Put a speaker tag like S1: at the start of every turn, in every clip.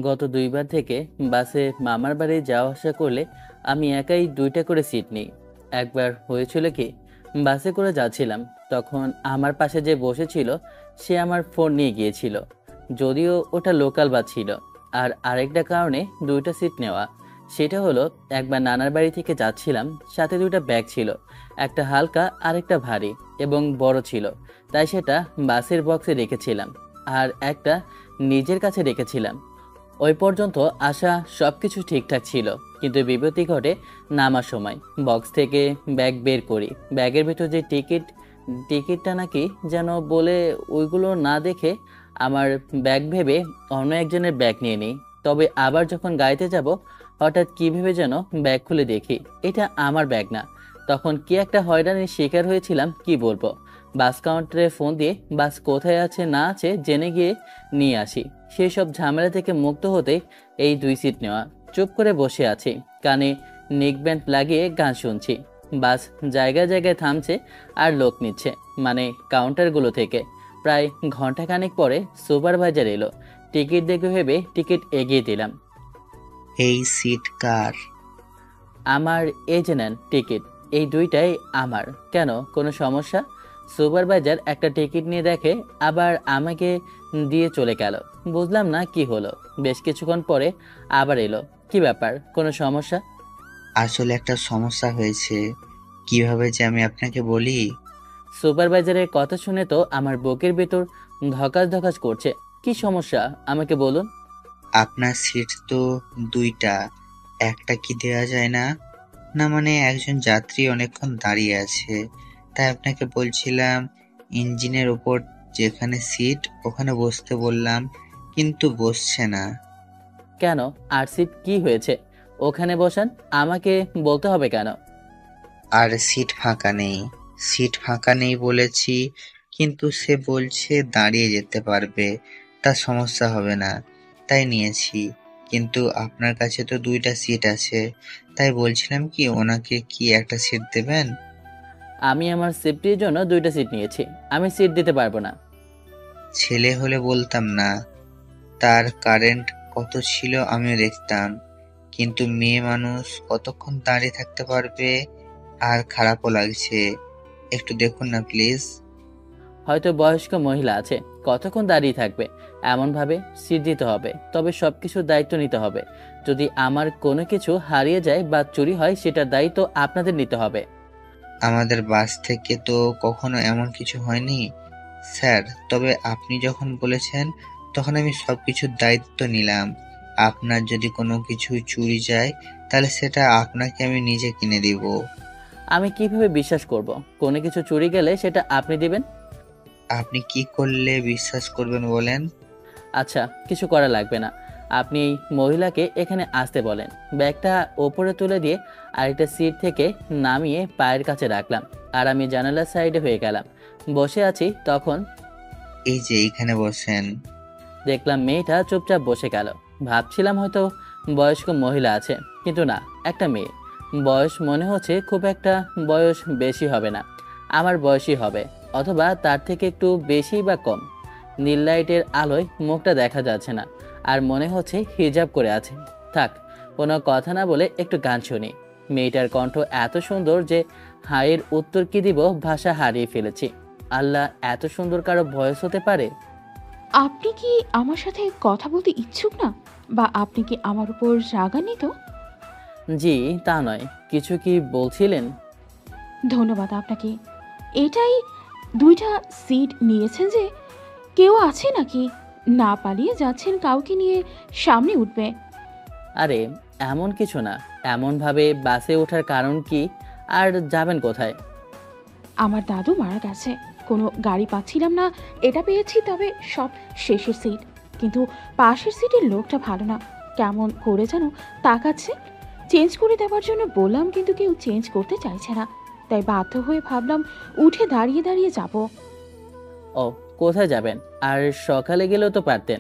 S1: গত ২ বার থেকে বাসে মামার বাড়ি যাওয়া আসা করলে আমি একাই ২টা করে সিট নিই। একবার হয়েছিল কি, বাসে করে যাচ্ছিলাম, তখন আমার পাশে যে বসেছিল সে আমার ফোন নিয়ে গিয়েছিল। যদিও ওটা লোকাল বাস ছিল। আর আরেকটা কারণে ২টা সিট নেওয়া, সেটা হলো একবার নানার বাড়ি থেকে যাচ্ছিলাম, সাথে ২টা ব্যাগ ছিল, একটা হালকা আরেকটা ভারী এবং বড় ছিল, তাই সেটা বাসের বক্সে রেখেছিলাম আর একটা নিজের কাছে রেখেছিলাম। ওই পর্যন্ত আসা সবকিছু ঠিকঠাক ছিল, কিন্তু বিপত্তি ঘটে নামার সময়। বক্স থেকে ব্যাগ বের করি, ব্যাগের ভেতর যে টিকিটটা নাকি যেন বলে, ওইগুলো না দেখে আমার ব্যাগ ভেবে অন্য একজনের ব্যাগ নিয়ে নিই। তবে আবার যখন গাড়িতে যাব, হঠাৎ কী ভেবে যেন ব্যাগ খুলে দেখি এটা আমার ব্যাগ না। তখন কি একটা হয়রানির শিকার হয়েছিলাম কি বলবো। বাস কাউন্টারে ফোন দিয়ে বাস কোথায় আছে না আছে জেনে গিয়ে নিয়ে আসি। সেই সব ঝামেলা থেকে মুক্ত হতে এই ২ সিট নেওয়া। চুপ করে বসে আছি, কানে নেক ব্যান্ড লাগিয়ে গান শুনছি। বাস জায়গায় জায়গায় থামছে আর লোক নিচ্ছে, মানে কাউন্টারগুলো থেকে। প্রায় ঘন্টাখানেক পরে সুপারভাইজার এলো। টিকিট দেখবে ভেবে টিকিট এগিয়ে দিলাম।
S2: এই সিট কার?
S1: আমার, এই যে নেন টিকিট, এই ২টাই আমার। কেন, কোনো সমস্যা? সুপারভাইজার একটা টিকিট নিয়ে দেখে, আবার আমাকে দিয়ে চলে গেল। বুঝলাম না কি হলো। বেশ কিছুক্ষণ পরে আবার এলো। কি ব্যাপার, কোনো সমস্যা?
S2: আসলে একটা সমস্যা হয়েছে, কিভাবে যে আমি আপনাকে বলি।
S1: সুপারভাইজারের কথা শুনে তো আমার বুকের ভেতর ধকাস ধকাস করছে। কি সমস্যা আমাকে বলুন।
S2: আপনার সিট তো দুইটা, একটা কি দেওয়া যায় না? না মানে একজন যাত্রী অনেকক্ষণ দাঁড়িয়ে আছে, তাই আপনাকে বলছিলাম ইঞ্জিনের ওপর যেখানে সিট ওখানে বসতে বললাম, কিন্তু বসছে না।
S1: কেন, আর সিট কি হয়েছে? ওখানে বসান, আমাকে বলতে হবে কেন?
S2: আর সিট ফাঁকা নেই। সিট ফাঁকা নেই বলেছি, কিন্তু সে বলছে দাঁড়িয়ে যেতে পারবে, তার সমস্যা হবে না, তাই নিয়েছি। কিন্তু আপনার কাছে তো দুইটা সিট আছে, তাই বলছিলাম কি ওনাকে কি একটা সিট দেবেন?
S1: আমি আমার সেফটির জন্য ২টা সিট নিয়েছি, আমি সিট দিতে পারবো না।
S2: ছেলে হলে বলতাম না, তার কারেন্ট কত ছিল আমিও দেখতাম, কিন্তু মেয়ে মানুষ কতক্ষণ দাঁড়িয়ে থাকতে পারবে? আর খারাপও লাগছে, একটু দেখুন না প্লিজ।
S1: হয়তো বয়স্ক মহিলা আছে, কতক্ষণ দাঁড়িয়ে থাকবে? এমনভাবে সিট দিতে হবে, তবে সবকিছুর দায়িত্ব নিতে হবে। যদি আমার কোনো কিছু হারিয়ে যায় বা চুরি হয়, সেটার দায়িত্ব আপনাদের নিতে হবে।
S2: আমাদের বাস থেকে তো কখনো এমন কিছু হয়নি স্যার, তবে আপনি যখন বলেছেন তখন আমি সবকিছুর দায়িত্ব নিলাম। আপনার যদি কোনো কিছু চুরি যায় তাহলে সেটা আপনাকে আমি নিজে কিনে দিব।
S1: আমি কিভাবে বিশ্বাস করব কোনো কিছু চুরি গেলে সেটা আপনি দিবেন?
S2: আপনি কি করলে বিশ্বাস করবেন বলেন?
S1: আচ্ছা, কিছু করা লাগবে না। আপনি এই মহিলাকে এখানে আসতে বলেন। ব্যাগটা ওপরে তুলে দিয়ে আরেকটা সিট থেকে নামিয়ে পায়ের কাছে রাখলাম, আর আমি জানালার সাইডে হয়ে গেলাম। বসে আছি, তখন
S2: এই যে এইখানে বসেন।
S1: দেখলাম মেয়েটা চুপচাপ বসে গেল। ভাবছিলাম হয়তো বয়স্ক মহিলা আছে, কিন্তু না, একটা মেয়ে। বয়স মনে হচ্ছে খুব একটা বয়স বেশি হবে না, আমার বয়সই হবে, অথবা তার থেকে একটু বেশি বা কম। নীল লাইটের আলোয় মুখটা দেখা যাচ্ছে না, আর মনে হচ্ছে হিজাব করে আছে। থাক, কোনো কথা না বলে একটু গান শুনি। মেয়েটার কণ্ঠ এত সুন্দর যে হায়ের উত্তর কি দিব ভাষা হারিয়ে ফেলেছি। আল্লাহ, এত সুন্দর কারো ভয়েস হতে পারে?
S3: আপনি কি আমার সাথে কথা বলতে ইচ্ছুক না? বা আপনি কি আমার উপর রাগান্বিত?
S1: জি, তা নয়। কিছু কি বলছিলেন?
S3: ধন্যবাদ আপনাকে। এটাই ২টা সিট নিয়েছেন যে? কেউ আছে নাকি? না পালিয়ে যাচ্ছেন কাউকে নিয়ে সামনে উঠবে?
S1: আরে, এমন কিছু না। এমনভাবে বাসে ওঠার কারণ কি? আর যাবেন কোথায়?
S3: আমার দাদু মারা গেছে। কোনো গাড়ি পাচ্ছিলাম না, এটা পেয়েছি তবে সব শেষের সিট। কিন্তু পাশের সিটের লোকটা ভালো না, কেমন করে যেন তাকাচ্ছে। চেঞ্জ করে দেওয়ার জন্য বললাম, কিন্তু কেউ চেঞ্জ করতে চাইছে না। তাই বাধ্য হয়ে ভাবলাম উঠে দাঁড়িয়ে দাঁড়িয়ে যাব।
S1: ও, কোথায় যাবেন? আর সকালে গেলেও তো পারতেন।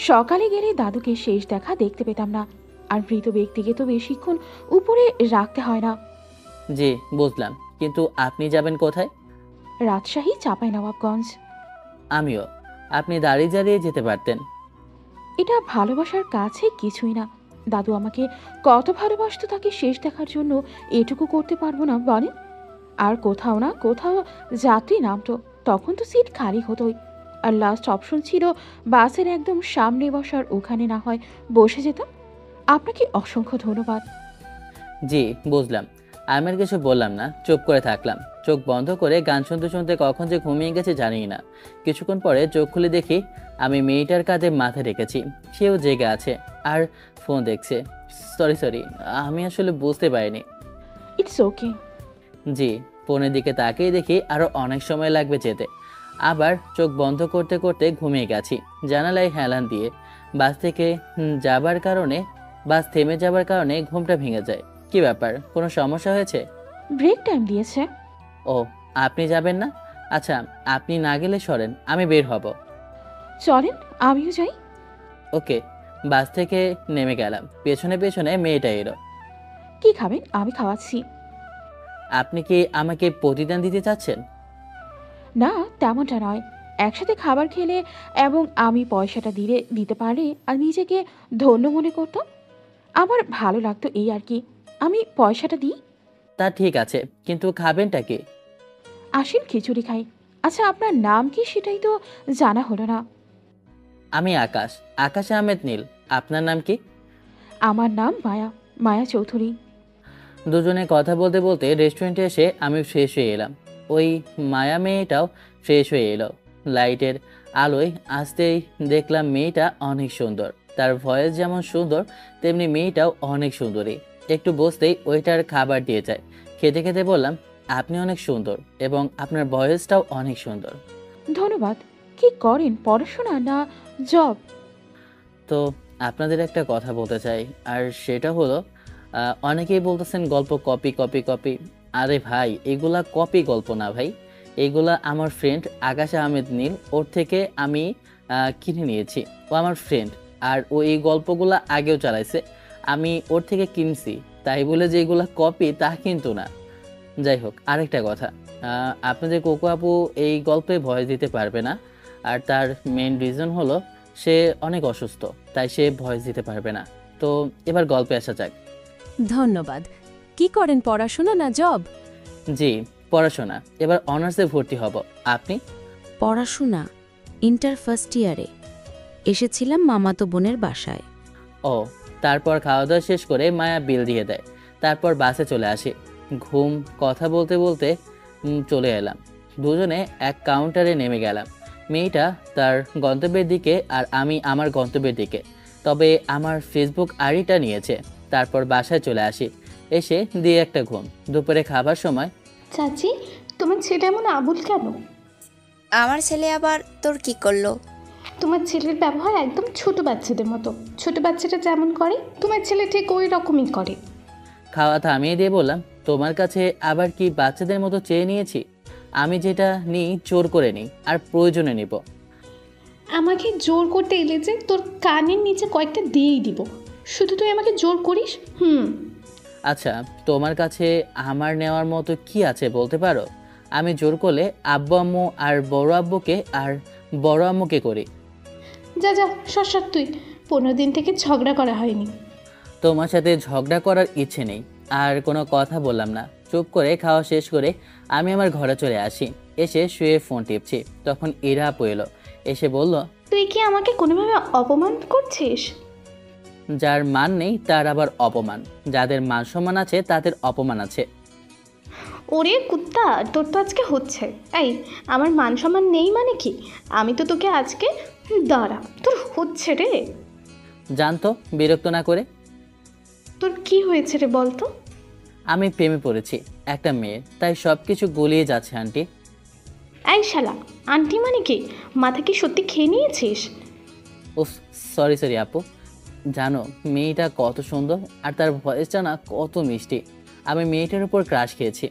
S3: সকালে গেলে দাদুকে শেষ দেখা দেখতে পেতাম না, আর মৃত ব্যক্তিকে তো বেশিক্ষণ উপরে রাখতে হয় না।
S1: জি, বুঝলাম, কিন্তু আপনি যাবেন কোথায়?
S3: রাজশাহী চাঁপাইনবাবগঞ্জ।
S1: আমিও। আপনি দাঁড়িয়ে দাঁড়িয়ে যেতে পারতেন।
S3: এটা ভালোবাসার কাছে কিছুই না। দাদু আমাকে কত ভালোবাসতো তাকে শেষ দেখার জন্য এটুকু করতে পারবো না বলেন? আর কোথাও না কোথাও যাত্রী নামতো, তখন তো সিট খালি হতোই। আর লাস্ট অপশন ছিল বাসের একদম সামনে বসার, ওখানে না হয় বসে যেতাম। আপনাকে অসংখ্য ধন্যবাদ।
S1: জি, বুঝলাম। আমি আর কিছু বললাম না, চুপ করে থাকলাম। চোখ বন্ধ করে গান শুনতে শুনতে কখন যে ঘুমিয়ে গেছে জানি না। কিছুক্ষণ পরে চোখ খুলে দেখি আমি মেয়েটার কাঁধে মাথা রেখেছি, সেও জেগে আছে আর ফোন দেখছে। সরি, আমি আসলে বুঝতে পারিনি।
S3: It's okay.
S1: জি, ফোনের দিকে তাকিয়ে দেখি আরও অনেক সময় লাগবে যেতে। আবার চোখ বন্ধ করতে করতে ঘুমিয়ে গেছি জানালায় হেলান দিয়ে। বাস থেকে বাস থেমে যাবার কারণে ঘুমটা ভেঙে যায়। কি ব্যাপার, কোনো সমস্যা হয়েছে?
S3: ব্রেক টাইম দিয়েছে।
S1: ও, আপনি যাবেন না? আচ্ছা, আপনি না গেলে সরেন, আমি বের হব।
S3: চলেন, আমিও যাই।
S1: ওকে। বাস থেকে নেমে গেলাম, পেছনে পেছনে মেয়েটা এলো।
S3: কি খাবেন? আমি খাওয়াচ্ছি।
S1: আপনি কি আমাকে প্রতিদান দিতে চাচ্ছেন?
S3: না, তেমনটা নয়। একসাথে খাবার খেলে এবং আমি পয়সাটা দিতে পারলে আর নিজেকে ধন্য মনে করতাম, আমার ভালো লাগতো, এই আর কি। আমি পয়সাটা দিই।
S1: তা ঠিক আছে, কিন্তু খাবেনটা কি?
S3: আসেন খিচুড়ি খাই। আচ্ছা, আপনার নাম কি সেটাই তো জানা হলো না।
S1: আমি আকাশ, আকাশ আহমেদ নীল। আপনার নাম কি?
S3: আমার নাম মায়া, মায়া চৌধুরী।
S1: দুজনে কথা বলতে বলতে রেস্টুরেন্টে এসে আমি ফ্রেশ হয়ে এলাম। ওই মায়া মেয়েটাও ফ্রেশ হয়ে এলো। লাইটের আলোয় আসতেই দেখলাম মেয়েটা অনেক সুন্দর। তার ভয়েস যেমন সুন্দর, তেমনি মেয়েটাও অনেক সুন্দরী। একটু বসতেই ওইটার খাবার দিয়ে যায়। খেতে খেতে বললাম, আপনি অনেক সুন্দর এবং আপনার ভয়েসটাও অনেক সুন্দর।
S3: ধন্যবাদ। কি করেন, পড়াশোনা না জব?
S1: তো আপনাদের একটা কথা বলতে চাই, আর সেটা হলো অনেকেই বলতেছেন গল্প কপি কপি কপি। আরে ভাই, এগুলা কপি গল্প না ভাই, এগুলা আমার ফ্রেন্ড আকাশ আহমেদ নীল, ওর থেকে আমি কিনে নিয়েছি। ও আমার ফ্রেন্ড, আর ও এই গল্পগুলা আগেও চালাইছে, আমি ওর থেকে কিনছি। তাই বলে যে এগুলা কপি তা কিন্তু না। যাই হোক, আরেকটা কথা, আপনাদের কোকো আপু এই গল্পে ভয়েস দিতে পারবে না। আর তার মেন রিজন হলো সে অনেক অসুস্থ, তাই সে ভয়েস দিতে পারবে না। তো এবার গল্পে আসা যাক।
S4: ধন্যবাদ। কি করেন, পড়াশোনা না জব?
S1: জি, পড়াশোনা, এবার অনার্সে ভর্তি হব। আপনি?
S5: পড়াশোনা, ইন্টার ফার্স্ট ইয়ারে। এসেছিলাম মামাতো বোনের বাসায়।
S1: ও, তারপর খাওয়া দাওয়া শেষ করে মায়া বিল দিয়ে দেয়। তারপর বাসে চলে আসি। ঘুম, কথা বলতে বলতে চলে এলাম। দুজনে এক কাউন্টারে নেমে গেলাম। মেয়েটা তার গন্তব্যের দিকে আর আমি আমার গন্তব্যের দিকে। তবে আমার ফেসবুক আইডিটা নিয়েছে। তারপর বাসায় চলে আসি। এসে দিয়ে একটা ঘুম। দুপুরে খাবার সময়,
S6: চাচি, তোমার ছেলে এমন আবুল কেন?
S7: আমার ছেলে আবার তোর কি করলো?
S6: তোমার ছেলের ব্যবহার একদম ছোট বাচ্চাদের মতো। ছোট বাচ্চাটা যেমন করে তোমার ছেলে ঠিক ওই রকমই করে।
S1: খাওয়া থামিয়ে দিয়ে বললাম, তোমার কাছে আবার কি বাচ্চাদের মতো চেয়ে নিয়েছি? আমি যেটা নিই জোর করে নিই, আর প্রয়োজনে নিব।
S6: আমাকে জোর করতে এলে যে তোর কানের নিচে কয়েকটা দিয়েই দিব। শুধু তুই আমাকে জোর করিস।
S1: আচ্ছা, তোমার কাছে আমার নেওয়ার মতো কি আছে বলতে পারো? আমি জোর করলে আব্বু আম্মু আর বড় আম্মুকে করি।
S6: যা যা, সর তুই। 15 দিন থেকে ঝগড়া করা হয়নি।
S1: তোমার সাথে ঝগড়া করার ইচ্ছে নেই। আর কোনো কথা বললাম না। চুপ করে খাওয়া শেষ করে আমি আমার ঘরে চলে আসি। এসে শুয়ে ফোন টিপছি, তখন ইরা আপু এলো। এসে বলল,
S6: তুই কি আমাকে কোনোভাবে অপমান করছিস?
S1: যার মান নেই তার আবার অপমান, যাদের মান সম্মান আছে তাদের অপমান আছে।
S6: ওরে কুত্তা, তোর তো আজকে হচ্ছে। এই, আমার মান সম্মান নেই মানে কি? আমি তো তোকে আজকে দাঁড়া, তোর হচ্ছে রে।
S1: জানতো, বিরক্ত না করে।
S6: তোর কি হয়েছে রে বলতো?
S1: আমি প্রেমে পড়েছি একটা মেয়ের, তাই সব কিছু গলিয়ে যাচ্ছে আন্টি।
S6: এই শালা, আন্টি মানে কি? মাথা কি সত্যি খেয়ে নিয়েছিস?
S1: ও সরি আপু। জানো মেয়েটা কত সুন্দর, আর তার ভয়েসটা না কত মিষ্টি। আমি মেয়েটার উপর ক্রাশ খেয়েছি।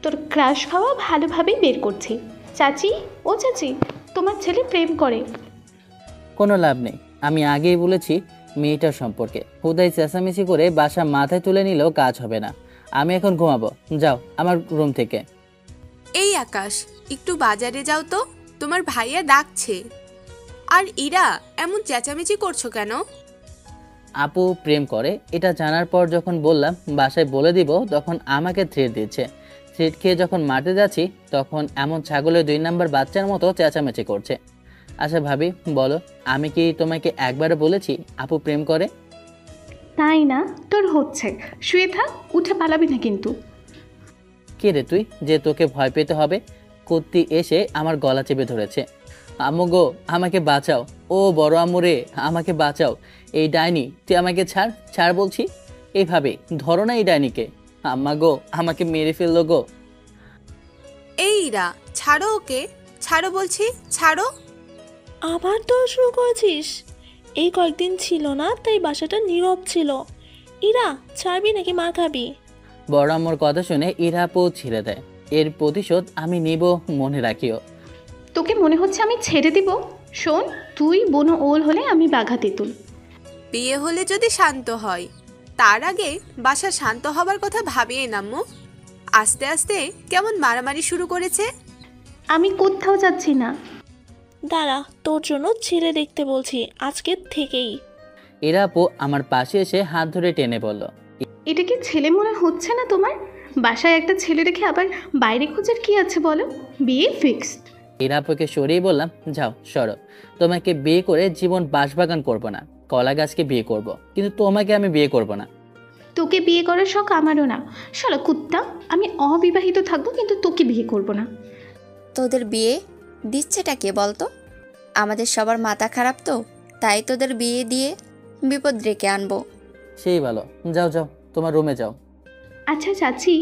S6: তোর ক্রাশ খাওয়া ভালোভাবেই বের করছি। চাচি, ও চাচি, তোমার ছেলে প্রেম করে।
S1: কোনো লাভ নেই, আমি আগেই বলেছি মেয়েটার সম্পর্কে। হুদাই চেঁচামেচি করে বাসা মাথায় তুলে নিলেও কাজ হবে না। আমি এখন ঘুমাবো, যাও আমার রুম থেকে।
S8: এই আকাশ, একটু বাজারে যাও তো, তোমার ভাইয়া ডাকছে। আর ইরা এমন চেঁচামেচি করছো কেন?
S1: আপু প্রেম করে এটা জানার পর যখন বললাম বাসায় বলে দিব, তখন আমাকে থ্রেট দিচ্ছে। থ্রেট খেয়ে যখন মাঠে যাচ্ছি তখন এমন ছাগলের 2 নাম্বার বাচ্চার মতো চেঁচামেচি করছে। আচ্ছা ভাবি বলো, আমি কি তোমাকে একবারে বলেছি আপু প্রেম করে?
S6: তাই না? তোর হচ্ছে। শুয়ে থাক, উঠে পালাবি না কিন্তু।
S1: কে রে তুই যে তোকে ভয় পেতে হবে? কুত্তি এসে আমার গলা চেপে ধরেছে। আম্মু গো, আমাকে বাঁচাও। ও বড় আম্মু রে, আমাকে বাঁচাও। এই ডাইনি, তুই আমাকে ছাড়, ছাড় বলছি। এইভাবে ধরো না এই ডাইনিকে। আম্মা গো, আমাকে মেরে ফেললো গো।
S8: এই ইরা, ছাড়ো ওকে, ছাড়ো বলছি, ছাড়ো।
S9: আবার তো শুরু করেছিস? এই কয়েকদিন ছিল না, তাই বাসাটা নীরব ছিল। ইরা, ছাড়বি নাকি মার খাবি?
S1: বড় আম্মুর কথা শুনে ইরাপু ছেড়ে দেয়। এর প্রতিশোধ আমি নিব, মনে রাখিও।
S6: তোকে মনে হচ্ছে আমি ছেড়ে দিব? শোন, তুই বনো ওল হলে আমি বাঘা তেঁতুল।
S8: বিয়ে হলে যদি শান্ত হয়, তার আগে বাসা শান্ত হবার কথা ভাবিয়ে নাম্মু। আস্তে আস্তে কেমন মারামারি শুরু করেছে।
S6: আমি কোথাও যাচ্ছি না।
S9: দাঁড়া, তোর জন্য ছেলে দেখতে বলছি আজকের থেকেই।
S1: ইরাপু আমার পাশে এসে হাত ধরে টেনে বলল,
S6: এটা কি ছেলে মনে হচ্ছে না তোমার? বাসায় একটা ছেলে রেখে আবার বাইরে খোঁজার কি আছে বলো? বিয়ে ফিক্সড।
S1: ইরাপুকে সরিয়ে বললাম, যাও সরো। তোমাকে বিয়ে করে জীবন বাসবাগান করব না, কলা গাছকে বিয়ে করব, কিন্তু তোমাকে আমি বিয়ে করব না।
S6: তোকে বিয়ে করার শখ আমারও না। শালা কুত্তা, আমি অবিবাহিত থাকবো কিন্তু তোকে বিয়ে করব না।
S7: তোদের বিয়ে দিচ্ছেটা কে বলতো? আমাদের সবার মাথা খারাপ তো, তাই তোদের বিয়ে দিয়ে বিপদ ডেকে আনবো।
S1: সেই ভালো, যাও যাও, তোমার রুমে যাও।
S6: আচ্ছা চাচি,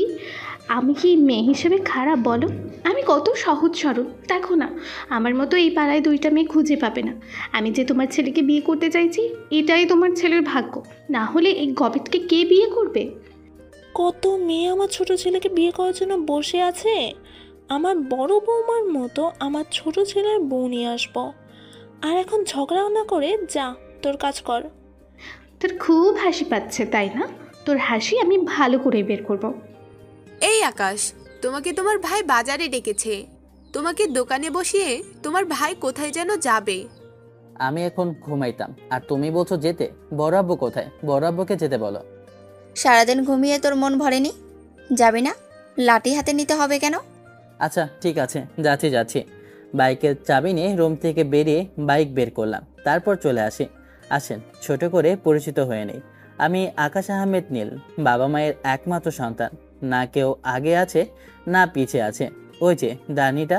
S6: আমি কি মেয়ে হিসেবে খারাপ বলো? আমি কত সহজ সরল দেখো না। আমার মতো এই পাড়ায় 2টা মেয়ে খুঁজে পাবে না। আমি যে তোমার ছেলেকে বিয়ে করতে চাইছি, এটাই তোমার ছেলের ভাগ্য। না হলে এই গবেটকে কে বিয়ে করবে?
S9: কত মেয়ে আমার ছোট ছেলেকে বিয়ে করার জন্য বসে আছে। আমার বড় বৌমার মতো আমার ছোট ছেলের বউ নিয়ে আসবো। আর এখন ঝগড়া না করে যা, তোর কাজ কর।
S6: তোর খুব হাসি পাচ্ছে তাই না? তোর হাসি আমি ভালো করে বের করব।
S8: এই আকাশ, তোমাকে তোমার ভাই বাজারে ডেকেছে। তোমাকে দোকানে বসিয়ে তোমার ভাই কোথায় যেন যাবে।
S1: আমি এখন ঘুমাইতাম, আর তুমি বলছো যেতে? বড় আব্বু কোথায়? বড় আব্বুকে যেতে বলো।
S7: সারাদিন ঘুমিয়ে তোর মন ভরেনি? যাবি না? লাঠি হাতে নিতে হবে কেন?
S1: আচ্ছা ঠিক আছে, যাচ্ছি যাচ্ছি। বাইকের চাবি নিয়ে রুম থেকে বেরিয়ে বাইক বের করলাম, তারপর চলে আসি। আসেন, ছোট করে পরিচিত হয়ে নেই। আমি আকাশ আহমেদ নীল, বাবা মায়ের একমাত্র সন্তান। না কেউ আগে আছে না পিছে আছে। ওই যে ডানিটা,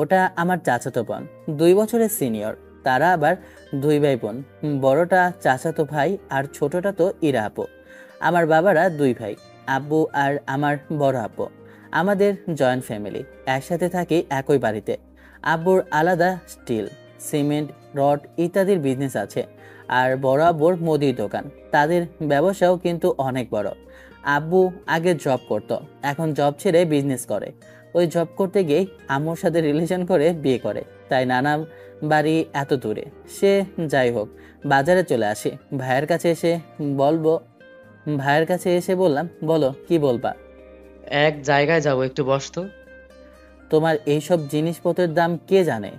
S1: ওটা আমার চাচাতো বোন, 2 বছরের সিনিয়র। তারা আবার 2 ভাই বোন। বড়টা চাচাতো ভাই আর ছোটটা তো ইরা আপু। আমার বাবারা 2 ভাই, আব্বু আর আমার বড় আপু। আমাদের জয়েন্ট ফ্যামিলি, একসাথে থাকি একই বাড়িতে। আব্বুর আলাদা স্টিল, সিমেন্ট, রড ইত্যাদির বিজনেস আছে, আর বড় আব্বুর মুদির দোকান। তাদের ব্যবসাও কিন্তু অনেক বড়। আব্বু আগে জব করতো, এখন জব ছেড়ে বিজনেস করে। ওই জব করতে গিয়ে আম্মুর সাথে রিলেশন করে বিয়ে করে, তাই নানা বাড়ি এত দূরে। সে যাই হোক, বাজারে চলে আসি। ভাইয়ের কাছে এসে বললাম, বলো কি বলবা?
S10: এক জায়গায় যাব, একটু বস তো।
S1: তোমার এইসব জিনিসপত্রের দাম কে জানে?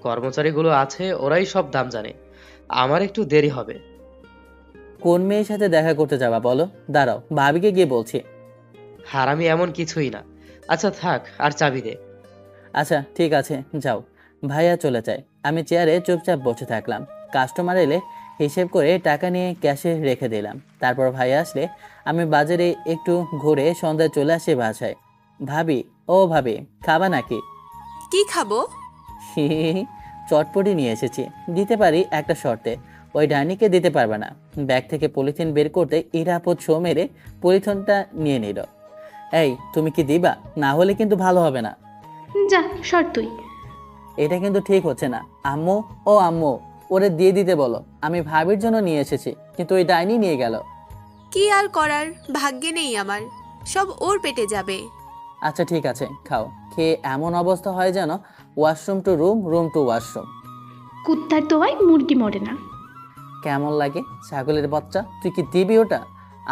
S10: কর্মচারীগুলো আছে, ওরাই সব দাম জানে। আমার একটু দেরি হবে।
S1: কোন মেয়ের সাথে দেখা করতে যাবা বলো? দাঁড়াও, ভাবিকে গিয়ে বলছি।
S10: হারামি এমন কিছুই না। আচ্ছা থাক, আর চাবি দে।
S1: আচ্ছা ঠিক আছে, যাও। ভাইয়া চলে যায়। আমি চেয়ারে চুপচাপ বসে থাকলাম। কাস্টমার এলে হিসেব করে টাকা নিয়ে ক্যাশে রেখে দিলাম। তারপর ভাইয়া আসলে আমি বাজারে একটু ঘুরে সন্ধ্যায় চলে আসি বাসায়। ভাবি, ও ভাবি, খাবা নাকি?
S8: কি খাবো?
S1: চটপটি নিয়ে এসেছি, দিতে পারি একটা শর্তে। ওই ডাইনিকে দিতে পারবে না। ব্যাগ থেকে পলিথিন বের করতে ইরাপদ শো মেরে পলিথিনটা নিয়ে নিল। এই, তুমি কি দিবা? না হলে কিন্তু ভালো হবে না।
S6: যা সর তুই।
S1: এটা কিন্তু ঠিক হচ্ছে না। আম্মু, ও আম্মু, ওরে দিয়ে দিতে বলো। আমি ভাবির জন্য নিয়ে এসেছি, কিন্তু ওই ডাইনি নিয়ে গেল।
S8: কি আর করার, ভাগ্যে নেই আমার, সব ওর পেটে যাবে।
S1: আচ্ছা ঠিক আছে, খাও। খেয়ে এমন অবস্থা হয় যেন washroom to room, room to washroom.
S6: কুত্তার দোয়ায় মুরগি মরে না।
S1: কেমন লাগে ছাগলের বাচ্চা? তুই কি দিবি ওটা?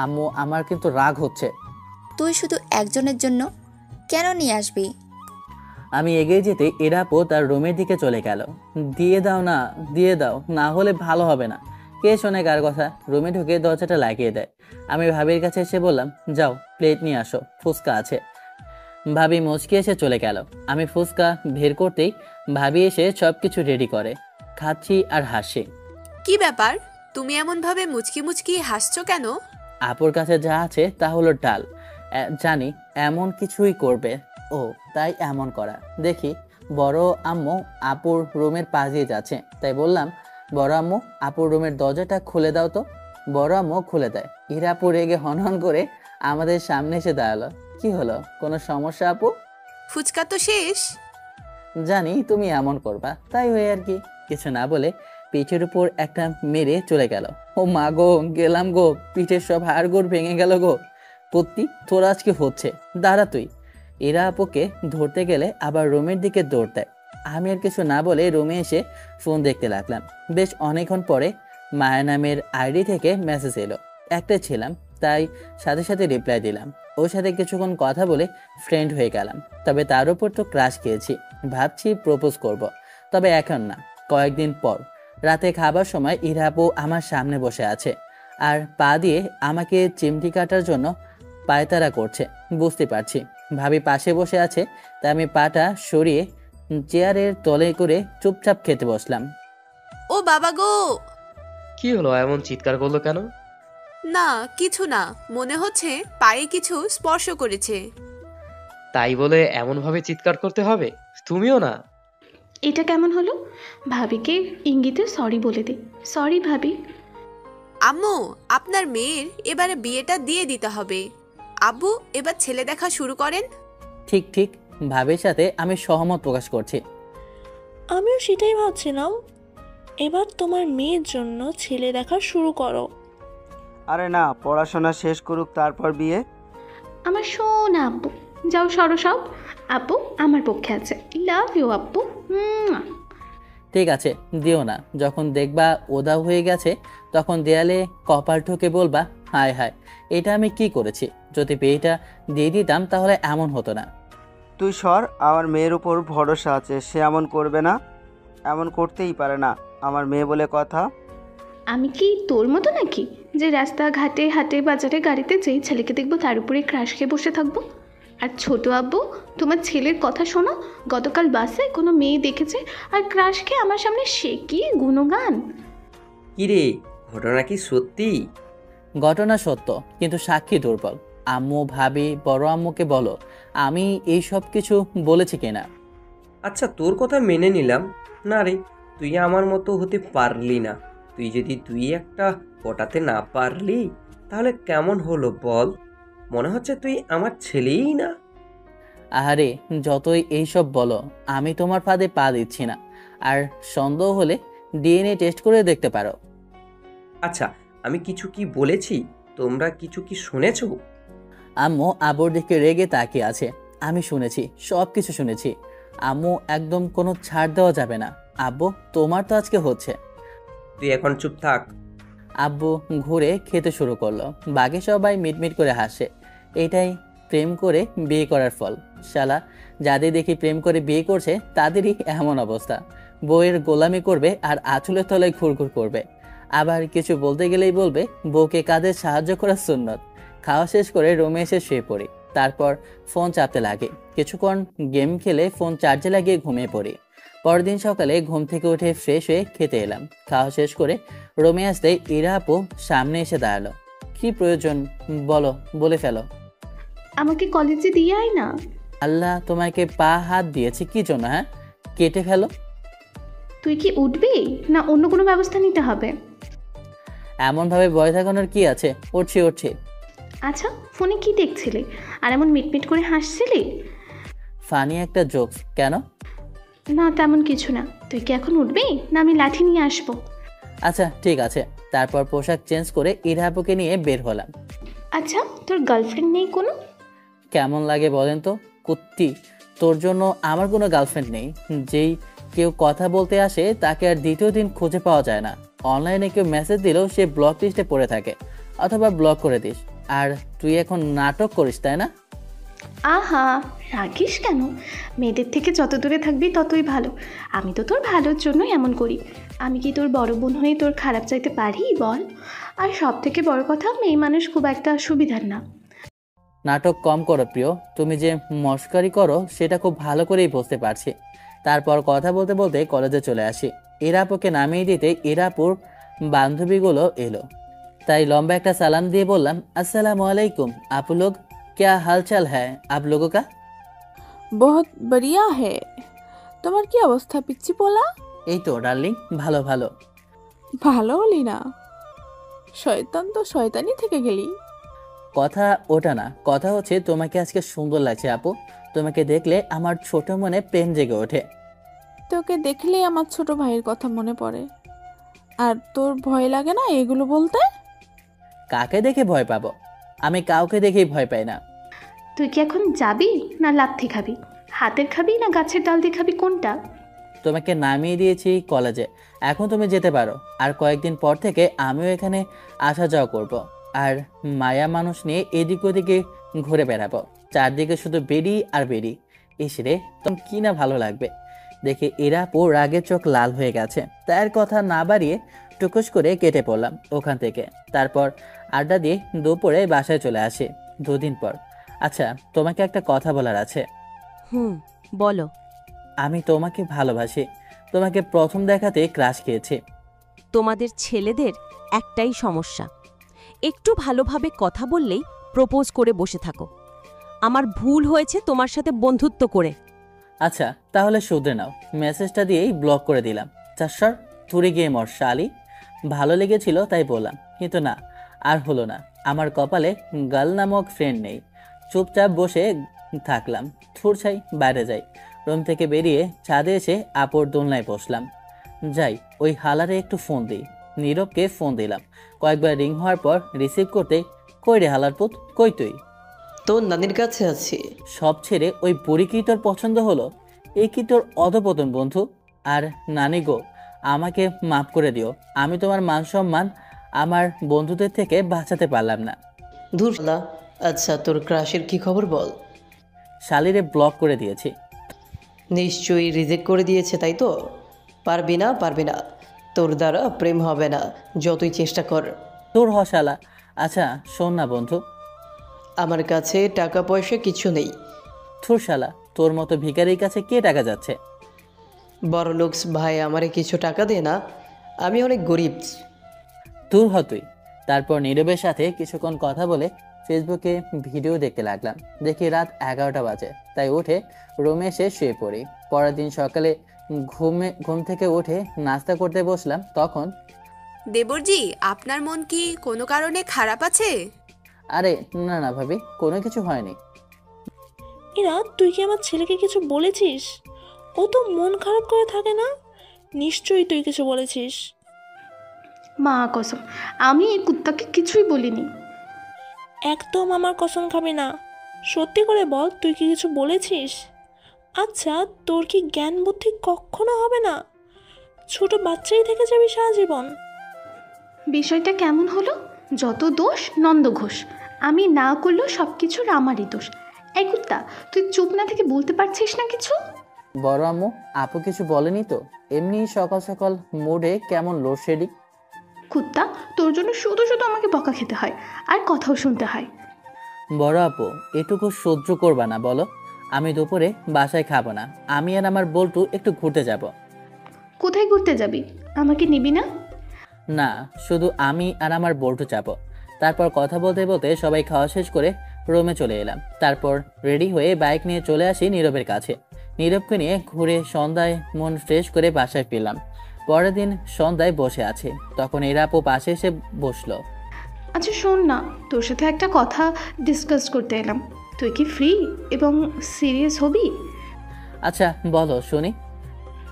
S1: আম্মু, আমার কিন্তু রাগ হচ্ছে।
S7: তুই শুধু একজনের জন্য কেন নিয়ে আসবি?
S1: আমি এগিয়ে যেতে ইরাপো তার রুমের দিকে চলে গেল। দিয়ে দাও না, দিয়ে দাও, না হলে ভালো হবে না। কে শোনে কার কথা? রুমে ঢুকে দরজাটা লাগিয়ে দেয়। আমি ভাবির কাছে এসে বললাম, যাও প্লেট নিয়ে আসো, ফুচকা আছে। ভাবি মুচকি এসে চলে গেল। আমি ফুচকা বের করতেই ভাবি এসে সব কিছু রেডি করে। খাচ্ছি আর হাসি।
S8: কি ব্যাপার, তুমি এমন ভাবে মুচকি মুচকি হাসছো কেন?
S1: আপুর কাছে যা আছে তা হলো ডাল। জানি এমন কিছুই করবে ও, তাই এমন করা। দেখি বড় আম্মু আপুর রুমের পাশ দিয়ে যাচ্ছে, তাই বললাম, বড় আম্মু আপুর রুমের দরজাটা খুলে দাও তো। বড় আম্মু খুলে দেয়। ইরাপু রেগে হনহন করে আমাদের সামনে এসে দাঁড়ালো। কি হলো, কোনো সমস্যা আপু?
S8: ফুচকা তো শেষ।
S1: জানি তুমি এমন করবা, তাই হয়ে আর কি। কিছু না বলে পিঠের উপর একটা মেরে চলে গেল। ও মা গো, গেলাম গো, পিঠের সব হাড় গোড় ভেঙে গেল গো। কুত্তি, তোর আজকে হচ্ছে, দাঁড়া তুই। এরা আপুকে ধরতে গেলে আবার রুমের দিকে দৌড় দেয়। আমি আর কিছু না বলে রুমে এসে ফোন দেখতে লাগলাম। বেশ অনেকক্ষণ পরে মায়া নামের আইডি থেকে মেসেজ এলো। একটাই ছিলাম, তাই সাথে সাথে রিপ্লাই দিলাম। ওর সাথে কিছুক্ষণ কথা বলে ফ্রেন্ড হয়ে গেলাম। তবে তার উপর তো ক্রাশ খেয়েছি। ভাবছি প্রপোজ করব, তবে এখন না, কয়েকদিন পর। রাতে খাবার সময় ইরাপু আমার সামনে বসে আছে আর পা দিয়ে আমাকে চিমটি কাটার জন্য পায়তারা করছে। বুঝতে পারছি ভাবি পাশে বসে আছে, তাই আমি পাটা সরিয়ে চেয়ারের তলে করে চুপচাপ খেতে বসলাম।
S8: ও বাবা গো!
S10: কি হলো, এমন চিৎকার করলো কেন?
S8: না কিছু না, মনে হচ্ছে পায়ে কিছু স্পর্শ করেছে।
S10: তাই বলে এমন ভাবে চিৎকার করতে হবে? তুমিও না।
S6: এটা কেমন হলো? ভাবিকে ইঙ্গিতে সরি বলে দে। সরি ভাবি।
S8: আম্মু, আপনার মেয়ের এবারে বিয়েটা দিয়ে দিতে হবে। আব্বু, এবার ছেলে দেখা শুরু করেন।
S1: ঠিক ঠিক, ভাবির সাথে আমি সহমত প্রকাশ করছি।
S9: আমিও সেটাই ভাবছিলাম। এবার তোমার মেয়ের জন্য ছেলে দেখা শুরু করো।
S11: আরে না, পড়াশোনা শেষ করুক তারপর বিয়ে।
S6: আমার সোনা আব্বু, যাও সরো সব। আব্বু আমার পক্ষে আছে। লাভ ইউ আব্বু।
S1: ঠিক আছে, দিও না। যখন দেখবা ওদাও হয়ে গেছে, তখন দেয়ালে কপাল ঠুকে বলবা, হায় হায়, এটা আমি কি করেছি। যদি বিয়েটা দিয়ে দিতাম তাহলে এমন হতো না।
S11: তুই সর, আমার মেয়ের উপর ভরসা আছে, সে এমন করবে না। এমন করতেই পারে না, আমার মেয়ে বলে কথা।
S6: আমি কি তোর মতো নাকি, যে রাস্তাঘাটে হাটে বাজারে গাড়িতে যেই ছেলেকে দেখবো তার উপরে ক্রাশ খেয়ে বসে থাকবো? আর ছোট আব্বু, তোমার ছেলের কথা শোনো। গতকাল বাসে কোনো মেয়ে দেখেছে আর ক্রাশ খেয়ে আমার সামনে সে কি গুণগান।
S12: কিরে, ঘটনা কি সত্যি?
S1: ঘটনা সত্য, কিন্তু সাক্ষী দুর্বল। আম্মু, ভাবি, বড় আম্মুকে বলো আমি এই সব কিছু বলেছি কিনা।
S12: আচ্ছা, তোর কথা মেনে নিলাম। না রে, তুই আমার মতো হতে পারলি না। তুই যদি দুই একটা পটাতে না পারলি, তাহলে কেমন হলো বল? মনে হচ্ছে তুই আমার ছেলেই না।
S1: আহারে, যতই এইসব বলো, আমি তোমার ফাঁদে পা দিচ্ছি না। আর সন্দেহ হলে ডিএনএ টেস্ট করে দেখতে পারো।
S12: আচ্ছা, আমি কিছু কি বলেছি? তোমরা কিছু কি শুনেছো?
S1: আম্মু আব্বুর দিকে রেগে তাকিয়ে আছে। আমি শুনেছি, সব কিছু শুনেছি। আম্মু, একদম কোনো ছাড় দেওয়া যাবে না। আব্বু, তোমার তো আজকে হচ্ছে।
S12: তুই এখন চুপ থাক।
S1: আব্বু ঘুরে খেতে শুরু করলো। বাকি সবাই মিটমিট করে হাসে। এটাই প্রেম করে বিয়ে করার ফল। শালা, যাদের দেখি প্রেম করে বিয়ে করছে তাদেরই এমন অবস্থা। বউয়ের গোলামি করবে আর আঁচলের তলায় ঘুরঘুর করবে। আবার কিছু বলতে গেলেই বলবে বউকে কাজে সাহায্য করার সুন্নত। খাওয়া শেষ করে রুমে এসে শুয়ে পড়ি। তারপর ফোন চাপতে লাগে। কিছুক্ষণ গেম খেলে ফোন চার্জে লাগিয়ে ঘুমিয়ে পড়ি। পরদিন সকালে ঘুম থেকে উঠে ফ্রেশ হয়ে খেতে এলাম। খাওয়া শেষ করে রুমে আসতে ইরা আপু সামনে এসে দাঁড়ালো। কি প্রয়োজন বলো, বলে ফেলো।
S6: আমাকে কলেজে দিয়ে আয় না।
S1: আল্লাহ তোমাকে পা হাত দিয়েছে কি জন্য? হ্যাঁ, কেটে ফেলো।
S6: তুই কি উঠবি না অন্য কোনো ব্যবস্থা নিতে হবে?
S1: এমনভাবে ভয় থাকানোর কি আছে? উঠছি উঠছি।
S6: আচ্ছা, ফোনে কি দেখছিলি আর এমন মিটমিট করে হাসছিলি?
S1: ফানি একটা জোকস। কেন?
S6: না তেমন কিছু না। তুই কি এখন উঠবি না আমি লাঠি নিয়ে আসবো?
S1: আচ্ছা ঠিক আছে। তারপর পোশাক চেঞ্জ করে ইরা আপুকে নিয়ে বের হলাম।
S6: আচ্ছা, তোর গার্লফ্রেন্ড নেই কোনো?
S1: কেমন লাগে বলেন তো কুত্তি? তোর জন্য আমার কোনো গার্লফ্রেন্ড নেই। যেই কেউ কথা বলতে আসে তাকে আর দ্বিতীয় দিন খুঁজে পাওয়া যায় না। অনলাইনে কেউ মেসেজ দিলেও সে ব্লক লিস্টে পড়ে থাকে, অথবা ব্লক করে দিস। আর তুই এখন নাটক করিস, তাই না?
S6: আহা, রাগিস কেন? মেয়েদের থেকে যত দূরে থাকবি ততই ভালো। আমি তো তোর ভালোর জন্যই এমন করি। আমি কি তোর বড় বোন হয়ে তোর খারাপ চাইতে পারি বল? আর সব থেকে বড় কথা, মেয়ে মানুষ খুব একটা সুবিধার না।
S1: নাটক কম করো প্রিয়, তুমি যে মস্কারি করো সেটা খুব ভালো করেই বুঝতে পারছি। তারপর কথা বলতে বলতে কলেজে চলে আসি। ইরাপুকে নামিয়ে দিতে ইরাপুর বান্ধবীগুলো এলো, তাই লম্বা একটা সালাম দিয়ে বললাম, আসসালামু আলাইকুম আপু লোগ, क्या हाल चाल है आप लोगों का?
S13: बहुत बढ़िया है। তোমার কি অবস্থা পিচ্চি পোলা?
S1: এই তো ডার্লিং, ভালো ভালো।
S13: ভালো হলি না, শয়তান তো শয়তানি থেকে গেলি।
S1: কথা ওটা না, কথা হচ্ছে তোমাকে আজকে সুন্দর লাগছে আপু। তোমাকে দেখলে আমার ছোট মনে প্রেম জেগে ওঠে।
S13: তোকে দেখলেই আমার ছোট ভাইয়ের কথা মনে পড়ে। আর তোর ভয় লাগে না এগুলো বলতে?
S1: কাকে দেখে ভয় পাবো? আমি কাউকে দেখেই ভয় পাই না।
S6: তুই কি এখন যাবি না লাথি খাবি? হাতের খাবি না গাছের ডাল দিয়ে খাবি, কোনটা?
S1: তোমাকে নামিয়ে দিয়েছি কলেজে, এখন তুমি যেতে পারো। আর কয়েকদিন পর থেকে আমিও এখানে আসা যাওয়া করব। আর মায়া মানুষ নিয়ে এদিক ওদিকে ঘুরে বেড়াবো। চারদিকে শুধু বেরি আর বেরি। ইসরে তখন কি না ভালো লাগবে। দেখে ইরাপু রাগে চোখ লাল হয়ে গেছে। তার কথা না বাড়িয়ে টুকুস করে কেটে পড়লাম ওখান থেকে। তারপর আড্ডা দিয়ে দুপুরে বাসায় চলে আসি 2 দিন পর। আচ্ছা, তোমাকে একটা কথা বলার আছে।
S4: বলো।
S1: আমি তোমাকে ভালোবাসি। তোমাকে প্রথম দেখাতে ক্রাশ খেয়েছি।
S4: তোমাদের ছেলেদের একটাই সমস্যা, একটু ভালোভাবে কথা বললেই প্রপোজ করে বসে থাকো। আমার ভুল হয়েছে তোমার সাথে বন্ধুত্ব করে।
S1: আচ্ছা, তাহলে শুধরে নাও। মেসেজটা দিয়েই ব্লক করে দিলাম। চাষর তুড়ে গিয়ে মর শালি। ভালো লেগেছিল তাই বললাম, কিন্তু না, আর হলো না। আমার কপালে গার্ল নামক ফ্রেন্ড নেই। চুপচাপ বসে থাকলাম। থুরছাই বাইরে যাই। রুম থেকে বেরিয়ে ছাদে এসে আপুর দোলনায় বসলাম। যাই ওই হালারে একটু ফোন দিই। নীরবকে ফোন দিলাম। কয়েকবার রিং হওয়ার পর রিসিভ করতে, কই রে হালার পুত, কই তুই?
S14: তোর নানির কাছে আছি।
S1: সব ছেড়ে ওই বুড়ি কি তোর পছন্দ হলো? এই কি তোর অধপতন বন্ধু? আর নানি গো, আমাকে মাফ করে দিও। আমি তোমার মান সম্মান আমার বন্ধুদের থেকে বাঁচাতে পারলাম না।
S14: ধুর শালা। আচ্ছা, তোর ক্রাশের কি খবর বল।
S1: শালিরে ব্লক করে দিয়েছি।
S14: নিশ্চয়ই রিজেক্ট করে দিয়েছে, তাই তো? পারবি না, পারবি না, তোর দ্বারা প্রেম হবে না, যতই চেষ্টা কর।
S1: তোর হশালা। আচ্ছা শোন না বন্ধু,
S14: আমার কাছে টাকা পয়সা কিছু নেই।
S1: থুর শালা, তোর মতো ভিখারির কাছে কে টাকা যাচ্ছে?
S14: বড় লোকস ভাই, আমারে কিছু টাকা দে না, আমি অনেক গরিব।
S1: দূর হ তুই। তারপর নীরবের সাথে কিছুক্ষণ কথা বলে ফেসবুকে ভিডিও দেখতে লাগলাম। দেখি রাত 11টা বাজে, তাই উঠে রুমে এসে শুয়ে পড়ি। পরের দিন সকালে ঘুম থেকে উঠে নাস্তা করতে বসলাম। তখন
S8: দেবরজি, আপনার মন কি কোনো কারণে খারাপ আছে?
S1: আরে না না ভাবি, কোনো কিছু হয়নি।
S9: এরা, তুই কি আমার ছেলেকে কিছু বলেছিস? ও তো মন খারাপ করে থাকে না, নিশ্চয়ই তুই কিছু বলেছিস।
S6: মা কসম, আমি এই কুত্তাকে কিছুই বলিনি।
S9: একদম আমার কসম খাবি না, সত্যি করে বল, তুই কি কিছু বলেছিস? আচ্ছা, তোর কি জ্ঞান বুদ্ধি কখনো হবে না? ছোট বাচ্চাই থেকে যাবি সারা জীবন।
S6: বিষয়টা কেমন হলো? যত দোষ নন্দ ঘোষ, আমি না করলেও সব কিছুর আমারই দোষ। এই কুত্তা, তুই চুপ না থেকে বলতে পারছিস না কিছু?
S1: বড় আম্মু, আপু কিছু বলেনি তো? এমনি সকাল সকাল মুডে কেমন লোডশেডিং।
S6: কুত্তা, তোর জন্য শুধু শুধু আমাকে বকা খেতে হয় আর কথাও শুনতে হয়।
S1: বড় আপু, এটুকু সহ্য করবা না বলো? আমি দুপুরে বাসায় খাবো না। আমি আর আমার বল্টু একটু ঘুরতে যাব।
S6: কোথায় ঘুরতে যাবি? আমাকে নিবি না?
S1: না, শুধু আমি আর আমার বল্টু যাব। তারপর কথা বলতে বলতে সবাই খাওয়া শেষ করে রুমে চলে এলাম। তারপর রেডি হয়ে বাইক নিয়ে চলে আসি নীরবের কাছে। নীরবকে নিয়ে ঘুরে সন্ধ্যায় মন ফ্রেশ করে বাসায় ফিরলাম। পরের দিন সন্ধ্যায় বসে আছে, তখন এরা আপু পাশে এসে বসলো।
S6: আচ্ছা শোন না, তোর সাথে একটা কথা ডিসকাস করতে এলাম। তুই কি ফ্রি এবং সিরিয়াস হবি?
S1: আচ্ছা বলো শুনি।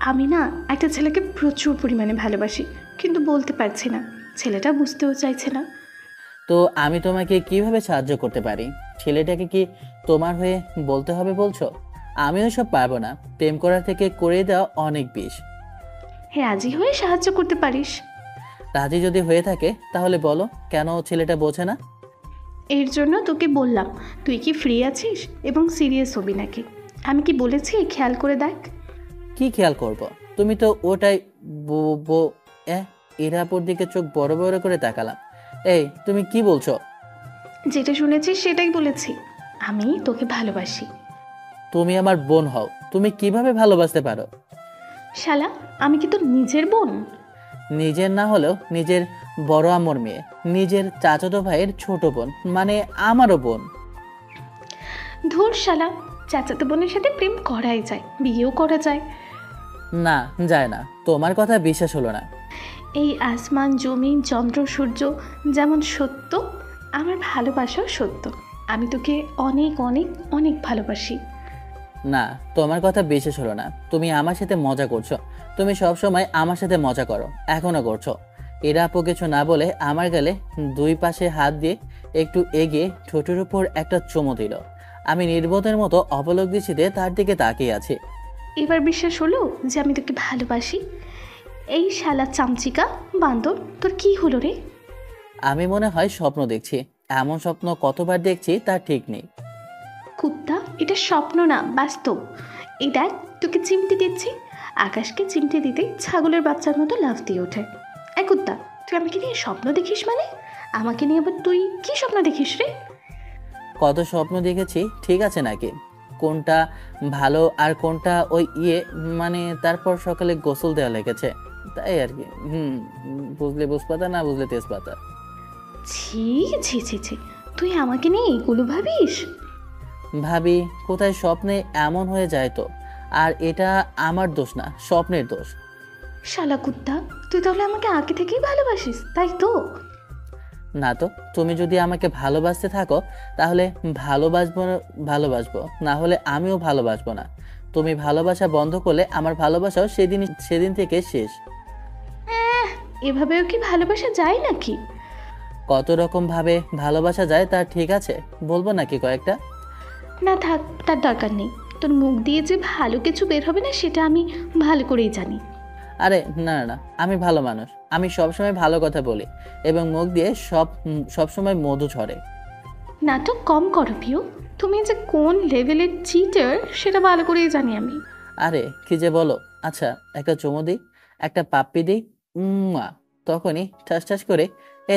S6: আমি না একটা ছেলেকে প্রচুর পরিমাণে ভালোবাসি, কিন্তু বলতে পারছি না। ছেলেটা বুঝতেও চাইছে না।
S1: তো আমি তোমাকে কিভাবে সাহায্য করতে পারি? ছেলেটাকে কি তোমার হয়ে বলতে হবে বলছো? আমিও সব পারবো না। প্রেম করার থেকে করে দেওয়া অনেক বেশ।
S6: হ্যাঁ, রাজি হয়ে সাহায্য করতে পারিস?
S1: রাজি যদি হয়ে থাকে তাহলে বলো, কেন ছেলেটা বোঝে না?
S6: এর জন্য তোকে বললাম তুই কি ফ্রি আছিস এবং সিরিয়াস হবি নাকি। আমি কি বলেছি খেয়াল করে দেখ।
S1: কি খেয়াল করব? তুমি তো ওটাই ইরাপুর দিকে চোখ বড় বড় করে তাকালাম। এই তুমি কি বলছো?
S6: যেটা শুনেছিস সেটাই বলেছি। আমি তোকে ভালোবাসি।
S1: তুমি আমার বোন হও, তুমি কিভাবে ভালোবাসতে পারো?
S6: শালা, আমি কি তোর নিজের বোন?
S1: নিজের না হলেও নিজের বড় আম্মুর মেয়ে, নিজের চাচাতো ভাইয়ের ছোট বোন, মানে আমারও বোন।
S6: ধুর শালা, চাচাতো বোনের সাথে প্রেম করাই যায়, বিয়েও করা যায়।
S1: না, যায় না। তোমার কথা বিশ্বাস হলো না।
S6: এই আসমান জমি চন্দ্র সূর্য যেমন সত্য, আমার ভালোবাসাও সত্য। আমি তোকে অনেক অনেক অনেক ভালোবাসি।
S1: না, তোমার কথা বিশ্বাস হলো না। তুমি আমার সাথে মজা করছো। তুমি সব সময় আমার সাথে মজা করো, এখনো করছো। এরা আপু কিছু না বলে আমার গালে দুই পাশে হাত দিয়ে একটু এগিয়ে ঠোঁটের উপর একটা চুমু দিল। আমি নির্বোধের মতো অপলক দৃষ্টিতে তার দিকে তাকিয়ে আছি।
S6: এবার বিশ্বাস হলো যে আমি তোকে ভালোবাসি? এই শালা চামচিকা বান্দর, তোর কি হলো রে?
S1: আমি মনে হয় স্বপ্ন দেখছি। এমন স্বপ্ন কতবার দেখছি তার ঠিক নেই।
S6: কুত্তা, এটা স্বপ্ন না, বাস্তব। এই দেখ, তোকে চিমটি দিচ্ছি। আকাশকে চিমটি দিতে ছাগলের বাচ্চার মতো লাফ দিয়ে ওঠে। এই কুত্তা, তুই আমাকে নিয়ে স্বপ্ন দেখিস মানে? আমাকে নিয়ে আবার তুই কি স্বপ্ন দেখিস রে?
S1: কত স্বপ্ন দেখেছি ঠিক আছে নাকি? কোনটা ভালো আর কোনটা ওই মানে তারপর সকালে গোসল দেওয়া লেগেছে, তাই আর কি। বুঝলে বুঝপাতা, না বুঝলে তেজপাতা।
S6: ছি ছি ছি ছি, তুই আমাকে নিয়ে এগুলো ভাবিস?
S1: ভাবি কোথায় স্বপ্নে এমন হয়ে যায় তো। আর এটা আমার দোষ না, স্বপ্নের দোষ।
S6: শালা কুত্তা, তুই তাহলে আমাকে আগে থেকেই ভালোবাসিস, তাই তো?
S1: না তো, তুমি যদি আমাকে ভালোবাসতে থাকো তাহলে ভালোবাসবো, না হলে আমিও ভালোবাসবো না। তুমি ভালোবাসা বন্ধ করলে আমার ভালোবাসাও সেদিন থেকে শেষ।
S6: এভাবেও কি ভালোবাসা যায় নাকি?
S1: কত রকম ভাবে ভালোবাসা যায় তার ঠিক আছে, বলবো নাকি কয়েকটা?
S6: না থাক, তার দরকার নেই। তোর মুখ দিয়ে যে ভালো কিছু বের হবে না সেটা আমি ভালো করেই জানি।
S1: আরে না না, আমি ভালো মানুষ। আমি সবসময় ভালো কথা বলি এবং মুখ দিয়ে সবসময় মধু ঝরে।
S6: নাটক কম করো প্রিয়, তুমি যে কোন লেভেলের চিটার সেটা ভালো করেই জানি আমি।
S1: আরে কি যে বলো। আচ্ছা, একটা চুমু দিই, একটা পাপ্পি দিই। তখনই ঠাস ঠাস করে,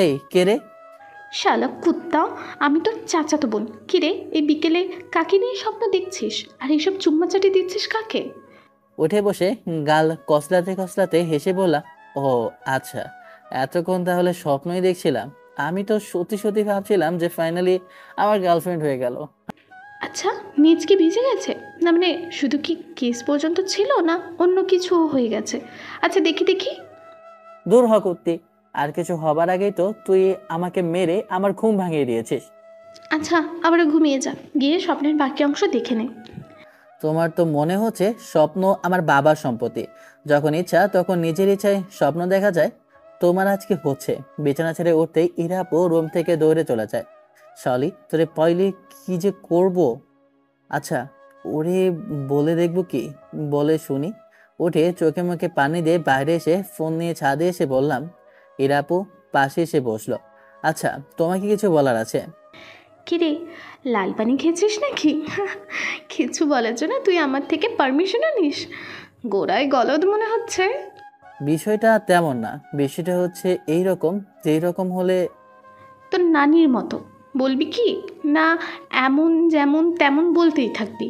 S1: এই কে রে?
S6: শালা কুত্তা, আমি তোর চাচাতো বোন। কিরে, এই বিকেলে কাকে নিয়ে স্বপ্ন দেখছিস আর এইসব চুম্মাচাটি দিচ্ছিস কাকে?
S1: উঠে বসে গাল কসলাতে কসলাতে হেসে বললাম, ও আচ্ছা, এতক্ষণ তাহলে স্বপ্নই দেখছিলাম। আমি তো সত্যি সত্যি ভাবছিলাম যে ফাইনালি আমার গার্লফ্রেন্ড হয়ে গেল।
S6: আচ্ছা, নিজ কি ভিজে গেছে? না মানে শুধু কি কেস পর্যন্ত ছিল, না অন্য কিছু হয়ে গেছে? আচ্ছা দেখি দেখি।
S1: দূর হ কুত্তি, আর কিছু হবার আগেই তো তুই আমাকে মেরে আমার ঘুম ভাঙিয়ে দিয়েছিস।
S6: আচ্ছা, আবার ঘুমিয়ে যা, গিয়ে স্বপ্নের বাকি অংশ দেখে নে।
S1: তোমার তো মনে হচ্ছে স্বপ্ন আমার বাবার সম্পত্তি, যখন ইচ্ছা তখন নিজের ইচ্ছায় স্বপ্ন দেখা যায়। তোমার আজকে হচ্ছে। বিছানা ছেড়ে উঠতেই ইরাপো রুম থেকে দৌড়ে চলে যায়। সলি, তোরে পয়লি কি যে করব। আচ্ছা, ওরে বলে দেখবো কি, বলে শুনি। উঠে চোখে মুখে পানি দিয়ে বাইরে এসে ফোন নিয়ে ছাদে এসে বললাম। ইরাপু পাশে এসে বসলো। আচ্ছা, তোমাকে কিছু বলার আছে।
S6: কিরে, লাল পানি খেয়েছিস নাকি? কিছু বলার জন্য তুই আমার থেকে পারমিশনও নিস? গোড়ায় গলদ মনে হচ্ছে।
S1: বিষয়টা তেমন না, বিষয়টা হচ্ছে এইরকম, যেই রকম হলে।
S6: তোর নানির মতো বলবি কি, না এমন যেমন তেমন বলতেই থাকবি?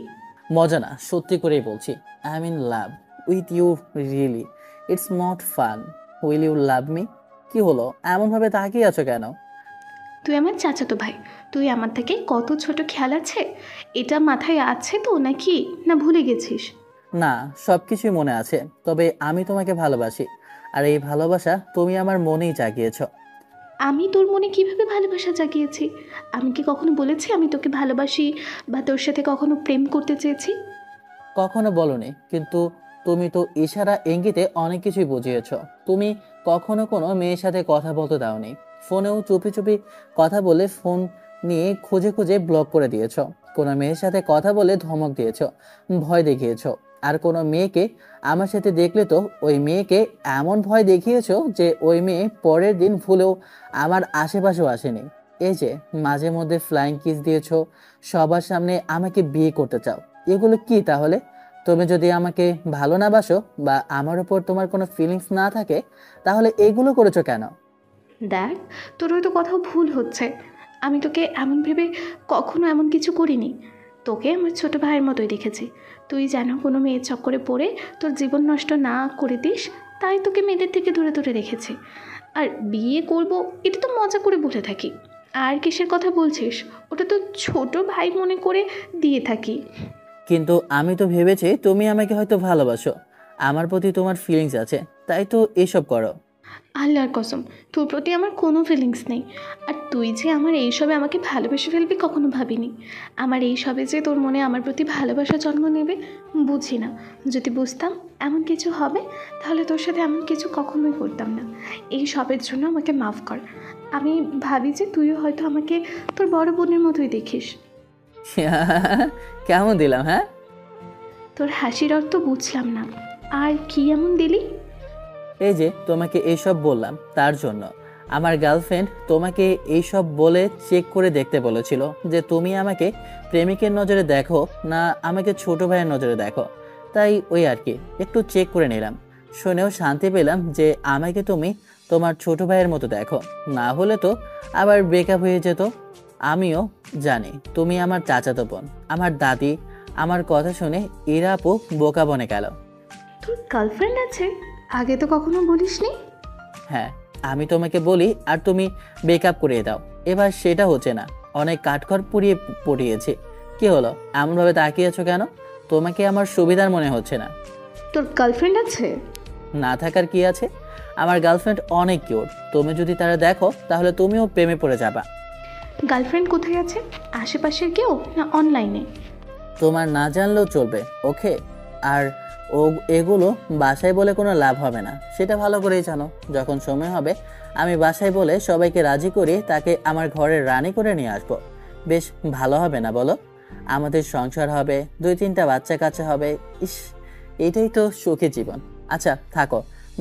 S1: মজা না, সত্যি করেই বলছি। I am in love with you, really. It's not fun. Will you love me? কি হলো, এমনভাবে তাকিয়ে আছো কেন?
S6: তুই আমার চাচাতো ভাই, তুই আমার থেকে কত ছোট খেয়াল আছে, এটা মাথায় আছে তো নাকি, না ভুলে গেছিস?
S1: না, সব কিছুই মনে আছে, তবে আমি তোমাকে ভালোবাসি। আর এই ভালোবাসা তুমি আমার মনেই জাগিয়েছ।
S6: আমি তোর মনে কিভাবে ভালোবাসা জাগিয়েছি? আমি কি কখনো বলেছি আমি তোকে ভালোবাসি বা তোর সাথে কখনো প্রেম করতে চেয়েছি?
S1: কখনো বলনি, কিন্তু তুমি তো ইশারা ইঙ্গিতে অনেক কিছুই বুঝিয়েছ। তুমি কখনো কোনো মেয়ের সাথে কথা বলতে দাওনি। ফোনেও চুপি চুপি কথা বলে ফোন নিয়ে খুঁজে খুঁজে ব্লক করে দিয়েছ। কোনো মেয়ের সাথে কথা বলে ধমক দিয়েছ, ভয় দেখিয়েছ। আর কোনো মেয়েকে আমার সাথে দেখলে তো ওই মেয়েকে এমন ভয় দেখিয়েছ যে ওই মেয়ে পরের দিন ভুলেও আমার আশেপাশেও আসেনি। এই যে মাঝে মধ্যে ফ্লাইং কিস দিয়েছো, সবার সামনে আমাকে বিয়ে করতে চাও, এগুলো কি তাহলে? তুমি যদি আমাকে ভালো না বাসো বা আমার উপর তোমার কোনো ফিলিংস না থাকে, তাহলে এগুলো করেছো কেন?
S6: দেখ, তোর হয়তো কোথাও ভুল হচ্ছে। আমি তোকে এমন ভেবে কখনো এমন কিছু করিনি। তোকে আমার ছোট ভাইয়ের মতোই দেখেছি। তুই যেন কোনো মেয়ের চক্করে পড়ে তোর জীবন নষ্ট না করে দিস, তাই তোকে মেয়েদের থেকে দূরে দূরে রেখেছি। আর বিয়ে করব এটা তো মজা করে বলে থাকি। আর কিসের কথা বলছিস? ওটা তো ছোট ভাই মনে করে দিয়ে থাকি।
S1: কিন্তু আমি তো ভেবেছি তুমি আমাকে হয়তো ভালোবাসো, আমার প্রতি তোমার ফিলিংস আছে, তাই তো এসব করো।
S6: আল্লাহর কসম, তোর প্রতি আমার কোনো ফিলিংস নেই। আর তুই যে আমার এইসবে আমাকে ভালোবেসে ফেলবি কখনো ভাবিনি। আমার এইসবে যে তোর মনে আমার প্রতি ভালোবাসা জন্ম নেবে বুঝি না। যদি বুঝতাম এমন কিছু হবে, তাহলে তোর সাথে এমন কিছু কখনোই করতাম না। এই সবের জন্য আমাকে মাফ কর। আমি ভাবি যে তুইও হয়তো আমাকে তোর বড় বোনের মতোই দেখিস।
S1: কেমন দিলাম? হ্যাঁ,
S6: তোর হাসির অর্থ বুঝলাম না। আর কি এমন দিলি?
S1: এই যে তোমাকে এইসব বললাম তার জন্য। আমার গার্লফ্রেন্ড তোমাকে এইসব বলে চেক করে দেখতে বলেছিল যে তুমি আমাকে প্রেমিকের নজরে দেখো না আমাকে ছোট ভাইয়ের নজরে দেখো। তাই ওই আর কি, একটু চেক করে নিলাম। শুনেও শান্তি পেলাম যে আমাকে তুমি তোমার ছোট ভাইয়ের মতো দেখো, না হলে তো আবার ব্রেকআপ হয়ে যেত। আমিও জানি তুমি আমার চাচাতো বোন। আমার দাদি আমার কথা শুনে এরা আপু বোকা বনে গেল।
S6: তোর গার্লফ্রেন্ড আছে? আগে তো কখনো বলিসনি।
S1: হ্যাঁ, আমি তোমাকে বলি আর তুমি ব্রেকআপ করিয়ে দাও। এবার সেটা হচ্ছে না, অনেক কাঠখড় পুড়িয়ে পড়িয়েছি। কি হলো, এমনভাবে তাকিয়ে আছো কেন? তোমাকে আমার সুবিধার মনে হচ্ছে না?
S6: তোর গার্লফ্রেন্ড আছে?
S1: না থাকার কি আছে? আমার গার্লফ্রেন্ড অনেক কিউট। তুমি যদি তারা দেখো তাহলে তুমিও প্রেমে পড়ে যাবা।
S6: গার্লফ্রেন্ড কোথায় আছে? আশেপাশের কেউ না অনলাইনে?
S1: তোমার না জানলেও চলবে, ওকে? আর এগুলো বাসায় বলে কোনো লাভ হবে না, সেটা ভালো করেই জানো। যখন সময় হবে আমি বাসায় বলে সবাইকে রাজি করে তাকে আমার ঘরের রানী করে নিয়ে আসবো। বেশ ভালো হবে না বলো? আমাদের সংসার হবে, 2-3টা বাচ্চা কাচ্চা হবে। ইস, এটাই তো সুখী জীবন। আচ্ছা থাকো,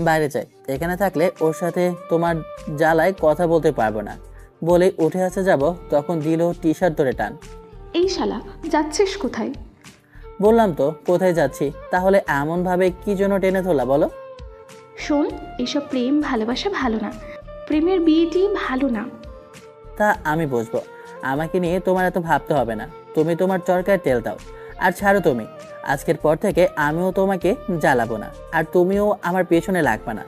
S1: বাইরে যাই। এখানে থাকলে ওর সাথে তোমার জ্বালায় কথা বলতে পারবো না। বলে উঠে আসতে যাব, তখন দিল টি শার্ট ধরে টান।
S6: এই শালা, যাচ্ছিস কোথায়?
S1: বললাম তো কোথায় যাচ্ছি, তাহলে এমনভাবে কি জন্য টেনে তোলা বলো?
S6: শোন, এসব প্রেম ভালোবাসা ভালো না। প্রেমের বিয়েটি ভালো না।
S1: তা আমি বুঝবো, আমাকে নিয়ে তোমার এত ভাবতে হবে না। তুমি তোমার চরকায় তেল দাও আর ছাড়ো। তুমি আজকের পর থেকে আমিও তোমাকে জ্বালাবো না, আর তুমিও আমার পেছনে লাগবে না।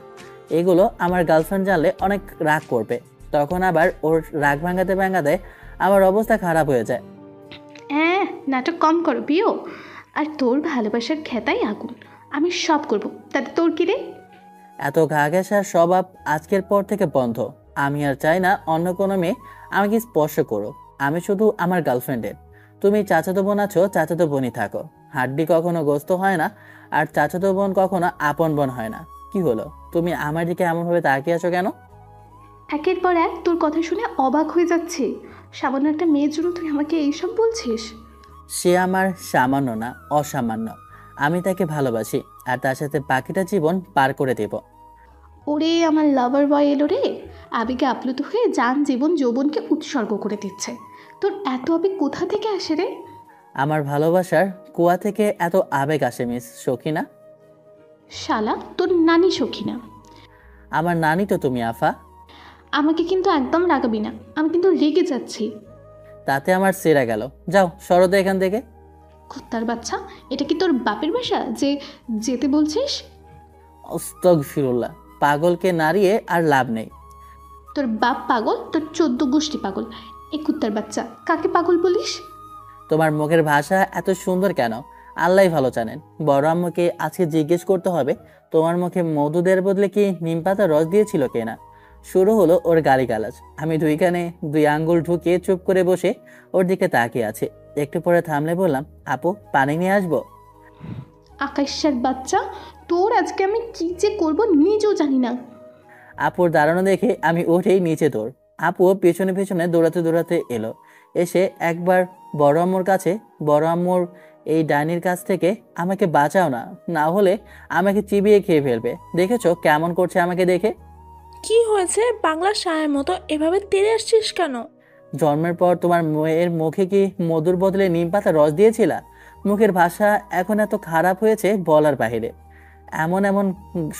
S1: এগুলো আমার গার্লফ্রেন্ড জানলে অনেক রাগ করবে, তখন আবার ওর রাগ ভাঙাতে ভাঙাতে আমার অবস্থা খারাপ হয়ে যায়।
S6: হ্যাঁ, নাটক কম করো প্রিয়। আর তোর ভালোবাসার খেতাই আগুন। আমি সব করব, তাতে তোর কি রে?
S1: এত গা ঘেঁষার স্বভাব আজকের পর থেকে বন্ধ। আমি আর চাই না অন্য কোনো মেয়ে আমাকে স্পর্শ করো। আমি শুধু আমার গার্লফ্রেন্ডের। তুমি চাচাতো বোন আছো, চাচাতো বোনই থাকো। হাড্ডি কখনো গোস্ত হয় না, আর চাচাতো বোন কখনো আপন বোন হয় না। কি হলো, তুমি আমার দিকে এমনভাবে তাকিয়ে আছো কেন?
S6: একের পর এক তোর কথা শুনে অবাক হয়ে যাচ্ছে। সামান্য একটা মেয়ের জন্য তুই আমাকে এইসব বলছিস?
S1: সে আমার সামান্য না, অসামান্য। আমি তাকে ভালোবাসি, আর তার সাথে বাকিটা জীবন পার করে দেব।
S6: ওরে আমার লাভার বয় এলো রে। আবেগে আপ্লুত হয়ে যান জীবন যৌবনকে উৎসর্গ করে দিচ্ছে। তোর এত আবেগ কোথা থেকে আসে রে?
S1: আমার ভালোবাসার কুয়া থেকে এত আবেগ আসে মিস সখিনা।
S6: শালা, তোর নানি সখিনা।
S1: আমার নানি তো তুমি আফা।
S6: আমাকে কিন্তু একদম রাগাবি না, আমি কিন্তু রেগে যাচ্ছি।
S1: তাতে আমার সেরা গেল। যাও সরো তো এখান থেকে।
S6: কুত্তার বাচ্চা, এটা কি তোর বাপের বাসা যে যেতে বলছিস?
S1: আস্তাগফিরুল্লাহ, পাগলকে নাড়িয়ে আর লাভ নেই।
S6: তোর বাপ পাগল, তোর 14 গোষ্ঠী পাগল। এই কুত্তার বাচ্চা, কাকে পাগল বলিস?
S1: তোমার মুখের ভাষা এত সুন্দর কেন আল্লাহ ভালো জানেন। বড় আম্মুকে আজকে জিজ্ঞেস করতে হবে তোমার মুখে মধু দেওয়ার বদলে কি নিম পাতা রস দিয়েছিল কিনা। শুরু হলো ওর গালিগালাজ। আমি 2 কানে 2 আঙ্গুল ঢুকিয়ে চুপ করে বসে ওর দিকে তাকিয়ে আছে। একটু পরে থামলে বললাম, আপু পানি নিয়ে আসবো?
S6: আকাশের বাচ্চা, তোর আজকে আমি কি যে করব নিজেও জানি না।
S1: আপুর দাঁড়ানো দেখে আমি উঠেই নিচে দৌড়। আপুও পেছনে পেছনে দৌড়াতে দৌড়াতে এলো। এসে একবার বড় আম্মুর কাছে, বড় আম্মুর এই ডাইনির কাছ থেকে আমাকে বাঁচাও না, না হলে আমাকে চিবিয়ে খেয়ে ফেলবে। দেখেছো কেমন করছে আমাকে দেখে?
S9: কি হয়েছে? বাংলা শায়ের মতো এভাবে তেড়ে আসছিস কেন?
S1: জন্মের পর তোমার মেয়ের মুখে কি মধুর বদলে নিম পাতা রস দিয়েছিলা? মুখের ভাষা এখন এত খারাপ হয়েছে বলার বাহিরে। এমন এমন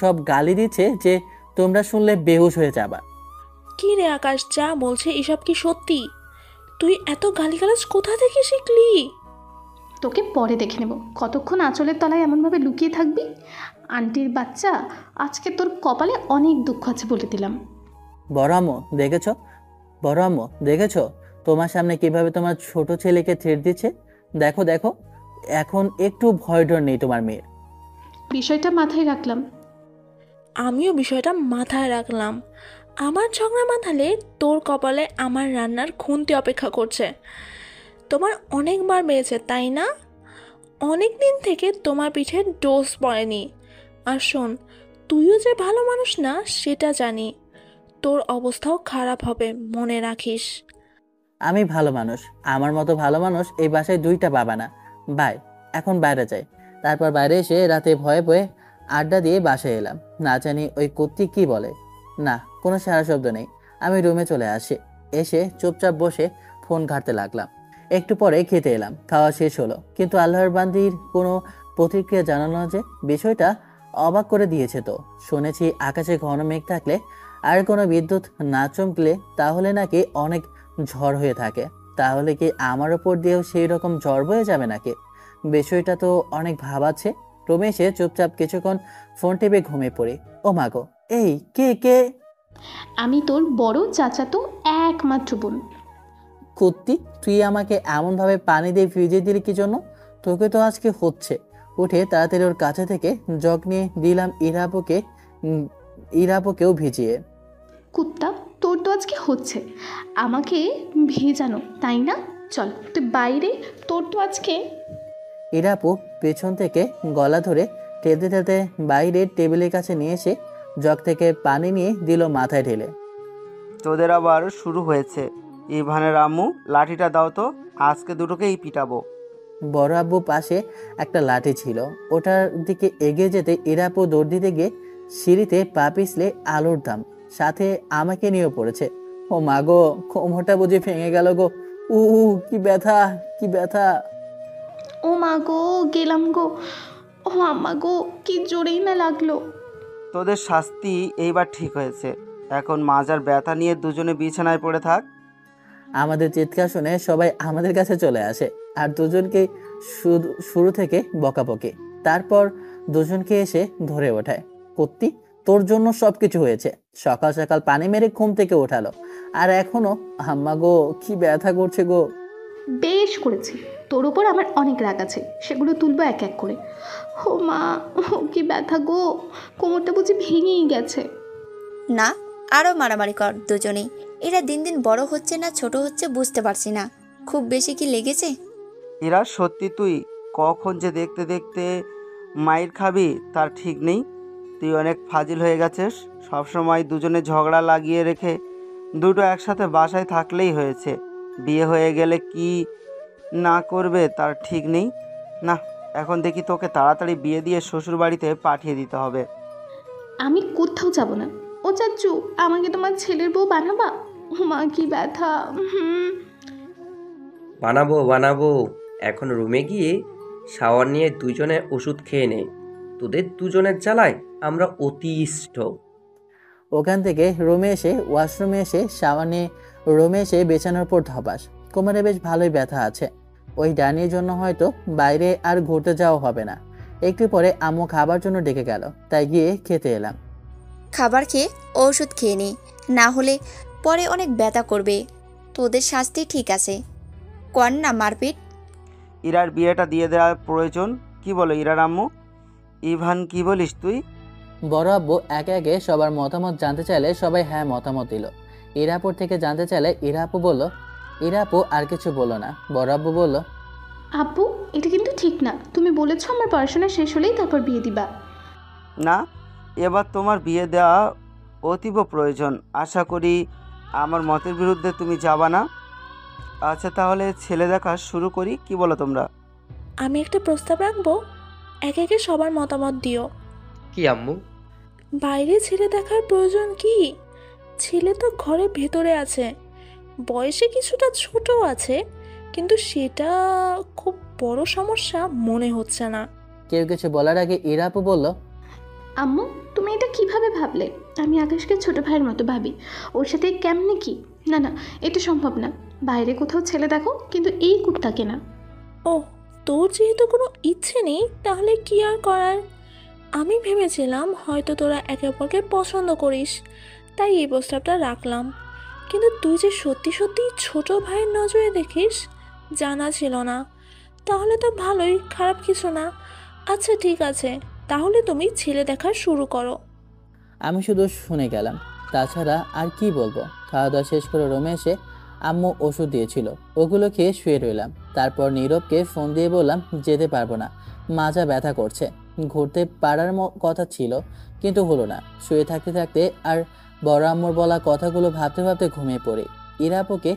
S1: সব গালি দিচ্ছে যে তোমরা শুনলে বেহুশ হয়ে যাবা।
S9: কি রে আকাশ, যা বলছে এসব কি সত্যি? তুই এত গালিগালাজ কোথা থেকে শিখলি?
S6: তোকে পরে দেখে নেব কতক্ষণ আঁচলের তলায় এমনভাবে লুকিয়ে থাকবি। আন্টির বাচ্চা, আজকে তোর কপালে অনেক দুঃখ আছে বলে দিলাম।
S1: বড় আম্মু দেখেছো? বড় আম্মু দেখেছো তোমার সামনে কিভাবে তোমার ছোট ছেলেকে থ্রেট দিচ্ছে? দেখো দেখো, এখন একটু ভয় ডর নেই তোমার মেয়ের।
S6: বিষয়টা মাথায় রাখলাম।
S9: আমিও বিষয়টা মাথায় রাখলাম। আমার ঝগড়া মাথালে তোর কপালে আমার রান্নার খুন্তি অপেক্ষা করছে। তোমার অনেকবার বেড়েছে তাই না? অনেক দিন থেকে তোমার পিঠে ডোজ পড়েনি। আর শোন, তুইও যে ভালো মানুষ না সেটা জানি, তোর অবস্থাও খারাপ হবে, মনে রাখিস।
S1: আমি ভালো মানুষ, আমার মতো ভালো মানুষ এই বাসায় দুইটা পাবা না। বাই, এখন বাইরে যাই। তারপর বাইরে এসে রাতে ভয়ে ভয়ে আড্ডা দিয়ে বাসায় এলাম। না জানি ওই কুত্তি কি বলে। না, কোনো সারা শব্দ নেই। আমি রুমে চলে আসি। এসে চুপচাপ বসে ফোন ঘাঁটতে লাগলাম। একটু পরে খেতে এলাম। খাওয়া শেষ হলো, কিন্তু আল্লাহর বান্দির কোনো প্রতিক্রিয়া জানানো যে বিষয়টা অবাক করে দিয়েছে। তো শুনেছি আকাশে ঘন মেঘ থাকলে আর কোনো বিদ্যুৎ না চমকলে তাহলে নাকি অনেক ঝড় হয়ে থাকে। তাহলে কি আমার ওপর দিয়েও সেই রকম ঝড় বয়ে যাবে নাকি? বিষয়টা তো অনেক ভাবাচ্ছে। রুমে এসে চুপচাপ কিছুক্ষণ ফোন টিপে ঘুমিয়ে পড়ি। ও মাগো, এই কে কে?
S6: আমি তোর বড় চাচাতো একমাত্র বোন।
S1: কুত্তি, তুই আমাকে এমনভাবে পানি দিয়ে ভিজিয়ে দিলি কি জন্য? তোকে তো আজকে হচ্ছে। উঠে তাড়াতাড়ি ওর কাছে থেকে জগ নিয়ে দিলাম ইরাপুকেও ভিজিয়ে।
S6: কুত্তা, তোর তো আজকে হচ্ছে আমাকে ভেজানো, তাই না? চল তুই বাইরে, তোর তো আজকে।
S1: ইরাপু পেছন থেকে গলা ধরে টেলতে টেলতে বাইরের টেবিলের কাছে নিয়ে এসে জগ থেকে পানি নিয়ে দিল মাথায় ঢেলে।
S11: তোদের আবার শুরু হয়েছে। ইভানের আম্মু, লাঠিটা দাও তো, আজকে দুটোকেই পিটাবো।
S1: বড় আব্বু পাশে একটা লাঠি ছিল, ওটার দিকে এগিয়ে যেতে ইরাপু দৌড় দিতে গিয়ে সিঁড়িতে পা পিছলে আলোর দাম সাথে আমাকে নিয়ে পড়েছে। ও মা গো, কোমরটা বুঝি ভেঙে গেল গো। উ কি ব্যথা, কি ব্যথা।
S6: ও মা গো, গেলাম গো। ও আম্মা গো, কি জোরেই না লাগলো।
S11: তোদের শাস্তি এইবার ঠিক হয়েছে। এখন মাজার ব্যথা নিয়ে দুজনে বিছানায় পড়ে থাক।
S1: আমাদের চিৎকার শুনে সবাই আমাদের কাছে চলে আসে আর দুজনকে শুরু থেকে বকাবকি, তারপর দুজনকে এসে ধরে ওঠায়। কত্তি, তোর জন্য সবকিছু হয়েছে। সকাল সকাল পানি মেরে ঘুম থেকে ওঠালো, আর এখনো আম্মা গো কি ব্যথা করছে গো।
S6: বেশ করেছি, তোর ওপর আমার অনেক রাগ আছে, সেগুলো তুলবো এক এক করে। ও মা, ও কি ব্যথা গো, কোমরটা বুঝি ভেঙেই গেছে।
S7: না, আরও মারামারি কর দুজনেই। এরা দিন দিন বড় হচ্ছে না ছোট হচ্ছে বুঝতে পারছি না। খুব বেশি কি লেগেছে?
S11: এরা সত্যি তুই কখন যে দেখতে দেখতে মায়ের খাবি তার ঠিক নেই। তুই অনেক ফাজিল হয়ে গেছিস। সবসময় দুজনে ঝগড়া লাগিয়ে রেখে দুটো একসাথে বাসায় থাকলেই হয়েছে। বিয়ে হয়ে গেলে কি না করবে তার ঠিক নেই। না, এখন দেখি তোকে তাড়াতাড়ি বিয়ে দিয়ে শ্বশুর বাড়িতে পাঠিয়ে দিতে হবে।
S6: আমি কোথাও যাব না। ও চাচ্চু, আমাকে তোমার ছেলের বউ বানাবা? ও মা কি ব্যথা।
S12: বানাবো বানাবো। এখন রুমে গিয়ে শাওয়ার নিয়ে দুজনে ওষুধ খেয়ে নে। তোদের দুজনের জ্বালায় আমরা অতিষ্ঠ।
S1: ওখান থেকে রুমে এসে ওয়াশরুমে এসে শাওয়ার নিয়ে রুমে এসে বেছানোর পর ধপাস। কোমরে বেশ ভালোই ব্যথা আছে। ওই ডানির জন্য হয়তো বাইরে আর ঘুরতে যাওয়া হবে না। একটু পরে আম্মু খাবার জন্য ডেকে গেল, তাই গিয়ে খেতে এলাম।
S7: খাবার খেয়ে ওষুধ খেয়ে নি, না হলে পরে অনেক ব্যথা করবে। তোদের শাস্তি ঠিক আছে, কর না মারপিট।
S11: ইরার বিয়েটা দিয়ে দেওয়া প্রয়োজন। কি বলো ইরার আম্মু? ইভান, কি বলিস তুই?
S1: বড় আব্বু একে একে সবার মতামত জানতে চাইলে সবাই হ্যাঁ মতামত দিল। ইরাপুর থেকে জানতে চাইলে ইরাপু বলল। ইরাপু আর কিছু বলল না। বড় আব্বু বলল,
S6: আব্বু, এটা কিন্তু ঠিক না। তুমি বলেছো আমার পড়াশোনা শেষ হলেই তারপর বিয়ে দিবা।
S11: না, এবার তোমার বিয়ে দেওয়া অতীব প্রয়োজন। আশা করি আমার মতের বিরুদ্ধে তুমি যাবা না। আচ্ছা, তাহলে ছেলে দেখা শুরু করি, কি বলো তোমরা?
S9: আমি একটা প্রস্তাব রাখবো, একে একে সবার মতামত দিও।
S10: কি আম্মু?
S9: বাইরে ছেলে দেখার প্রয়োজন কি? ছেলে তো ঘরে ভেতরে আছে। বয়সে কিছুটা ছোট আছে, কিন্তু সেটা খুব বড় সমস্যা মনে হচ্ছে না।
S1: কেউ কিছু বলার আগে ইরা আপু বলল,
S6: আম্মু তুমি এটা কিভাবে ভাবলে? আমি আকাশকে ছোট ভাইয়ের মতো ভাবি, ওর সাথে কেমনে কি? না না, এটা সম্ভব না। বাইরে কোথাও ছেলে দেখো, কিন্তু এই কুত্তাকে না।
S9: ও, তোর যেহেতু কোনো ইচ্ছে নেই তাহলে কি আর করার। আমি ভেবেছিলাম হয়তো তোরা একে অপরকে পছন্দ করিস, তাই এই প্রস্তাবটা রাখলাম। কিন্তু তুই যে সত্যি সত্যি ছোট ভাইয়ের নজরে দেখিস, জানা ছিল না। তাহলে তো ভালোই, খারাপ কিছু না। আচ্ছা ঠিক আছে, তাহলে তুমি ছেলে দেখা শুরু করো।
S1: আমি শুধু শুনে গেলাম। তাছাড়া আর কি বলবো। খাওয়া দাওয়া শেষ করে রুমে এসে আম্মু ওষুধ দিয়েছিল, ওগুলো খেয়ে শুয়ে রইলাম। তারপর নীরবকে ফোন দিয়ে বললাম যেতে পারবো না, মাজা ব্যথা করছে। ঘুরতে পারার কথা ছিল, কিন্তু হলো না। শুয়ে থাকতে থাকতে আর বড় আম্মুর বলা কথাগুলো ভাবতে ভাবতে ঘুমিয়ে পড়ি। ইরা আপুকে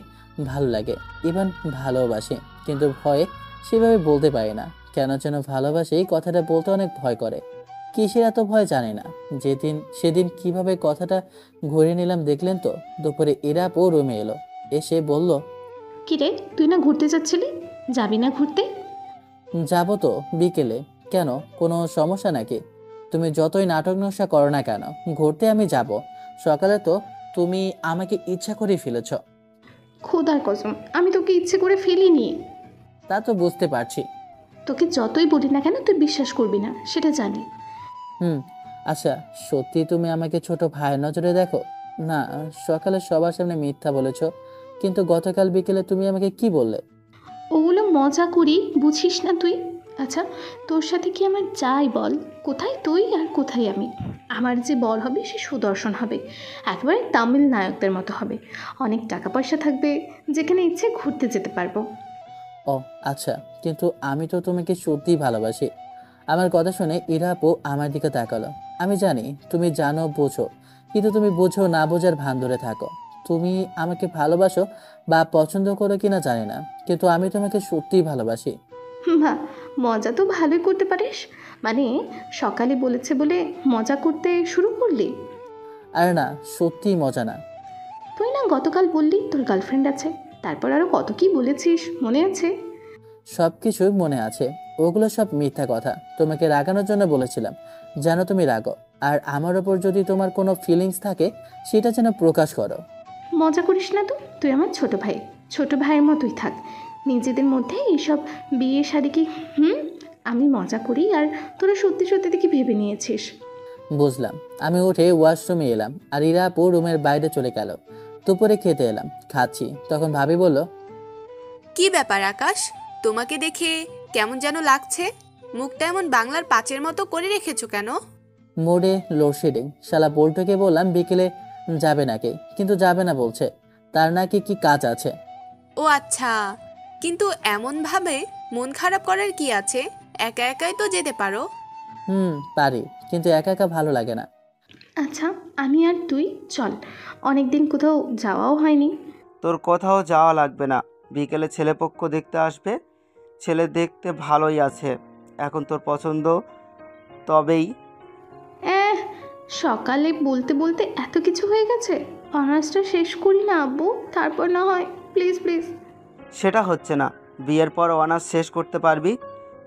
S1: ভালো লাগে, ইভেন ভালোবাসে, কিন্তু ভয়ে সেভাবে বলতে পারি না। কেন যেন ভালোবাসি কথাটা বলতে অনেক ভয় করে। কিসের এত ভয় জানি না। সেদিন কিভাবে কথাটা ঘুরে নিলাম দেখলেন তো। দুপুরে ইরা আপু রুমে এলো, এসে বলল,
S6: কিরে তুই না ঘুরতে যাচ্ছিলি, যাবি না ঘুরতে?
S1: যাবো তো বিকেলে। কেন, কোনো সমস্যা নাকি? তুমি যতই নাটক নকশা করো না কেন, ঘুরতে আমি যাব। সকালে তো তুমি আমাকে ইচ্ছা করে ফেলেছ।
S6: খোদার কসম, আমি তোকে ইচ্ছে করে ফেলিনি।
S1: তা তো বুঝতে পারছি।
S6: তোকে যতই বলি না কেন তুই বিশ্বাস করবি না, সেটা জানি।
S1: আচ্ছা, সত্যি তুমি আমাকে ছোট ভাইয়ের নজরে দেখো? না, সকালে সবার সামনে মিথ্যা বলেছ, কিন্তু গতকাল বিকেলে তুমি আমাকে কি বললে?
S6: ওগুলো মজা করি, বুঝিস না তুই? আচ্ছা, তোর সাথে কি আমার যাই বল, কোথায় তুই আর কোথায় আমি? আমার যে বর হবে সে সুদর্শন হবে, একেবারে তামিল নায়কদের মতো হবে। অনেক টাকা পয়সা থাকবে, যেখানে ইচ্ছে ঘুরতে যেতে পারবো।
S1: ও আচ্ছা, কিন্তু আমি তো তোমাকে সত্যিই ভালোবাসি। আমার কথা শুনে ইরা আপু আমার দিকে তাকালো। আমি জানি তুমি জানো, বোঝো, কিন্তু তুমি বোঝো না বোঝার ভান ধরে থাকো। তুমি আমাকে ভালোবাসো বা পছন্দ করো কিনা জানি না, কিন্তু আমি তোমাকে সত্যিই ভালোবাসি।
S6: বা মজা তো ভালোই করতে পারিস। মানে সকালে বলেছে বলে মজা করতে শুরু করলি?
S1: আর না, সত্যিই মজা না।
S6: তুই না গতকাল বললি তোর গার্লফ্রেন্ড আছে, তারপর আরও কত কি বলেছিস, মনে আছে?
S1: সব কিছুই মনে আছে। ওগুলো সব মিথ্যা কথা, তোমাকে রাগানোর জন্য বলেছিলাম, যেন তুমি রাগো। আর আমার ওপর যদি তোমার কোনো ফিলিংস থাকে সেটা যেন প্রকাশ করো।
S6: মজা করিস না তো, তুই আমার ছোট ভাই, ছোট ভাইয়ের মতোই থাক। নিজেদের মধ্যে এইসব বিয়ে শাড়ি কি আমি মজা করি আর তোরা সত্যি সত্যি দেখি ভেবে নিয়েছিস?
S1: বুঝলাম। আমি উঠে ওয়াশরুমে এলাম, আর ইরা আপু রুমের বাইরে চলে গেল। দুপুরে খেতে এলাম, খাচ্ছি, তখন ভাবি বলল,
S8: কি ব্যাপার আকাশ, তোমাকে দেখে কেমন যেন লাগছে। মুখটা এমন বাংলার পাঁচের মতো করে রেখেছো কেন?
S1: মোড়ে লোডশেডিং। শালা বল্টুকে বললাম বিকেলে যাবে নাকি, কিন্তু যাবে না বলছে, তার নাকি কি কাজ আছে।
S8: ও আচ্ছা, কিন্তু এমন ভাবে মন খারাপ করার কি আছে? একা একাই তো যেতে পারো।
S1: পারি, কিন্তু একা একা ভালো লাগে না।
S6: আচ্ছা, আমি আর তুই চল, অনেকদিন কোথাও যাওয়াও হয়নি।
S11: তোর কোথাও যাওয়া লাগবে না, বিকেলে ছেলেপক্ষ দেখতে আসবে। ছেলে দেখতে ভালোই আছে, এখন তোর পছন্দ তবেই।
S6: সকালে বলতে বলতে এত কিছু হয়ে গেছে। অনার্সটা শেষ করি না আব্বু, তারপর না হয়, প্লিজ প্লিজ।
S11: সেটা হচ্ছে না, বিয়ের পর অনার্স শেষ করতে পারবি।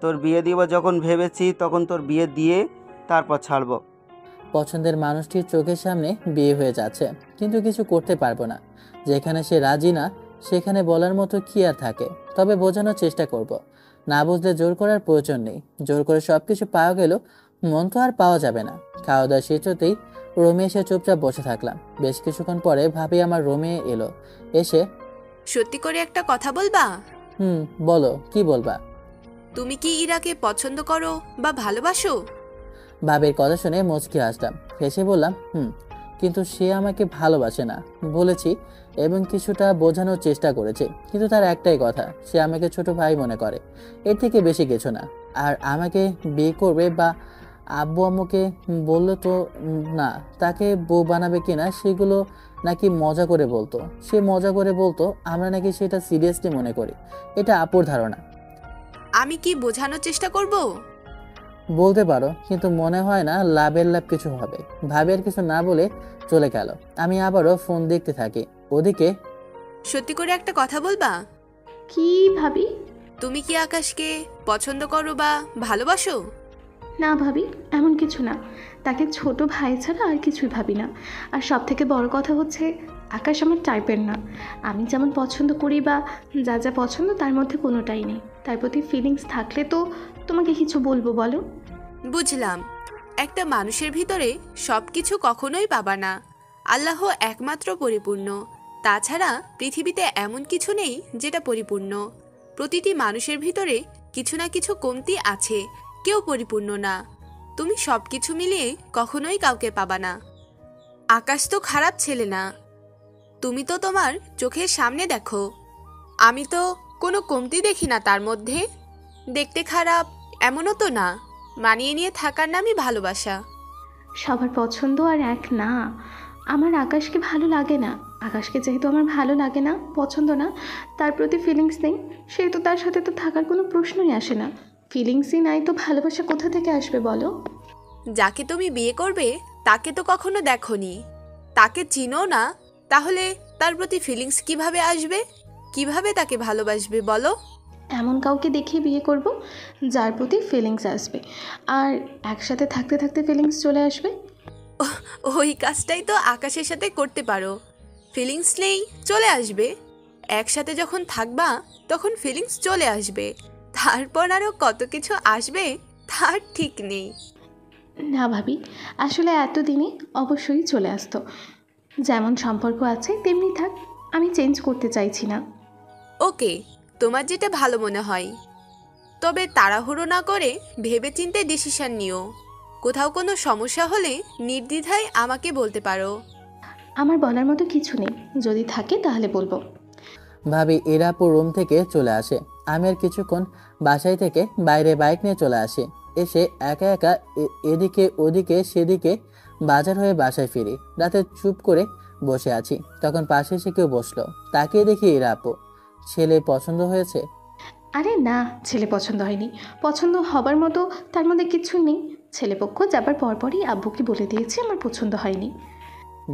S11: তোর বিয়ে দিব যখন ভেবেছি, তখন তোর বিয়ে দিয়ে তারপর ছাড়বো।
S1: পছন্দের মানুষটির চোখের সামনে বিয়ে হয়ে যাচ্ছে, কিন্তু কিছু করতে পারবো না। যেখানে সে রাজি না সেখানে বলার মতো কি আর থাকে? তবে বোঝানোর চেষ্টা করব। না বুঝলে জোর করার প্রয়োজন নেই। জোর করে সব কিছু পাওয়া গেল, মন তো আর পাওয়া যাবে না। খাওয়া দাওয়া শেষ হতেই রুমে এসে চুপচাপ বসে থাকলাম। বেশ কিছুক্ষণ পরে ভাবি আমার রুমে এলো। এসে,
S8: সত্যি করে একটা কথা বলবা?
S1: বলো, কি বলবা?
S8: তুমি কি ইরাকে পছন্দ করো বা ভালোবাসো?
S1: ভাবির কথা শুনে মুচকি হাসলাম, হেসে বললাম কিন্তু সে আমাকে ভালোবাসে না বলেছি, এবং কিছুটা বোঝানোর চেষ্টা করেছে, কিন্তু তার একটাই কথা, সে আমাকে ছোট ভাই মনে করে, এর থেকে বেশি কিছু না। আর আমাকে বিয়ে করবে বা আব্বু আম্মুকে বললো তো না, তাকে বউ বানাবে কিনা সেগুলো নাকি মজা করে বলতো। সে মজা করে বলতো, আমরা নাকি সেটা সিরিয়াসলি মনে করি। এটা আপুর ধারণা।
S8: আমি কি বোঝানোর চেষ্টা করব?
S1: বলতে পারো, কিন্তু মনে হয় না লাভের লাভ কিছু হবে। ভাবি আর কিছু না বলে চলে গেল। আমি আবারও ফোন দেখতে থাকি। ওদিকে
S8: সত্যি করে একটা কথা বলবা?
S6: কি ভাবি?
S8: তুমি কি আকাশকে পছন্দ করো বা ভালোবাসো?
S6: না ভাবি, এমন কিছু না। তাকে ছোট ভাই ছাড়া আর কিছুই ভাবি না। আর সব থেকে বড় কথা হচ্ছে, আকাশ আমার টাইপের না। আমি যেমন পছন্দ করি বা যা যা পছন্দ তার মধ্যে কোনোটাই নেই। তার প্রতি ফিলিংস থাকলে তো তোমাকে কিছু বলবো বলো।
S8: বুঝলাম, একটা মানুষের ভিতরে সব কিছু কখনোই পাবা না। আল্লাহ একমাত্র পরিপূর্ণ। তাছাড়া পৃথিবীতে এমন কিছু নেই যেটা পরিপূর্ণ। প্রতিটি মানুষের ভিতরে কিছু না কিছু কমতি আছে, কেউ পরিপূর্ণ না। তুমি সব কিছু মিলিয়ে কখনোই কাউকে পাবা না। আকাশ তো খারাপ ছেলে না, তুমি তো তোমার চোখের সামনে দেখো। আমি তো কোনো কমতি দেখি না তার মধ্যে। দেখতে খারাপ এমনও তো না। মানিয়ে নিয়ে থাকার নামই ভালোবাসা।
S6: সবার পছন্দ আর এক না। আমার আকাশকে ভালো লাগে না। আকাশকে যেহেতু আমার ভালো লাগে না, পছন্দ না, তার প্রতি ফিলিংস নেই, সেহেতু তার সাথে তো থাকার কোনো প্রশ্নই আসে না। ফিলিংসই নাই তো ভালোবাসা কোথা থেকে আসবে বলো?
S8: যাকে তুমি বিয়ে করবে তাকে তো কখনো দেখোনি, তাকে চিনো না, তাহলে তার প্রতি ফিলিংস কিভাবে আসবে? কিভাবে তাকে ভালোবাসবে বলো?
S6: এমন কাউকে দেখে বিয়ে করব যার প্রতি ফিলিংস আসবে, আর একসাথে থাকতে থাকতে ফিলিংস চলে আসবে।
S8: ওই কাজটাই তো আকাশের সাথে করতে পারো। ফিলিংস নেই, চলে আসবে। একসাথে যখন থাকবা তখন ফিলিংস চলে আসবে, তারপর আরও কত কিছু আসবে তার ঠিক নেই।
S6: না ভাবি, আসলে এতদিনে অবশ্যই চলে আসতো। যেমন সম্পর্ক আছে তেমনি থাক, আমি চেঞ্জ করতে চাইছি না।
S8: ওকে, তোমার যেটা ভালো মনে হয়, তবে তাড়াহুড়ো না করে ভেবেচিন্তে ডিসিশন নিও। কোথাও কোনো সমস্যা হলে নির্দ্বিধায় আমাকে বলতে পারো।
S6: আমার বলার মতো কিছু নেই, যদি থাকে তাহলে বলবো।
S1: ভাবি ইরাপুর রুম থেকে চলে আসে। আমি আর কিছুক্ষণ বাসায় থেকে বাইরে বাইক নিয়ে চলে আসি। এসে একা একা এদিকে ওদিকে সেদিকে বাজার হয়ে বাসায় ফিরি। রাতে চুপ করে বসে আছি, তখন পাশে এসে কেউ বসলো। তাকিয়ে দেখি ইরাপু। ছেলে পছন্দ হয়েছে?
S6: আরে না, ছেলে পছন্দ হয়নি। পছন্দ হবার মতো তার মধ্যে কিছু নেই। ছেলেপক্ষ যাবার পরপরই আব্বুকে বলে দিয়েছে আমার পছন্দ হয়নি।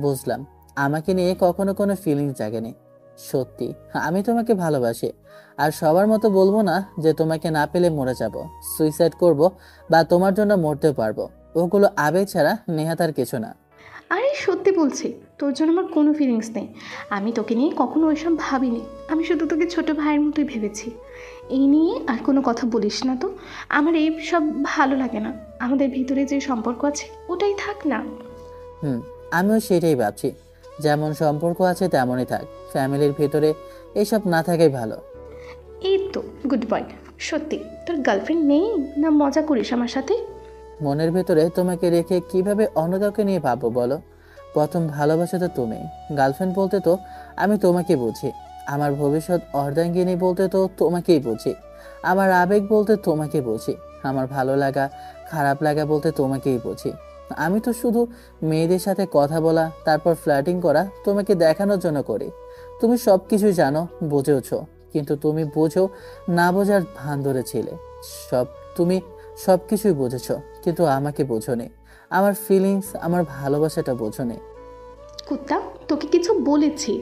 S1: বুঝলাম, আমাকে নিয়ে কখনো কোনো ফিলিংস জাগেনি। সত্যি আমি তোমাকে ভালোবাসি, আর সবার মতো বলবো না যে তোমাকে না পেলে মরে যাব, সুইসাইড করব, বা তোমার জন্য মরতে পারবো। ওগুলো আবেগ ছাড়া নেহাত আর কিছু না।
S6: আরে সত্যি বলছি, তোর জন্য আমার কোনো ফিলিংস নেই। আমি তোকে নিয়ে কখনো ওইসব ভাবিনি। আমি শুধু তোকে ছোট ভাইয়ের মতোই ভেবেছি। এই নিয়ে আর কোনো কথা বলিস না তো। আমার এই সব ভালো লাগে না। আমাদের ভিতরে যে সম্পর্ক আছে ওটাই থাক না।
S1: আমিও সেটাই ভাবছি। যেমন সম্পর্ক আছে তেমনই থাক, ফ্যামিলির ভিতরে এসব না থাকাই ভালো।
S6: এই তো গুড বয়। সত্যি তোর গার্লফ্রেন্ড নেই না মজা করিস আমার সাথে?
S1: মনের ভেতরে তোমাকে রেখে কিভাবে অন্য কাউকে নিয়ে ভাববো বলো? প্রথম ভালোবাসা তো তুমি। গার্লফ্রেন্ড বলতে তো আমি তোমাকে বুঝি। আমার ভবিষ্যৎ অর্ধাঙ্গিনী বলতে তো তোমাকেই বুঝি। আমার আবেগ বলতে তোমাকে বুঝি। আমার ভালো লাগা খারাপ লাগা বলতে তোমাকেই বুঝি। আমি তো শুধু মেয়েদের সাথে কথা বলা, তারপর ফ্লার্টিং করা তোমাকে দেখানোর জন্য করি। তুমি সব কিছু জানো, বুঝেওছ, কিন্তু তুমি বোঝো না বোঝার ভান ধরেছিলে। তুমি সব কিছুই বুঝেছ, কিন্তু আমাকে বোঝোনি। আমার ফিলিংস, আমার ভালোবাসাটা বোঝোনি।
S6: কুত্তা, তোকে কিছু বলেছি।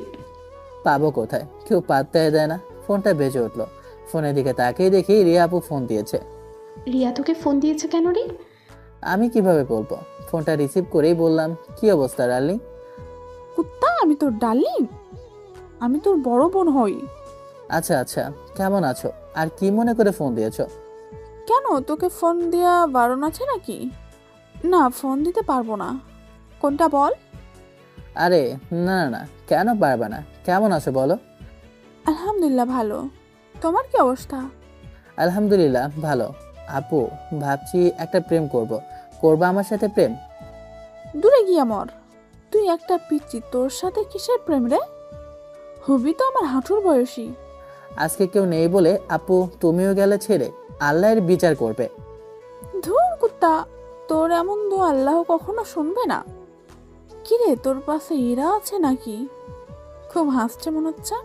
S1: পাবো কোথায়? কেউ পাত্তাই দেয় না। ফোনটা বেজে উঠলো। ফোনের দিকে তাকিয়ে দেখি রিয়া আপু ফোন দিয়েছে।
S6: রিয়া তোকে ফোন দিয়েছে কেন রে?
S1: আমি কিভাবে বলবো? ফোনটা রিসিভ করেই বললাম, কি অবস্থা ডার্লিং?
S13: কুত্তা, আমি তোর ডার্লিং? আমি তোর বড় বোন হই।
S1: আচ্ছা আচ্ছা, কেমন আছো? আর কি মনে করে ফোন দিয়েছো?
S13: কেন, তোকে ফোন দেওয়া বারণ আছে নাকি? না, ফোন দিতে পারবো না। কোনটা বল?
S1: আরে না না না, কেন পারবে না? কেমন আছো বলো?
S13: আলহামদুলিল্লাহ ভালো। তোমার কি অবস্থা?
S1: আলহামদুলিল্লাহ ভালো। আপু, ভাবছি একটা প্রেম করবা আমার সাথে প্রেম?
S13: দূরে গিয়ে মর। তুই একটা পিচ্চি, তোর সাথে কিসের প্রেম রে? হবি তো আমার হাঁটুর বয়সী।
S1: আজকে কেউ নেই বলে আপু তুমিও গেলে ছেড়ে, আল্লাহর বিচার করবে।
S13: ধুর কুত্তা, তোর এমন দোয়া আল্লাহ কখনো শুনবে না। কিরে, তোর পাশে এরা আছে নাকি? খুব হাসছে মনে হচ্ছে।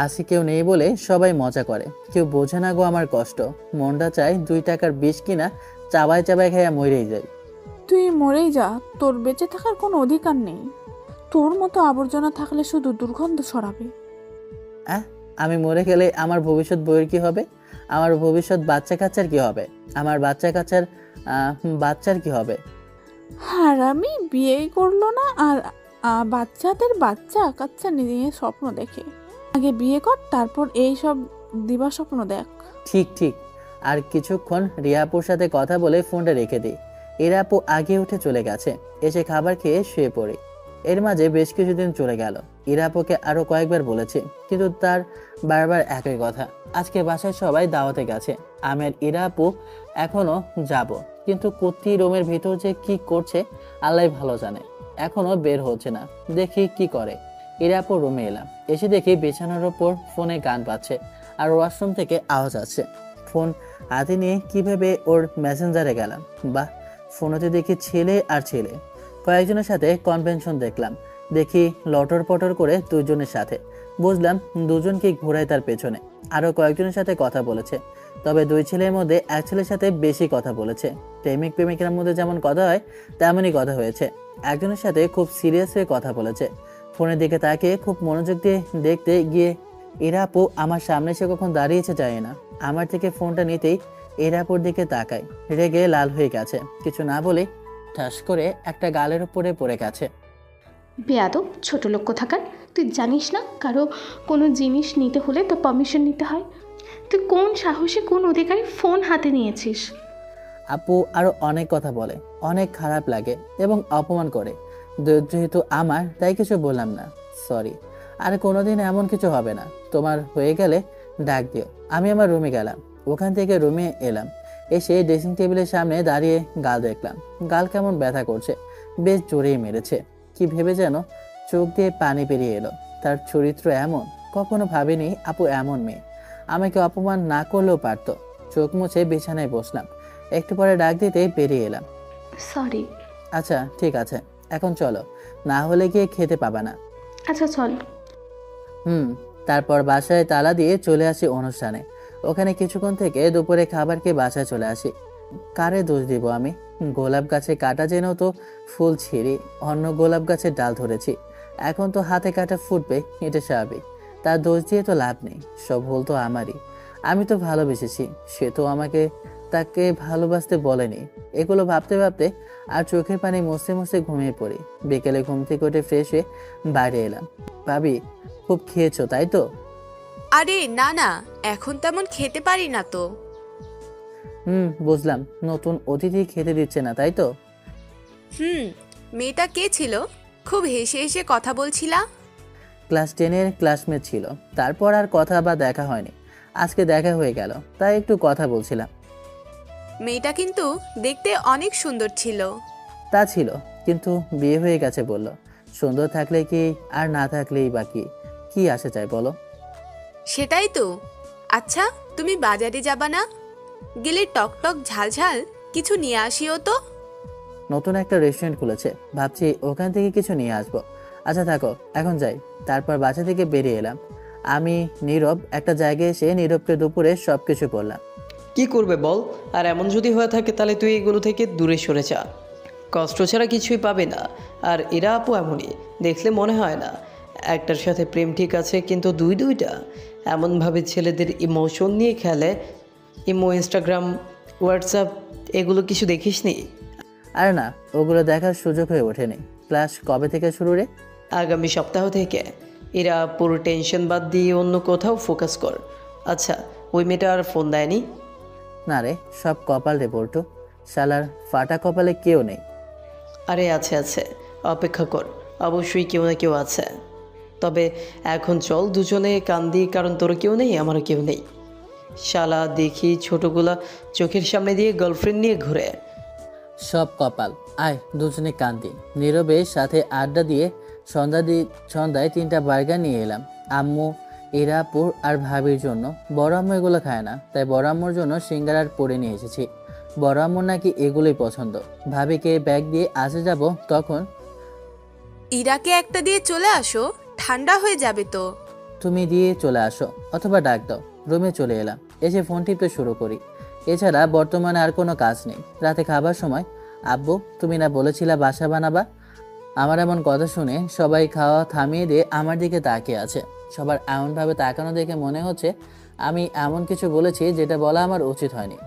S1: আজকে কেউ নেই বলে সবাই মজা করে। কেউ বোঝে না গো আমার কষ্ট। মনটা চায় 2 টাকার বিষ কিনা চাবায় চাবায় খাইয়া মরেই যায়।
S13: তুই মরেই যা, তোর বেঁচে থাকার কোনো অধিকার নেই। তোর মতো আবর্জনা থাকলে শুধু দুর্গন্ধ ছড়াবে।
S1: আমি মরে গেলে আমার ভবিষ্যৎ বউয়ের কি হবে? আমার ভবিষ্যৎ বাচ্চা কাচ্চার কি হবে? আমার বাচ্চা কাচ্চার বাচ্চার কি হবে?
S13: হারামি বিয়েই করলো না আর বাচ্চাদের বাচ্চা কাচ্চা নিয়ে স্বপ্ন দেখে। আগে বিয়ে কর, তারপর এই সব দিবা স্বপ্ন দেখ।
S1: ঠিক ঠিক। আর কিছুক্ষণ রিয়াপুর সাথে কথা বলে ফোনটা রেখে দিই। এর আপু আগে উঠে চলে গেছে, এসে খাবার খেয়ে শুয়ে পড়ি। এর মাঝে বেশ কিছুদিন চলে গেল। ইরাপুকে আরো কয়েকবার বলেছি, কিন্তু তার বারবার একই কথা। আজকে বাসায় সবাই দাওয়াতে গেছে, আমের ইরাপু এখনো যাব, কিন্তু কতি রুমের ভিতর যে কি করছে আল্লাহ ভালো জানে। এখনো বের হচ্ছে না, দেখি কি করে। ইরাপুর রুমে এলাম, এসে দেখি বিছানার ওপর ফোনে গান পাচ্ছে আর ওয়াশরুম থেকে আওয়াজ আসছে। ফোন হাতে নিয়ে কিভাবে ওর মেসেঞ্জারে গেলাম। বাহ, ফোনেতে দেখি ছেলে আর ছেলে। কয়েকজনের সাথে কনভেনশন দেখলাম, দেখি লটর পটর করে দুজনের সাথে। বুঝলাম দুজনকে ঘোরায় তার পেছনে। আরও কয়েকজনের সাথে কথা বলেছে, তবে দুই ছেলের মধ্যে এক ছেলের সাথে বেশি কথা বলেছে। প্রেমিকের মধ্যে যেমন কথা হয় তেমনই কথা হয়েছে। একজনের সাথে খুব সিরিয়াস হয়ে কথা বলেছে। ফোনের দিকে তাকিয়ে খুব মনোযোগ দিয়ে দেখতে গিয়ে ইরাপু আমার সামনে সে কখন দাঁড়িয়েছে যায় না। আমার থেকে ফোনটা নিতেই ইরাপুর দিকে তাকায়, রেগে লাল হয়ে গেছে। কিছু না বলে ঠাস করে একটা গালের উপরে পড়ে গেছে।
S6: বেয়াদব ছোট লোক কোথাকার, তুই জানিস না কারো কোনো জিনিস নিতে হলে তো পারমিশন নিতে হয়? তুই কোন সাহসে কোন অধিকারে ফোন হাতে নিয়েছিস?
S1: আপু আরো অনেক কথা বলে, অনেক খারাপ লাগে এবং অপমান করে। যেহেতু আমার, তাই কিছু বললাম না। সরি। আর কোনোদিন এমন কিছু হবে না। তোমার হয়ে গেলে ডাক দিও। আমি আমার রুমে গেলাম, ওখান থেকে রুমে এলাম। এসে ড্রেসিং টেবিলের সামনে দাঁড়িয়ে গাল দেখলাম। গাল কেমন ব্যথা করছে, বেশ জোরেই মেরেছে। কি ভেবে যেন চোখ দিয়ে পানি বেরিয়ে এলো। তার চরিত্র এমন, কখনো ভাবিনি আপু এমন মেয়ে। আমাকে অপমান না করলেও পারত। চোখ মুছে বিছানায় বসলাম। একটু পরে ডাক দিতে বেরিয়ে এলাম।
S6: সরি।
S1: আচ্ছা ঠিক আছে, এখন চলো, না হলে গিয়ে খেতে পাবা না।
S6: আচ্ছা চল।
S1: তারপর বাসায় তালা দিয়ে চলে আসি অনুষ্ঠানে। ওখানে কিছুক্ষণ থেকে দুপুরে খাবার খেয়ে বাসায় চলে আসি। কারে দোষ দিব আমি? গোলাপ গাছে কাটা যেন তো ফুল ছিঁড়ি, অন্য গোলাপ গাছের ডাল ধরেছি। এখন তো হাতে কাটা ফুটবে, এটা স্বাভাবিক। তার দোষ দিয়ে তো লাভ নেই, সব ভুল তো আমারই। আমি তো ভালোবেসেছি, সে তো আমাকে তাকে ভালোবাসতে বলেনি। এগুলো ভাবতে ভাবতে আর চোখের পানি মুছতে মুছতে ঘুমিয়ে পড়ি। বিকেলে ঘুম থেকে উঠে ফ্রেশ হয়ে বাইরে এলাম। ভাবি, খুব খেয়েছো তাই তো?
S8: আরে না না, এখন তেমন খেতে পারি না তো।
S1: বুঝলাম, নতুন অতিথি খেতে দিচ্ছে না তাই তো?
S8: মেয়েটা কে ছিল? খুব হেসে হেসে কথা বলছিলা।
S1: ক্লাস 10-এর ক্লাসমেট ছিল, তারপর আর কথা বা দেখা হয়নি। আজকে দেখা হয়ে গেল, তাই একটু কথা বলছিলাম।
S8: মেয়েটা কিন্তু দেখতে অনেক সুন্দর ছিল।
S1: তা ছিল, কিন্তু বিয়ে হয়ে গেছে বলল। সুন্দর থাকলে কি আর না থাকলেই বা কি আসে চাই বলো?
S8: সেটাই তো। আচ্ছা, তুমি বাজারে যাবা না? গেলে টকটক ঝালঝাল কিছু নিয়ে আসিও তো।
S1: নতুন একটা রেস্টুরেন্ট খুলেছে, ভাবছি ওখান থেকে কিছু নিয়ে আসবো। আচ্ছা থাকো, এখন যাই। তারপর বাসা থেকে বেরিয়ে এলাম। আমি নীরব একটা জায়গায় এসে নীরবকে দুপুরে সবকিছু বললাম।
S14: কি করবে বল? আর এমন যদি হয়ে থাকে তাহলে তুই এগুলো থেকে দূরে সরে যা, কষ্ট ছাড়া কিছুই পাবে না। আর এরা আপু এমনই, দেখলে মনে হয় না একটার সাথে প্রেম ঠিক আছে, কিন্তু দুইটা এমনভাবে ছেলেদের ইমোশন নিয়ে খেলে। ইনস্টাগ্রাম, হোয়াটসঅ্যাপ এগুলো কিছু দেখিস নি?
S1: আর না, ওগুলো দেখার সুযোগ হয়ে ওঠেনি। ক্লাস কবে থেকে শুরু রে?
S14: আগামী সপ্তাহ থেকে। এরা পুরো টেনশন বাদ দিয়ে অন্য কোথাও ফোকাস কর। আচ্ছা, ওই মেয়েটা আর ফোন দেয়নি?
S1: না রে, সব কপাল রে বল্টু, শালার ফাটা কপালে কেউ নেই।
S14: আরে আছে, অপেক্ষা কর, অবশ্যই কেউ না কেউ আছে। তবে এখন চল দুজনে কান্দি, কারণ তোর কেউ নেই, আমারও কেউ নেই। শালা দেখি ছোটগুলা চোখের সামনে দিয়ে গার্লফ্রেন্ড নিয়ে ঘুরে।
S1: সব কপাল, আয় দুজনে কান্দি। নীরবের সাথে আড্ডা দিয়ে সন্ধ্যায় 3টা বার্গার নিয়ে এলাম। আম্মু, ইরাপুর আর ভাবির জন্য। বড় আম্মু এগুলো খায় না, তাই বড় আম্মুর জন্য সিঙ্গারার পরে নিয়ে এসেছি। বড় আম্মুর নাকি এগুলোই পছন্দ। ভাবিকে ব্যাগ দিয়ে আসে যাব, তখন
S8: ইরাকে একটা দিয়ে চলে আসো, ঠান্ডা হয়ে যাবে তো।
S1: তুমি দিয়ে চলে আসো অথবা ডাক দাও। রুমে চলে এলাম, এসে ফোন টিপতে শুরু করি। এছাড়া বর্তমানে আর কোনো কাজ নেই। রাতে খাবার সময়, আব্বু তুমি না বলেছিলা বাসা বানাবা, আমার এমন কথা শুনে সবাই খাওয়া থামিয়ে দিয়ে আমার দিকে তাকিয়ে আছে। সবার এমনভাবে তাকানো দেখে মনে হচ্ছে আমি এমন কিছু বলেছি যেটা বলা আমার উচিত হয়নি।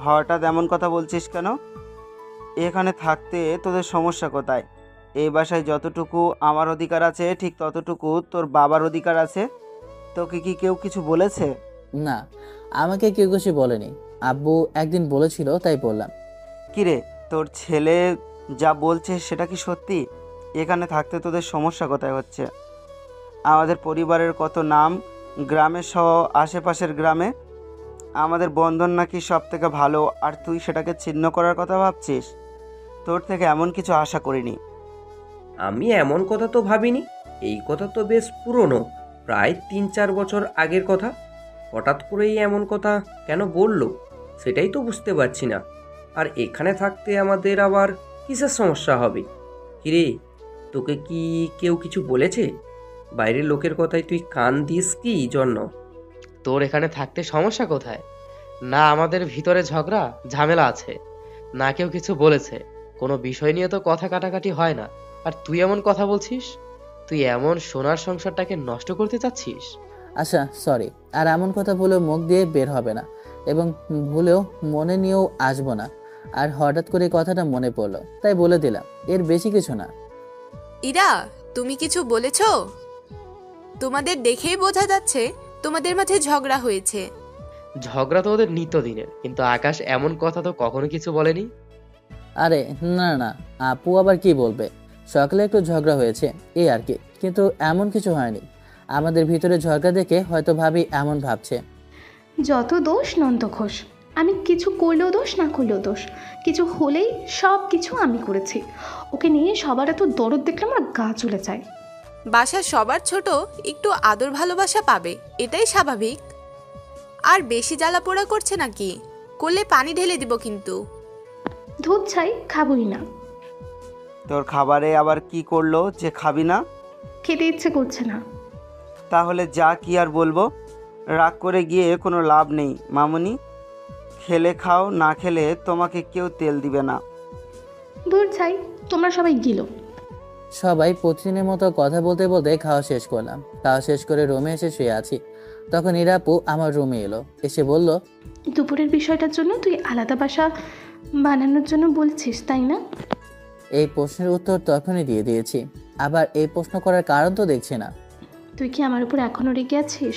S11: হঠাৎ এমন কথা বলছিস কেন? এখানে থাকতে তোদের সমস্যা কোথায়? এই বাসায় যতটুকু আমার অধিকার আছে ঠিক ততটুকু তোর বাবার অধিকার আছে। তোকে কি কেউ কিছু বলেছে?
S1: না, আমাকে কেউ কিছু বলেনি। আব্বু একদিন বলেছিল তাই বললাম।
S11: কিরে, তোর ছেলে যা বলছে সেটা কি সত্যি? এখানে থাকতে তোদের সমস্যা কোথায় হচ্ছে? আমাদের পরিবারের কত নাম গ্রামে সহ আশেপাশের গ্রামে। আমাদের বন্ধন নাকি সব থেকে ভালো, আর তুই সেটাকে ছিন্ন করার কথা ভাবছিস? তোর থেকে এমন কিছু আশা করিনি।
S12: আমি এমন কথা তো ভাবিনি। এই কথা তো বেশ পুরনো, প্রায় 3-4 বছর আগের কথা। হঠাৎ করেই এমন কথা কেন বললো সেটাই তো বুঝতে পারছি না। আর এখানে থাকতে আমাদের আবার কিসের সমস্যা হবে? কিরে, তোকে কি কেউ কিছু বলেছে? বাইরের লোকের কথায় তুই কান দিস কি জন্য?
S10: তোর এখানে থাকতে সমস্যা কোথায়? না আমাদের ভিতরে ঝগড়া ঝামেলা আছে, না কেউ কিছু বলেছে। কোনো বিষয় নিয়ে তো কথা কাটাকাটি হয় না, আর তুই এমন কথা বলছিস? তুই এমন সোনার সংসারটাকে নষ্ট করতে চাচ্ছিস?
S1: আচ্ছা সরি, আর এমন কথা বলেও মুখ দিয়ে বের হবে না, এবং ভুলেও মনে নিয়েও আসবো না। আর হঠাৎ করে কথাটা মনে পড়লো তাই বলে দিলাম, এর বেশি কিছু না।
S8: ইরা, তুমি কিছু বলেছো? তোমাদের দেখেই বোঝা যাচ্ছে তোমাদের মাঝে ঝগড়া হয়েছে।
S10: ঝগড়া তো ওদের নিত্যদিনের, কিন্তু আকাশ এমন কথা তো কখনো কিছু বলেনি।
S1: আরে না না, আপু আবার কি বলবে? সকালে একটু ঝগড়া হয়েছে এই আর কি, কিন্তু এমন কিছু হয়নি। আমাদের ভিতরে ঝগড়া দেখে হয়তো ভাবি এমন ভাবছে।
S6: যত দোষ নন্দ ঘোষ। আমি কিছু করলেও দোষ, না করলেও দোষ। কিছু হলেই সব কিছু আমি করেছি। ওকে নিয়ে সবার এত দরদ দেখলে আমার গা চলে যায়।
S8: বাসার সবার ছোট একটু আদর ভালোবাসা পাবে, এটাই স্বাভাবিক। আর বেশি জ্বালা পোড়া করছে নাকি? করলে পানি ঢেলে দিব কিন্তু।
S6: দুধ চাই, খাবই না।
S11: তোর খাবারে আবার কি করলো যে খাবি না?
S6: খেতে ইচ্ছে করছে না।
S11: তাহলে যা, কি আর বলবো। রাগ করে গিয়ে কোনো লাভ নেই মামুনি। খেলে খাও, না খেলে তোমাকে কেউ তেল দিবে না।
S6: দুধ চাই, তোমরা সবাই গিলো।
S1: সবাই প্রতিদিনের মতো কথা বলতে বলতে খাওয়া শেষ করলাম। খাওয়া শেষ করে রুমে এসে শুয়ে আছি, তখন ইরাপু আমার রুমে এলো। এসে বলল,
S6: দুপুরের বিষয়টার জন্য তুই আলাদা বাসা বানানোর জন্য বলছিস, তাই না?
S1: এই প্রশ্নের উত্তর তখনই দিয়ে দিয়েছি, আবার এই প্রশ্ন করার কারণ তো দেখছি না।
S6: তুই কি আমার উপর এখনও রেগে আছিস?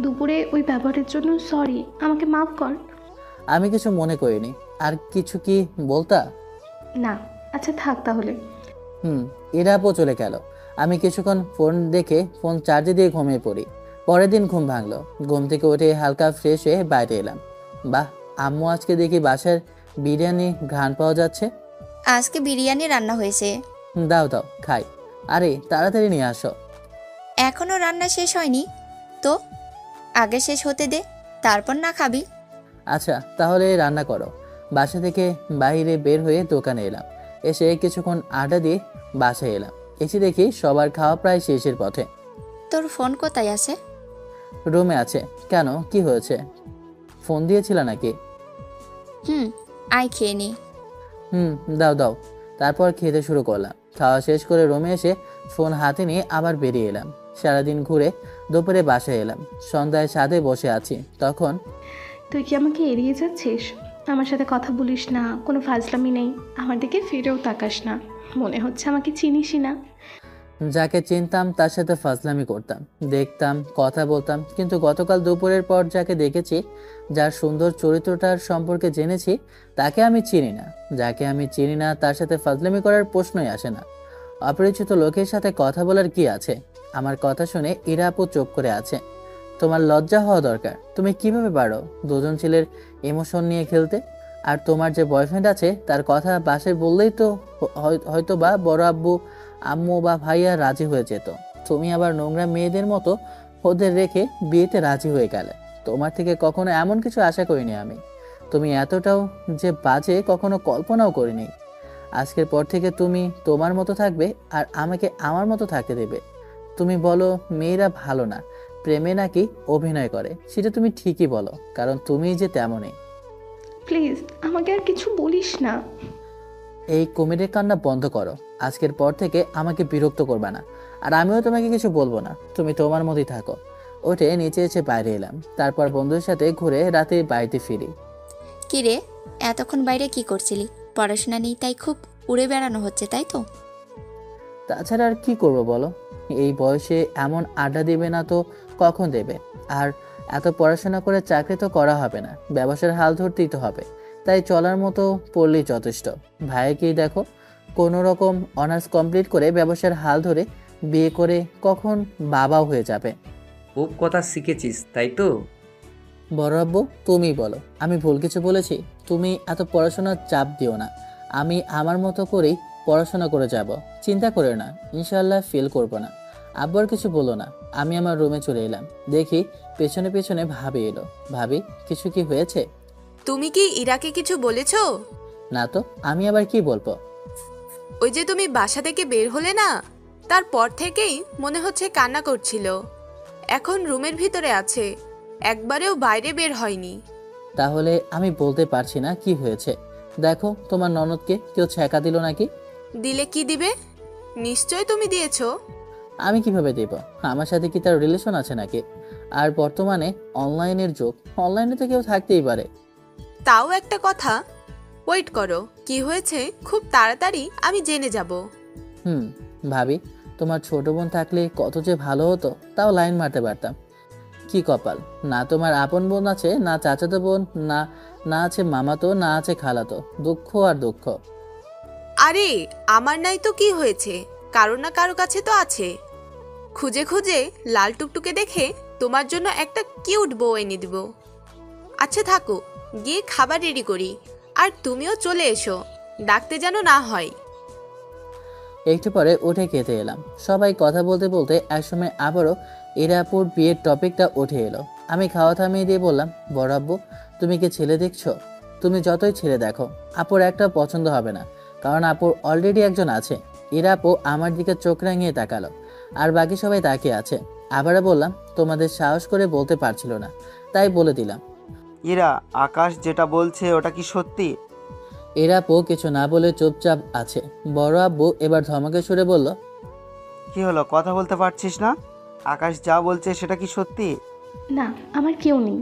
S6: দুপুরে ওই ব্যবহারের জন্য সরি, আমাকে মাফ কর।
S1: আমি কিছু মনে করিনি। আর কিছু কি বলতা?
S6: না। আচ্ছা থাক তাহলে।
S1: ইরাপু চলে গেল। আমি কিছুক্ষণ ফোন দেখে ফোন চার্জে দিয়ে ঘুমিয়ে পড়ি। পরের দিন ঘুম ভাঙলো। ঘুম থেকে উঠে হালকা ফ্রেশ হয়ে বাইরে এলাম। বাহ, আম্মু আজকে দেখি বাসার বিরিয়ানি ঘ্রাণ পাওয়া যাচ্ছে।
S7: আজকে বিরিয়ানি রান্না হয়েছে।
S1: দাও দাও খাই। আরে তাড়াতাড়ি নিয়ে আসো।
S7: এখনো রান্না শেষ হয়নি তো, আগে শেষ হতে দে, তারপর না খাবি?
S1: আচ্ছা তাহলে রান্না করো। বাসা থেকে বাইরে বের হয়ে দোকানে এলাম। এসে কিছুক্ষণ আড্ডা দিয়ে বাসায় এলাম। এসে দেখি সবার খাওয়া প্রায় শেষের পথে।
S7: তোর ফোন কোথায় আছে?
S1: রুমে আছে। কেন, কি হয়েছে? ফোন দিয়েছিল নাকি?
S7: আয় খেয়ে নি।
S1: দাও দাও। তারপর খেতে শুরু করলাম। খাওয়া শেষ করে রুমে এসে ফোন হাতে নিয়ে আবার বেরিয়ে এলাম। সারাদিন ঘুরে দুপুরে বাসায় এলাম। সন্ধ্যায় ছাদে বসে আছি, তখন
S6: তুই কি আমাকে এড়িয়ে যাচ্ছিস? আমার সাথে কথা বলিস না, কোনো ফাজলামি নেই, আমার দিকে ফিরেও তাকাস না। মনে হচ্ছে আমাকে চিনিসই না।
S1: যাকে চিনতাম তার সাথে ফাজলামি করতাম, দেখতাম, কথা বলতাম, কিন্তু গতকাল দুপুরের পর যাকে দেখেছি, যার সুন্দর চরিত্রটার সম্পর্কে জেনেছি, তাকে আমি চিনি না। যাকে আমি চিনি না তার সাথে ফাজলামি করার প্রশ্নই আসে না। অপরিচিত লোকের সাথে কথা বলার কি আছে? আমার কথা শুনে ইরাপু চোখ করে আছে। তোমার লজ্জা হওয়া দরকার। তুমি কিভাবে পারো দুজন ছেলের ইমোশন নিয়ে খেলতে? আর তোমার যে বয়ফ্রেন্ড আছে তার কথা বাসায় বললেই তো হয়তো বা বড় আব্বু, আম্মু বা ভাইয়া রাজি হয়ে যেত। তুমি আবার নোংরা মেয়েদের মতো ওদের রেখে বিয়েতে রাজি হয়ে গেলে। তোমার থেকে কখনো এমন কিছু আশা করিনি আমি। তুমি এতটাও যে বাজে কখনো কল্পনাও করিনি। আজকের পর থেকে তুমি তোমার মতো থাকবে আর আমাকে আমার মতো থাকতে দেবে। তুমি বলো মেয়েরা ভালো না, প্রেমে নাকি অভিনয় করে, সেটা তুমি ঠিকই বলো, কারণ তুমিই যে তেমনই।
S6: প্লিজ আমাকে আর কিছু বলিস না।
S1: এই কুমিরের কান্না বন্ধ করো। আজকের পর থেকে আমাকে বিরক্ত করবে না, আর আমিও তোমাকে কিছু বলবো না। তুমি তোমার মতোই থাকো। উঠে নিচে এসে বাইরে এলাম, তারপর বন্ধুর সাথে ঘুরে রাতে বাড়িতে ফিরি।
S7: কি রে, এতক্ষণ বাইরে কি করছিলি? পড়াশোনা নেই তাই খুব উড়ে বেড়ানো হচ্ছে, তাই তো?
S1: তাছাড়া আর কি করবো বলো, এই বয়সে এমন আড্ডা দেবে না তো কখন দেবে? আর এত পড়াশোনা করে চাকরি তো করা হবে না, ব্যবসার হাল ধরতেই তো হবে। তাই চলার মতো পড়লেই যথেষ্ট। ভাইকেই দেখো, কোনো রকম অনার্স কমপ্লিট করে ব্যবসার হাল ধরে বিয়ে করে কখন বাবাও হয়ে যাবে।
S12: খুব কথা শিখেছিস তাই তো?
S1: বড় আব্বু, তুমি বলো আমি ভুল কিছু বলেছি? তুমি এত পড়াশোনার চাপ দিও না। আমি আমার মতো করেই পড়াশোনা করে যাব, চিন্তা করে না। ইনশাল্লাহ ফেল করব না। আব্বু আর কিছু বলো না। আমি আমার রুমে চলে এলাম, দেখি পেছনে পেছনে ভাবি এলো। ভাবি, কিছু কি হয়েছে?
S8: তুমি কি ইরাকে কিছু বলেছো?
S1: না তো, আমি আবার কি বলবো?
S8: ওই যে তুমি বাসা থেকে বের হলে না, তারপর থেকেই মনে হচ্ছে কান্না করছিল। এখন রুমের ভিতরে আছে, একবারেও বাইরে বের হয়নি।
S1: তাহলে আমি বলতে পারছি না কি হয়েছে। দেখো, তোমার ননদকে কেউ ছ্যাঁকা দিল নাকি?
S8: দিলে কি দিবে? নিশ্চয় তুমি দিয়েছো।
S1: আমি কিভাবে দেব? আমার সাথে কি তার রিলেশন আছে নাকি? আর বর্তমানে অনলাইনের যুগ, অনলাইনে তো কেউ থাকতেই পারে।
S8: তাও একটা কথা, ওয়েট করো, কি হয়েছে খুব তাড়াতাড়ি আমি জেনে যাব।
S1: ভাবি, তোমার ছোট বোন থাকলে কত যে ভালো হতো, তাও লাইন মারতে পারতাম। কি কপাল, না তোমার আপন বোন আছে, না চাচাতো বোন, না না আছে মামাতো, না আছে খালাতো। দুঃখ আর দুঃখ।
S8: আরে আমার নাই তো কি হয়েছে, কারো না কারো কাছে তো আছে। খুঁজে খুঁজে লাল টুকটুকে দেখে তোমার জন্য একটা কিউট বউ এনে দিব। আচ্ছা থাকো, গিয়ে খাবার রেডি করি। আর তুমিও চলে এসো, ডাকতে যেন না হয়।
S1: একটু পরে উঠে খেতে এলাম। সবাই কথা বলতে বলতে একসময় আবারও ইরাপুর বিয়ের টপিকটা উঠে এলো। আমি খাওয়া থামিয়ে দিয়ে বললাম, বড় আব্বু, তুমি কি ছেলে দেখছো? তুমি যতই ছেলে দেখো, আপুর একটা পছন্দ হবে না, কারণ আপুর অলরেডি একজন আছে। ইরাপু আমার দিকে চোখ রাঙিয়ে তাকালো, আর বাকি সবাই তাকিয়ে আছে। আবারও বললাম, তোমাদের সাহস করে বলতে পারছিল না, তাই বলে দিলাম।
S11: ইরা, আকাশ যেটা বলছে ওটা কি সত্যি?
S1: ইরাপু কিছু না বলে চুপচাপ আছে। বড় আব্বু এবার ধমকে সুরে বলল,
S11: কি হলো, কথা বলতে পারছিস না? আকাশ যা বলছে সেটা কি সত্যি?
S6: না, আমার কেউ নেই।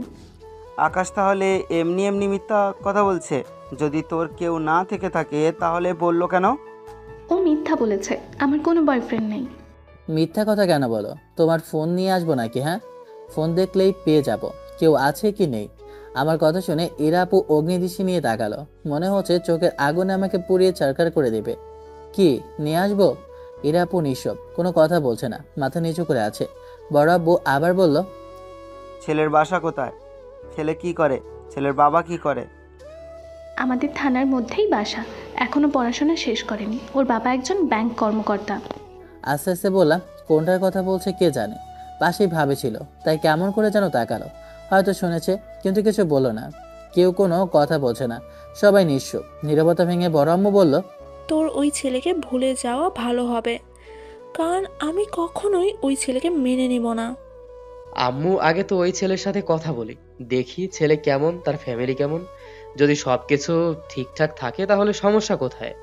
S11: আকাশ তাহলে এমনি এমনি মিথ্যা কথা বলছে? যদি তোর কেউ না থেকে থাকে তাহলে বললো কেন?
S6: ও মিথ্যা বলেছে, আমার কোনো বয়ফ্রেন্ড নেই।
S1: মিথ্যা কথা কেন বলো? তোমার ফোন নিয়ে আসবো নাকি? হ্যাঁ, ফোন দেখলেই পেয়ে যাব কেউ আছে কি নেই। আমার কথা শুনে ইরাপু অগ্নিদৃষ্টি নিয়ে তাকালো, মনে হচ্ছে চোখের আগুনে আমাকে পুড়িয়ে ছারখার করে দেবে। কি নিয়ে আসবো? ইরাপু নিঃসব, কোনো কথা বলছে না, মাথা নিচু করে আছে। বড় আব্বু আবার বলল,
S11: ছেলের বাসা কোথায়? ছেলে কি করে? ছেলের বাবা কি করে?
S6: আমাদের থানার মধ্যেই বাসা, এখনো পড়াশোনা শেষ করেনি। ওর বাবা একজন ব্যাংক কর্মকর্তা।
S1: আস্তে আস্তে বললাম, কোনটার কথা বলছে কে জানে। পাশেই ভাবেছিল, তাই কেমন করে যেন তাকালো। হয়তো শুনেছে, কিন্তু কিছু বলল না। কেউ কোনো কথা বলছে না, সবাই নিঃস্ব। নীরবতা ভেঙে বড় আম্মু বলল,
S9: তোর ওই ছেলেকে ভুলে যাওয়া ভালো হবে, কারণ আমি কখনোই ওই ছেলেকে মেনে নিব না।
S10: আম্মু, আগে তো ওই ছেলের সাথে কথা বলি, দেখি ছেলে কেমন, তার ফ্যামিলি কেমন। যদি সবকিছু ঠিকঠাক থাকে তাহলে সমস্যা কোথায়?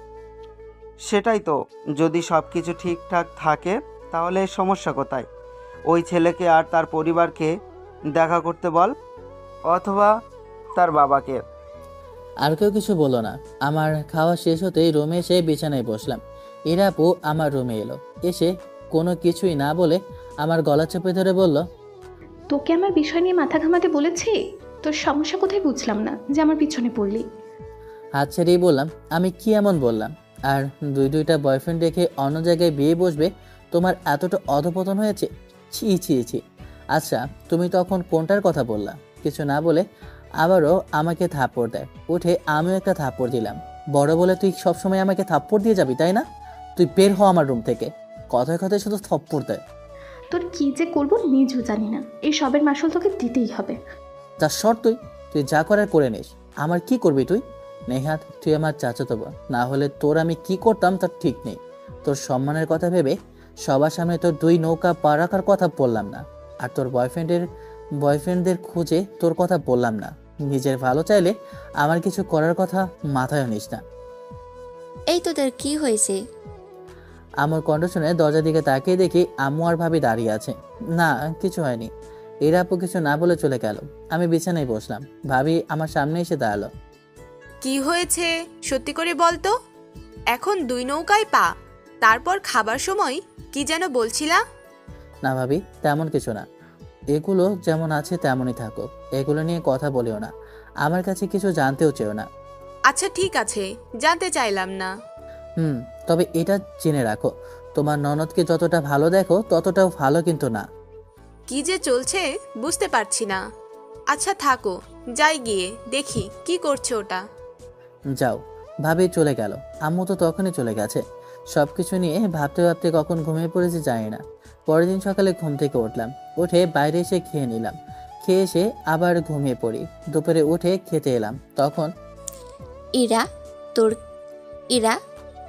S11: সেটাই তো, যদি সব কিছু ঠিকঠাক থাকে তাহলে সমস্যা কোথায়? ওই ছেলেকে আর তার পরিবারকে দেখা করতে বল, অথবা তার বাবাকে।
S1: আর কেউ কিছু বলল না। আমার খাওয়া শেষ হতেই রুমে এসে বিছানায় বসলাম। ইরাপু আমার রুমে এলো, এসে কোনো কিছুই না বলে আমার গলা চেপে ধরে বলল,
S6: তোকে আমার বিষয় নিয়ে মাথা ঘামাতে বলেছি? তোর সমস্যা কোথায় বুঝলাম না যে আমার পিছনে পড়লি।
S1: হাত ছেড়েই বললাম, আমি কি এমন বললাম? আর দুইটা বয়ফ্রেন্ড রেখে অন্য জায়গায় বিয়ে বসবে? তোমার এতটা অধপতন হয়েছে? ছি ছি ছি। আচ্ছা, তুমি তখন কোনটার কথা বললা? কিছু না বলে আবারও আমাকে থাপ্পড় দেয়। উঠে আমিও একটা থাপ্পড় দিলাম। বড় বলে তুই সবসময় আমাকে থাপ্পড় দিয়ে যাবি, তাই না? তুই বের হ আমার রুম থেকে। কথায় কথায় শুধু থাপ্পড় দেয়।
S6: তোর কি যে করবো নিজেও জানি না, এই সবের মাসুল তোকে দিতেই হবে।
S1: তার শর্ত তুই যা করার করে নিস। আমার কি করবি তুই? নেহাত, তুই আমার চাচাতো বোন, না হলে তোর আমি কি করতাম তার ঠিক নেই। তোর সম্মানের কথা ভেবে সবার সামনে তোর দুই নৌকা পার রাখার কথা বললাম না, আর তোর বয়ফ্রেন্ডদের খুঁজে তোর কথা বললাম না। নিজের ভালো চাইলে আমার কিছু করার কথা মাথায় নিস না।
S7: এই তোদের কি হয়েছে?
S1: আমার কণ্ঠ শুনে দরজার দিকে তাকিয়ে দেখি আম্মু আর ভাবি দাঁড়িয়ে আছে। না, কিছু হয়নি। এরা আপু কিছু না বলে চলে গেল। আমি বিছানায় বসলাম, ভাবি আমার সামনে এসে দাঁড়ালো।
S8: কি হয়েছে সত্যি করে বল তো। এখন 2 নৌকায় পা, তারপর খাবার সময় কি যেন বলছিলা?
S1: না ভাবি, তেমন কিছু না। এগুলো যেমন আছে তেমনই থাকুক, এগুলো নিয়ে কথা বলিও না। আমার কাছে কিছু জানতেও চেও না।
S8: আচ্ছা ঠিক আছে, জানতে চাইলাম না।
S1: তবে এটা জেনে রাখো, তোমার ননদকে যতটা ভালো দেখো ততটাও ভালো কিন্তু না।
S8: কি যে চলছে বুঝতে পারছি না। আচ্ছা থাকো, যাই গিয়ে দেখি কি করছে ওটা।
S1: যাও। ভাবি চলে গেল। আম্মু তো তখনই চলে গেছে। সবকিছু নিয়ে ভাবতে ভাবতে কখন ঘুমিয়ে পড়েছি জানি না। পরের দিন সকালে ঘুম থেকে উঠলাম, উঠে বাইরে এসে খেয়ে নিলাম, খেয়ে এসে আবার ঘুমিয়ে পড়ি। দুপুরে উঠে খেতে এলাম, তখন
S7: ইরা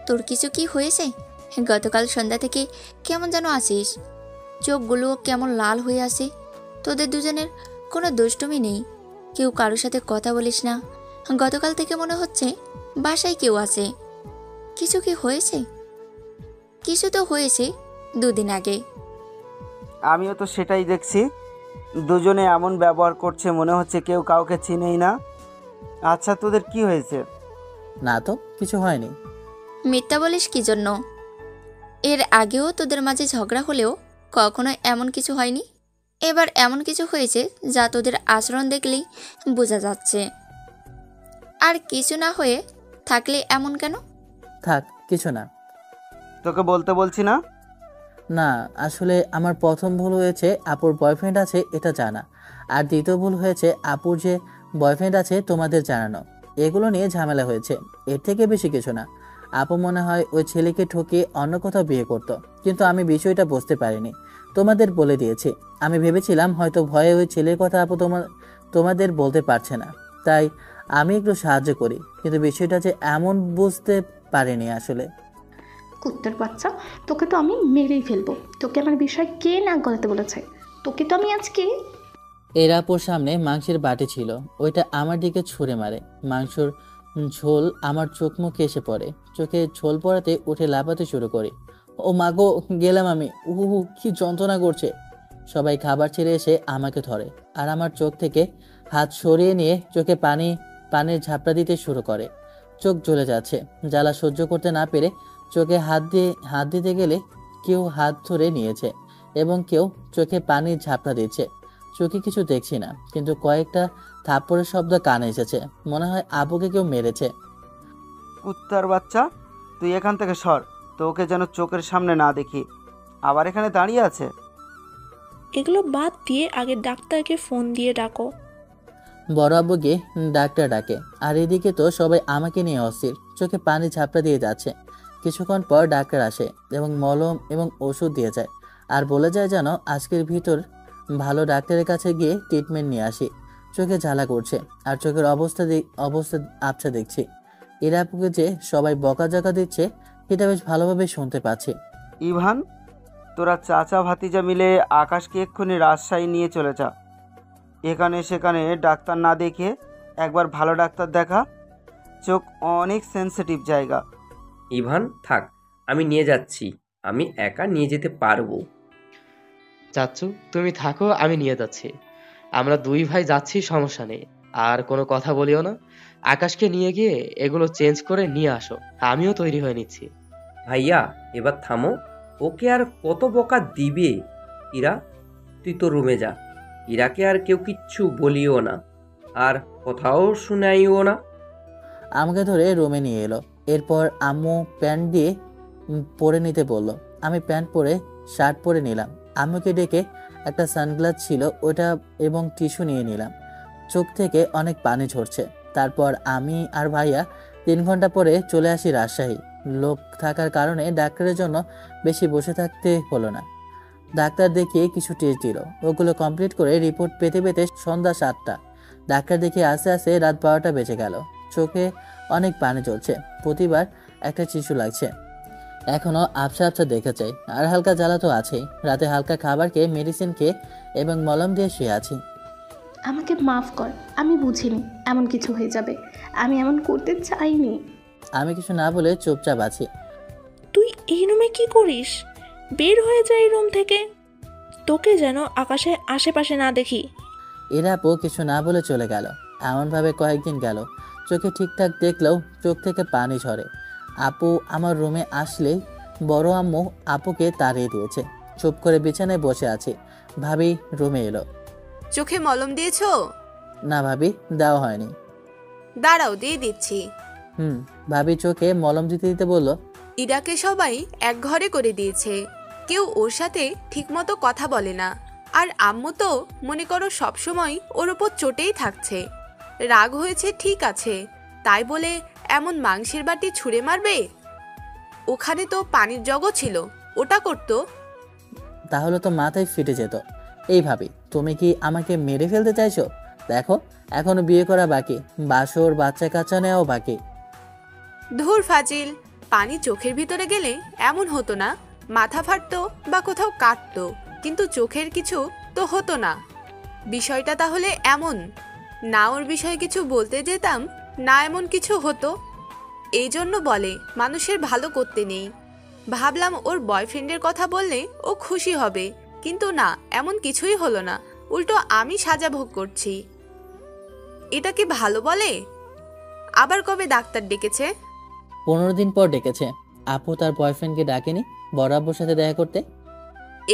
S7: তোর কিছু কি হয়েছে? গতকাল সন্ধ্যা থেকে কেমন যেন আছিস, চোখগুলো কেমন লাল হয়ে আছে। তোদের দুজনের কোনো দুষ্টুমি নেই, কেউ কারোর সাথে কথা বলিস না। গতকাল থেকে মনে হচ্ছে বাসায় কেউ আছে। কিছু কি হয়েছে? কিছু তো হয়েছে 2 দিন আগে।
S11: আমিও তো সেটাই দেখছি, দুজনে এমন ব্যবহার করছে মনে হচ্ছে কেউ কাউকে চিনেই না। আচ্ছা তোদের কি হয়েছে?
S1: না তো কিছু হয়নি।
S7: মিথ্যা বলিস কি জন্য? এর আগেও তোদের মাঝে ঝগড়া হলেও কখনো এমন কিছু হয়নি। এবার এমন কিছু হয়েছে যা তোদের আচরণ দেখলেই বোঝা যাচ্ছে। আর কিছু না হয়ে থাকলে এমন কেন?
S1: থাক, কিছু না।
S11: তোকে বলতে বলছি না?
S1: না, আসলে আমার প্রথম ভুল হয়েছে আপুর বয়ফ্রেন্ড আছে এটা জানা, আর দ্বিতীয় ভুল হয়েছে আপুর যে বয়ফ্রেন্ড আছে তোমাদের জানানো। এগুলো নিয়ে ঝামেলা হয়েছে, এর থেকে বেশি কিছু না। আপু মনে হয় ওই ছেলেকে ঠকিয়ে অন্য কোথাও বিয়ে করত, কিন্তু আমি বিষয়টা বুঝতে পারিনি, তোমাদের বলে দিয়েছি। আমি ভেবেছিলাম হয়তো ভয়ে ওই ছেলের কথা আপু তোমাদের বলতে পারছে না, তাই আমি একটু সাহায্য করি, কিন্তু বিষয়টা যে এমন বুঝতে পারিনি আসলে।
S6: কুত্তার বাচ্চা, তোকে তো আমি মেরেই ফেলবো। তোকে আমার বিষয় কে নাক গলাতে বলেছে? তোকে তো আমি আজকে।
S1: এর আপুর সামনে মাংসের বাটি ছিল, ওইটা আমার দিকে ছুঁড়ে মারে। মাংসর ঝোল আমার চোখ মুখে এসে পড়ে, চোখে ঝোল পড়াতে উঠে লাফাতে শুরু করি। ও মাগো, গেলাম আমি। উহু, কি যন্ত্রণা করছে। সবাই খাবার ছেড়ে এসে আমাকে ধরে, আর আমার চোখ থেকে হাত সরিয়ে নিয়ে চোখে পানির ঝাপটা দিতে শুরু করে। চোখ জ্বলে যাচ্ছে, জ্বালা সহ্য করতে না পেরে চোখে হাত দিতে গেলে কেউ হাত ধরে নিয়েছে এবং কেউ চোখে পানির ঝাপটা দিচ্ছে। চোখে কিছু দেখছি না, কিন্তু কয়েকটা থাপ্পড়ের শব্দ কানে এসেছে। মনে হয় আপুকে কেউ মেরেছে।
S11: কুত্তার বাচ্চা, তুই এখান থেকে সর, তোকে যেন চোখের সামনে না দেখি। আবার এখানে দাঁড়িয়ে আছে।
S9: এগুলো বাদ দিয়ে আগে ডাক্তারকে ফোন দিয়ে ডাকো।
S1: বড় আব্বু গিয়ে ডাক্তার ডাকে, আর এদিকে তো সবাই আমাকে নিয়ে অস্থির, চোখে পানি ঝাপটা দিয়ে যাচ্ছে। কিছুক্ষণ পর ডাক্তার আসে এবং মলম এবং ওষুধ দিয়ে যায়, আর বলে যায় যেন আজকের ভিতর ভালো ডাক্তারের কাছে গিয়ে ট্রিটমেন্ট নিয়ে আসি। চোখে জ্বালা করছে, আর চোখের অবস্থা আবছা দেখছি। এরা আপুকে যে সবাই বকাঝকা দিচ্ছে এটা বেশ ভালোভাবে শুনতে পাচ্ছি।
S11: ইভান, তোরা চাচা ভাতিজা মিলে আকাশকে এক্ষুনি রাজশাহী নিয়ে চলে যা। এখানে সেখানে ডাক্তার না দেখে একবার ভালো ডাক্তার দেখা। চোখ অনেক সেনসিটিভ জায়গা।
S12: ইভান থাক, আমি নিয়ে যাচ্ছি, আমি একা নিয়ে যেতে পারবো।
S10: চাচ্চু তুমি থাকো, আমি নিয়ে যাচ্ছি। আমরা 2 ভাই যাচ্ছি, সমস্যা নেই। আর কোনো কথা বলিও না। আকাশকে নিয়ে গিয়ে এগুলো চেঞ্জ করে নিয়ে আসো, আমিও তৈরি হয়ে নিচ্ছি।
S12: ভাইয়া এবার থামো, ওকে আর কত বকা দিবে। ইরা, তুই তো রুমে যা। ইরাকে আর কেউ কিচ্ছু বলিও না, আর কথাও শুনাইও না।
S1: আমাকে ধরে রুমে নিয়ে এলো। এরপর আম্মু প্যান্ট দিয়ে পরে নিতে বলল। আমি প্যান্ট পরে শার্ট পরে নিলাম। আম্মুকে ডেকে একটা সানগ্লাস ছিল ওটা এবং টিস্যু নিয়ে নিলাম। চোখ থেকে অনেক পানি ঝরছে। তারপর আমি আর ভাইয়া 3 ঘন্টা পরে চলে আসি রাজশাহী। লোক থাকার কারণে ডাক্তারের জন্য বেশি বসে থাকতে হলো না। ডাক্তার দেখিয়ে কিছু টেস্ট দিল, ওগুলো কমপ্লিট করে রিপোর্ট পেতে পেতে সন্ধ্যা 7টা। ডাক্তার দেখিয়ে আস্তে আস্তে রাত 12টা বেজে গেল। চোখে অনেক পানি জ্বলছে, প্রতিবার একটা টিস্যু লাগছে। এখনও আবছা আবছা দেখে চাই, আর হালকা জ্বালা তো আছেই। রাতে হালকা খাবার খেয়ে মেডিসিন খেয়ে এবং মলম দিয়ে শুয়ে আছি।
S6: আমাকে মাফ কর, আমি বুঝিনি এমন কিছু হয়ে যাবে। আমি এমন করতে চাইনি।
S1: আমি কিছু না বলে চুপচাপ আছি।
S9: তুই এই রুমে কি করিস? বের হয়ে যা এই রুম থেকে। তোকে যেন আকাশে আশেপাশে না দেখি।
S1: এরা আপু কিছু না বলে চলে গেল। এমনভাবে কয়েকদিন গেল, চোখে ঠিকঠাক দেখলেও চোখ থেকে পানি ঝরে। আপু আমার রুমে আসলেই বড় আম্মু আপুকে তাড়িয়ে দিয়েছে। চুপ করে বিছানায় বসে আছি। ভাবি রুমে এলো।
S8: চোখে মলম দিয়েছো?
S1: না ভাবি, দেওয়া হয়নি।
S8: দাঁড়াও, দিয়ে দিচ্ছি।
S1: ভাবি চোখে মলম দিতে দিতে বলল,
S8: ইরাকে সবাই এক ঘরে করে দিয়েছে, কেউ ওর সাথে ঠিকমতো কথা বলে না। আর আম্মু তো মনে করো সবসময় ওর ওপর চোটেই থাকছে। রাগ হয়েছে ঠিক আছে, তাই বলে এমন মাংসের বাটি ছুঁড়ে মারবে? ওখানে তো পানির জগও ছিল, ওটা করতো।
S1: তাহলে তো মাথায় ফিটে যেত। এই ভাবি, তুমি কি আমাকে মেরে ফেলতে চাইছো? দেখো, এখনো বিয়ে করা বাকি, বাসর বাচ্চা কাচ্চা নেওয়াও বাকি।
S8: ধুর ফাজিল, পানি চোখের ভিতরে গেলে এমন হতো না। মাথা ফাটতো বা কোথাও কাটতো, কিন্তু চোখের কিছু তো হতো না। বিষয়টা তাহলে এমন না, ওর বিষয়ে কিছু বলতে যেতাম না এমন কিছু হতো। এই জন্য বলে মানুষের ভালো করতে নেই। ভাবলাম ওর বয়ফ্রেন্ডের কথা বললে ও খুশি হবে, কিন্তু না, এমন কিছুই হলো না। উল্টো আমি সাজা ভোগ করছি। এটা কি ভালো বলে? আবার কবে ডাক্তার ডেকেছে?
S1: 15 দিন পর ডেকেছে। আপু তার বয়ফ্রেন্ডকে ডাকেনি বড় আব্বুর সাথে দেখা করতে?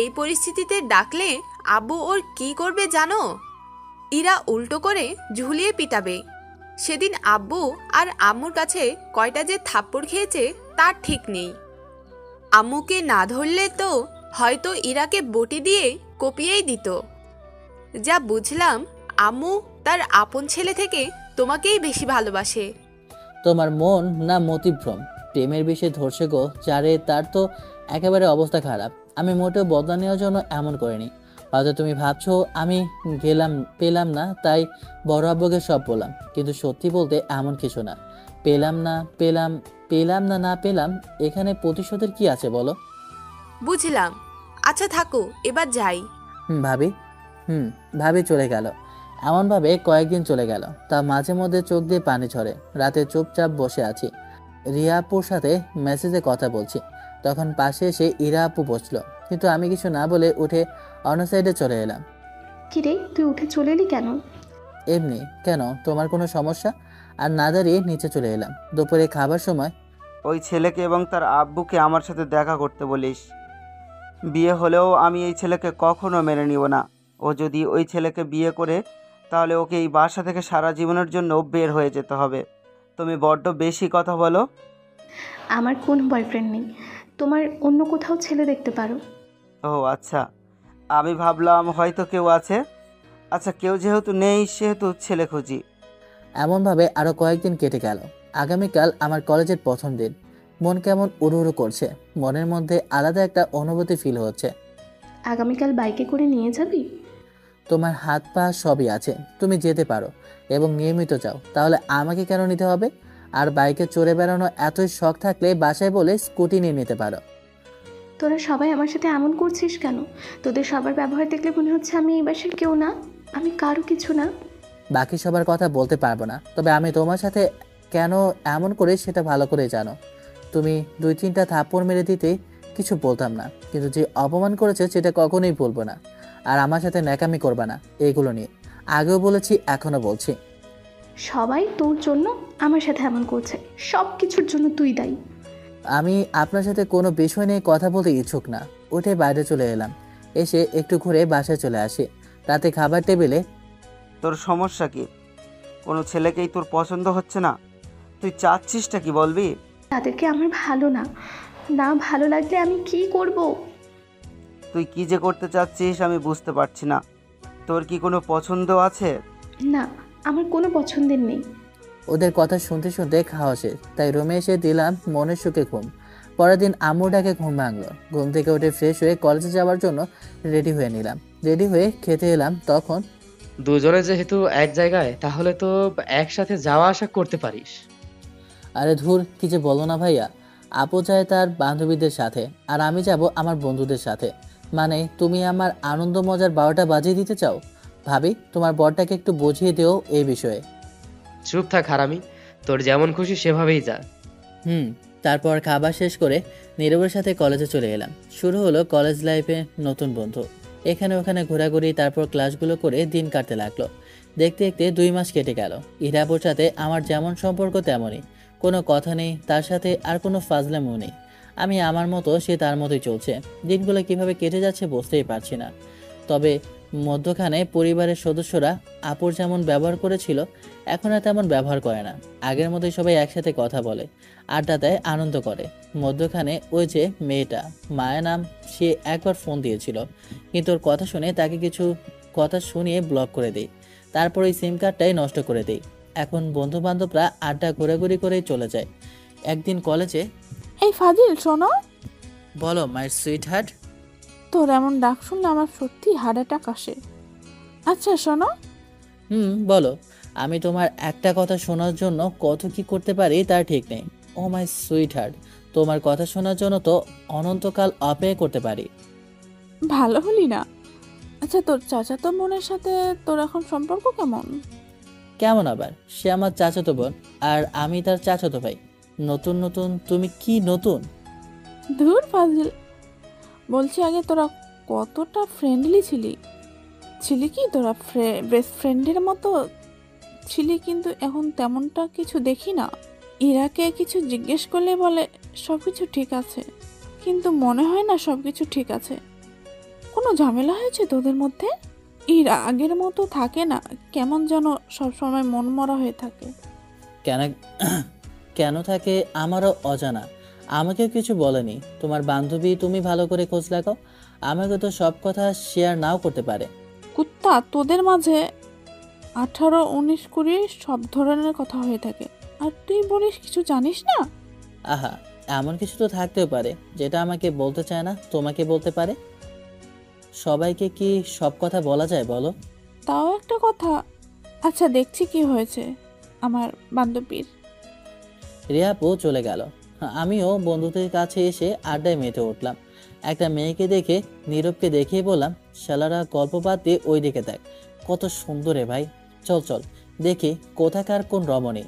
S8: এই পরিস্থিতিতে ডাকলে আব্বু ওর কি করবে জানো? ইরা উল্টো করে ঝুলিয়ে পিটাবে। সেদিন আব্বু আর আম্মুর কাছে কয়টা যে থাপ্পড় খেয়েছে তার ঠিক নেই। আম্মুকে না ধরলে তো হয়তো ইরাকে বটি দিয়ে কপিয়েই দিত। যা বুঝলাম, আম্মু তার আপন ছেলে থেকে তোমাকেই বেশি ভালোবাসে।
S1: তোমার মন না মতিভ্রম? প্রেমের বিষয়ে ধরছে গো যারে, তার তো একেবারে অবস্থা খারাপ। আমি মোটেও বদলা নেওয়ার জন্য এমন করিনি। হয়তো তুমি ভাবছো আমি পেলাম না তাই বড় আব্বুকে সব বললাম, কিন্তু সত্যি বলতে এমন কিছু না। পেলাম না পেলাম, এখানে প্রতিশোধের কি আছে বলো?
S8: বুঝলাম। আচ্ছা থাকো, এবার যাই।
S1: ভাবি ভাবি চলে গেল। এমনভাবে কয়েকদিন চলে গেল, তা মাঝে মধ্যে চোখ দিয়ে পানি ঝরে। রাতে চুপচাপ বসে আছি, রিয়া আপুর সাথে মেসেজে কথা বলছি। তখন পাশে এসে ইরা আপু বসলো, কিন্তু আমি কিছু না বলে উঠে অন্য সাইডে চলে এলাম।
S6: কিরে, তুই উঠে চলে এলি কেন?
S1: এমনি। কেন, তোমার কোনো সমস্যা? আর না দাঁড়িয়ে নিচে চলে এলাম। দুপুরে খাবার সময়
S11: ওই ছেলেকে এবং তার আব্বুকে আমার সাথে দেখা করতে বলিস। বিয়ে হলেও আমি এই ছেলেকে কখনো মেনে নিব না। ও যদি ওই ছেলেকে বিয়ে করে, তাহলে ওকে এই বাসা থেকে সারা জীবনের জন্য বের হয়ে যেতে হবে। তুমি বড্ড বেশি কথা বলো।
S6: আমার কোনো বয়ফ্রেন্ড নেই, তোমার অন্য কোথাও ছেলে দেখতে পারো।
S11: ও আচ্ছা, আমি ভাবলাম হয়তো কেউ আছে। আচ্ছা, কেউ যেহেতু নেই সেহেতু ছেলে খুঁজি।
S1: এমনভাবে আরও কয়েকদিন কেটে গেল। আগামীকাল আমার কলেজের প্রথম দিন। মন কেমন উড়ু উড়ু করছে, মনের মধ্যে আলাদা একটা অনুভূতি ফিল হচ্ছে।
S6: আগামীকাল বাইকে করে নিয়ে যাবি?
S1: তোমার হাত পা সবই আছে, তুমি যেতে পারো এবং নিয়মিত যাও, তাহলে আমাকে কেন নিতে হবে? আর বাইকে চড়ে বেড়ানো এতই শখ থাকলে বাসায় বলে স্কুটি নিয়ে নিতে পারো।
S6: তোরা সবাই আমার সাথে এমন করছিস কেন? তোদের সবার ব্যবহার দেখলে মনে হচ্ছে আমি এই বাসার কেউ না, আমি কারো কিছু না।
S1: বাকি সবার কথা বলতে পারবো না, তবে আমি তোমার সাথে কেন এমন করে সেটা ভালো করে জানো। তুমি 2-3টা থাপ্পড় মেরে দিতে কিছু বলতাম না, কিন্তু যে অপমান করেছে সেটা কখনোই বলবো না। আর আমার সাথে ন্যাকামি করবা না এইগুলো নিয়ে। আগেও বলেছি, এখনো বলছি।
S6: সবাই তোর জন্য আমার সাথে এমন করছে, সব কিছুর জন্য তুই দায়ী।
S1: আমি আপনার সাথে কোনো বিষয় নিয়ে কথা বলতে ইচ্ছুক না। উঠে বাইরে চলে এলাম। এসে একটু ঘুরে বাসায় চলে আসি। রাতে খাবার টেবিলে
S11: তোর সমস্যা কি? কোনো ছেলেকেই তোর পছন্দ হচ্ছে না? তুই চাচ্ছিসটা কি বলবি?
S6: তাদেরকে আমার ভালো না ভালো লাগলে আমি কি করব?
S11: তুই কি যে করতে চাচ্ছিস আমি বুঝতে পারছি না। তোর কি কোনো পছন্দ আছে?
S6: না, আমার কোনো পছন্দের নেই।
S1: ওদের কথা শুনতে শুনতে খাওয়া শেষ, তাই রুমে এসে দিলাম মনের সুখে ঘুম। পরের দিন আম্মু ডাকে ঘুম ভাঙলো। ঘুম থেকে উঠে ফ্রেশ হয়ে কলেজে যাওয়ার জন্য রেডি হয়ে নিলাম। রেডি হয়ে খেতে এলাম, তখন
S10: দুজনে যেহেতু এক জায়গায়, তাহলে তো একসাথে যাওয়া আসা করতে পারিস।
S1: আরে ধুর, কি যে বলো না ভাইয়া। আপু যায় তার বান্ধবীদের সাথে, আর আমি যাব আমার বন্ধুদের সাথে। মানে তুমি আমার আনন্দ মজার 12টা বাজিয়ে দিতে চাও? ভাবি, তোমার বরটাকে একটু বুঝিয়ে দিও এই বিষয়ে।
S10: চুপ থাক হারামি, তোর যেমন খুশি সেভাবেই যা।
S1: তারপর খাবার শেষ করে নীরবের সাথে কলেজে চলে এলাম। শুরু হলো কলেজ লাইফে নতুন বন্ধু, এখানে ওখানে ঘোরাঘুরি, তারপর ক্লাসগুলো করে দিন কাটতে লাগলো। দেখতে দেখতে 2 মাস কেটে গেল। ইরাপুর সাথে আমার যেমন সম্পর্ক তেমনই, কোনো কথা নেই তার সাথে, আর কোনো ফাজলামও নেই। আমি আমার মতো, সে তার মতোই চলছে। দিনগুলো কিভাবে কেটে যাচ্ছে বুঝতেই পারছি না। তবে মধ্যখানে পরিবারের সদস্যরা আপুর যেমন ব্যবহার করেছিল এখন আর তেমন ব্যবহার করে না। আগের মতোই সবাই একসাথে কথা বলে, আড্ডা দেয়, আনন্দ করে। মধ্যখানে ওই যে মেয়েটা মায়া নাম, সে একবার ফোন দিয়েছিল, কিন্তু ওর কথা শুনে তাকে কিছু কথা শুনিয়ে ব্লক করে দেই। তারপর ওই সিম কার্ডটাই নষ্ট করে দেই। এখন বন্ধু বান্ধবরা আড্ডা ঘোরাঘুরি করেই চলে যায়। একদিন কলেজে,
S13: এই ফাজিল শোনো,
S1: বলো মাই সুইট হার্ট।
S13: তোর এমন ডাক শুনলে আমার সত্যি হার্ট অ্যাটাক আসে। আচ্ছা শোনো।
S1: বলো। আমি তোমার একটা কথা শোনার জন্য কত কি করতে পারি তার ঠিক নেই। ও মাই সুইট হার্ট, তোমার কথা শোনার জন্য তো অনন্তকাল অপেক্ষা করতে পারি।
S13: ভালো হলি না। আচ্ছা তোর চাচাতো বোনের সাথে তোর এখন সম্পর্ক কেমন?
S1: কেমন আবার? সে আমার চাচাতো বোন আর আমি তার চাচাতো ভাই। নতুন নতুন? তুমি কি নতুন?
S13: ধুর ফাজিল, বলছি আগে তোরা কতটা ফ্রেন্ডলি ছিলি কি তোরা বেস্ট ফ্রেন্ডের মতো ছিলি, কিন্তু এখন তেমনটা কিছু দেখি না। ইরাকে কিছু জিজ্ঞেস করলে বলে সব কিছু ঠিক আছে, কিন্তু মনে হয় না সব কিছু ঠিক আছে। কোনো ঝামেলা হয়েছে তোদের মধ্যে? ইরা আগের মতো থাকে না, কেমন যেন সবসময় মনমরা হয়ে থাকে।
S1: কেন কেন থাকে আমারও অজানা। আমাকেও কিছু বলেনি। তোমার বান্ধবী, তুমি ভালো করে খোঁজ লাগাও। আমাকে তো সব কথা শেয়ার নাও করতে পারে।
S13: কুত্তা, তোদের মাঝে 18, 19, 20 সব ধরনের কথা হয়ে থাকে, আর তুই বলিস কিছু জানিস না।
S1: আহা, এমন কিছু তো থাকতেও পারে যেটা আমাকে বলতে চায় না, তোমাকে বলতে পারে। সবাইকে কি সব কথা বলা যায় বলো?
S13: তাও একটা কথা। আচ্ছা দেখছি কি হয়েছে আমার বান্ধবীর।
S1: রিয়াপু চলে গেল। আমিও বন্ধুদের কাছে এসে আড্ডায় মেতে উঠলাম। একটা মেয়েকে দেখে নীরবকে দেখিয়ে বললাম, শালারা গল্প বাদ দিয়ে ওই দিকে দেখ, কত সুন্দর রে ভাই। চল চল দেখি কোথাকার কোন রমণী।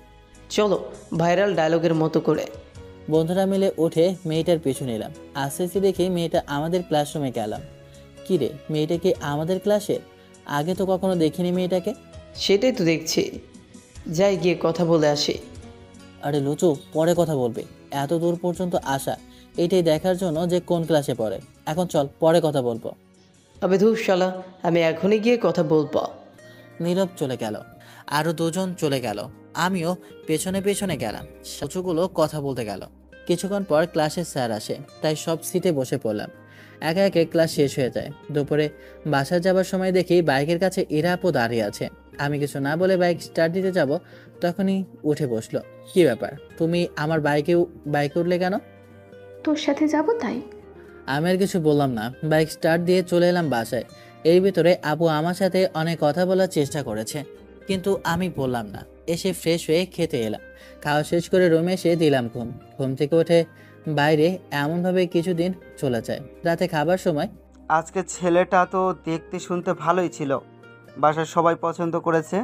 S14: চলো ভাইরাল ডায়লগের মতো করে।
S1: বন্ধুরা মিলে উঠে মেয়েটার পিছু নিলাম। আস্তে আস্তে দেখি মেয়েটা আমাদের ক্লাসরুমে গেলাম। কি রে, মেয়েটা কি আমাদের ক্লাসে? আগে তো কখনো দেখিনি মেয়েটাকে।
S14: সেটাই তো দেখছি, যাই গিয়ে কথা বলে আসি।
S1: আরে লুচু, পরে কথা বলবে। এত দূর পর্যন্ত আসা এটাই দেখার জন্য যে কোন ক্লাসে পড়ে। এখন চল, পরে কথা বলবো।
S14: আবে ধুর শালা, আমি এখনই গিয়ে কথা বলবো।
S1: নীরব চলে গেল, আরো 2 জন চলে গেল। আমিও পেছনে পেছনে গেলাম। সচুগুলো কথা বলতে গেল। কিছুক্ষণ পর ক্লাসের স্যার আসে, তাই সব সিটে বসে পড়লাম। একে একে ক্লাস শেষ হয়ে যায়। দুপুরে বাসায় যাবার সময় দেখি বাইকের কাছে ইরা আপু দাঁড়িয়ে আছে। আমি কিছু না বলে বাইক স্টার্ট দিতে যাব, তখনই উঠে বসলো। কি ব্যাপার, তুমি আমার বাইকে উঠলে কেন?
S6: তোর সাথে যাব তাই।
S1: আমি আর কিছু বললাম না, বাইক স্টার্ট দিয়ে চলে এলাম বাসায়। এর ভিতরে আপু আমার সাথে অনেক কথা বলার চেষ্টা করেছে, কিন্তু আমি বললাম না। এসে ফ্রেশ হয়ে খেতে এলাম। খাওয়া শেষ করে রুমে এসে দিলাম ঘুম। ঘুম থেকে উঠে বাইরে এমনভাবে কিছুদিন চলে যায়। রাতে খাবার সময়,
S11: আজকে ছেলেটা তো দেখতে শুনতে ভালোই ছিল, বাসার সবাই পছন্দ করেছে,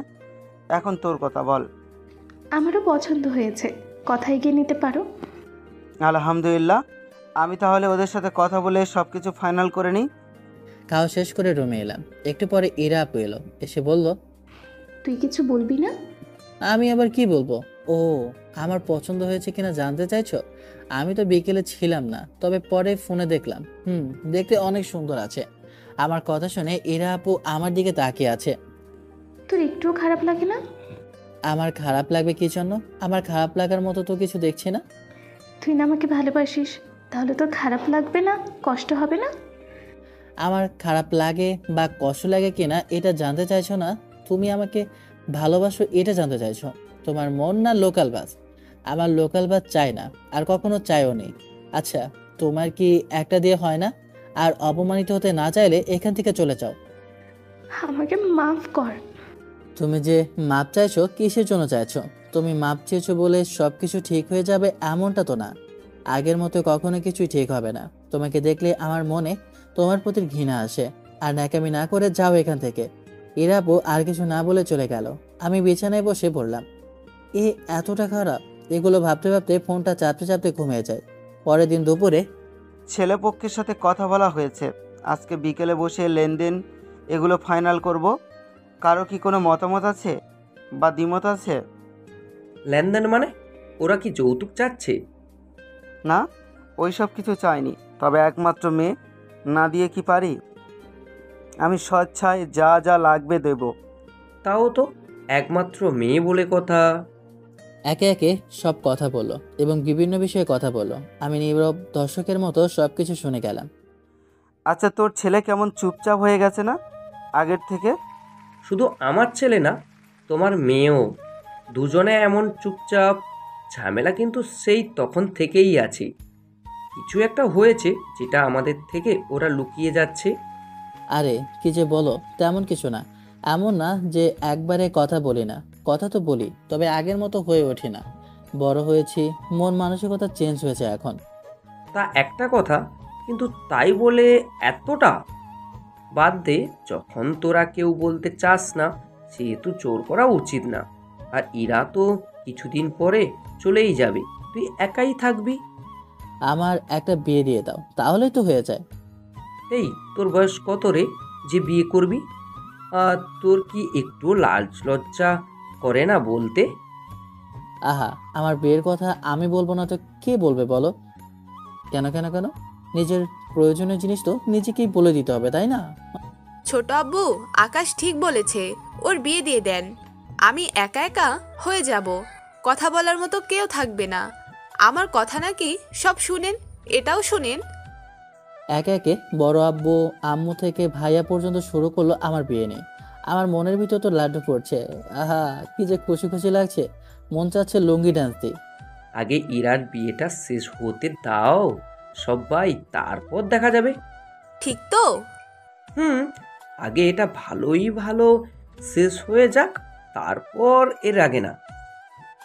S11: এখন তোর কথা বল।
S6: আমারও পছন্দ হয়েছে, কথা এগিয়ে নিতে পারো।
S11: আলহামদুলিল্লাহ, আমি তাহলে ওদের সাথে কথা বলে সব কিছু ফাইনাল করে নিই।
S1: খাওয়া শেষ করে রুমে এলাম। একটু পরে ইরা আপু এলো, এসে বলল,
S6: তুই কিছু বলবি না?
S1: আমি আবার কি বলবো? ও, আমার পছন্দ হয়েছে কিনা জানতে চাইছো? আমি তো বিকেলে ছিলাম না, তবে পরে ফোনে দেখলাম। দেখতে অনেক সুন্দর আছে। আমার কথা শুনে ইরা আপু আমার দিকে তাকিয়ে আছে।
S6: তোর একটুও খারাপ লাগে না?
S1: আমার খারাপ লাগবে কি জন্য? আমার খারাপ লাগার মতো তো কিছু দেখছি না।
S6: তুই না আমাকে ভালোবাসিস, তাহলে তোর খারাপ লাগবে না, কষ্ট হবে না?
S1: আমার খারাপ লাগে বা কষ্ট লাগে কিনা এটা জানতে চাইছো না। তুমি আমাকে ভালোবাসো এটা জানতে চাইছো। তোমার মন না লোকাল বাস? আমার লোকাল বাস চাই না, আর কখনো চাইও নেই। আচ্ছা, তোমার কি একটা দিয়ে হয় না? আর অপমানিত হতে না চাইলে এখান থেকে চলে যাও।
S6: আমাকে মাফ কর।
S1: তুমি যে মাপ চাইছো, কিসের জন্য চাইছো? তুমি মাপ চেয়েছো বলে সব কিছু ঠিক হয়ে যাবে এমনটা তো না। আগের মতো কখনো কিছুই ঠিক হবে না। তোমাকে দেখলে আমার মনে তোমার প্রতি ঘৃণা আসে। আর ন্যাকামি না করে যাও এখান থেকে। ইরাপু আর কিছু না বলে চলে গেল। আমি বিছানায় বসে পড়লাম। এতটা খারাপ? এগুলো ভাবতে ভাবতে ফোনটা চাপতে চাপতে ঘুমিয়ে যায়। পরের দিন দুপুরে
S11: ছেলেপক্ষের সাথে কথা বলা হয়েছে, আজকে বিকেলে বসে লেনদেন এগুলো ফাইনাল করব। কারো কি কোনো মতামত আছে বা দ্বিমত আছে?
S12: লেনদেন মানে? ওরা কি যৌতুক চাচ্ছে?
S11: না, ওই সব কিছু চাইনি, তবে একমাত্র মেয়ে, না দিয়ে কি পারি? আমি স্বেচ্ছায় যা যা লাগবে দেব।
S12: তাও তো একমাত্র মেয়ে বলে কথা।
S1: একে একে সব কথা বললো এবং বিভিন্ন বিষয়ে কথা বললো। আমি নীরব দর্শকের মতো সব কিছু শুনে গেলাম।
S11: আচ্ছা, তোর ছেলে কেমন চুপচাপ হয়ে গেছে না আগের থেকে?
S12: শুধু আমার ছেলে না, তোমার মেয়েও। দুজনে এমন চুপচাপ। ঝামেলা কিন্তু সেই তখন থেকেই আছে। কিছু একটা হয়েছে যেটা আমাদের থেকে ওরা লুকিয়ে যাচ্ছে।
S1: আরে কি যে বলো, তেমন কিছু না। এমন না যে একবারে কথা বলি না, কথা তো বলি, তবে আগের মতো হয়ে ওঠে না। বড় হয়েছি, মন মানসিকতা চেঞ্জ হয়েছে এখন।
S12: তা একটা কথা, কিন্তু তাই বলে এতটা? বাদ দে, যখন তোরা কেউ বলতে চাস না সেহেতু জোর করা উচিত না। আর ইরা তো কিছুদিন পরে চলেই যাবে, তুই একাই থাকবি।
S1: আমার একটা বিয়ে দিয়ে দাও, তাহলেই তো হয়ে যায়।
S12: এই, তোর বয়স কত রে যে বিয়ে করবি? আর তোর কি একটু লাজ লজ্জা করে না বলতে?
S1: আহা, আমার বিয়ের কথা আমি বলবো না তো কে বলবে বলো? কেন কেন কেন? নিজের প্রয়োজনীয় জিনিস তো নিজেকেই বলে দিতে হবে, তাই না?
S8: ছোট আব্বু, আকাশ ঠিক বলেছে, ওর বিয়ে দিয়ে দেন। আমি একা একা হয়ে যাব, কথা বলার মতো কেউ থাকবে না। আমার কথা নাকি সব শুনেন, এটাও শুনেন।
S1: একে একে বড় আব্বু আম্মু থেকে ভাইয়া পর্যন্ত শুরু করলো আমার বিয়ে নিয়ে। আমার মনের ভিতর তো লাড্ডু পড়ছে। আহা, কি যে খুশি খুশি লাগছে, মন চাচ্ছে লুঙ্গি ডান্স দিই।
S12: আগে ইরার বিয়েটা শেষ হতে দাও সবাই, তারপর দেখা যাবে।
S8: ঠিক তো?
S12: আগে এটা ভালোই ভালো শেষ হয়ে যাক, তারপর এর আগে না।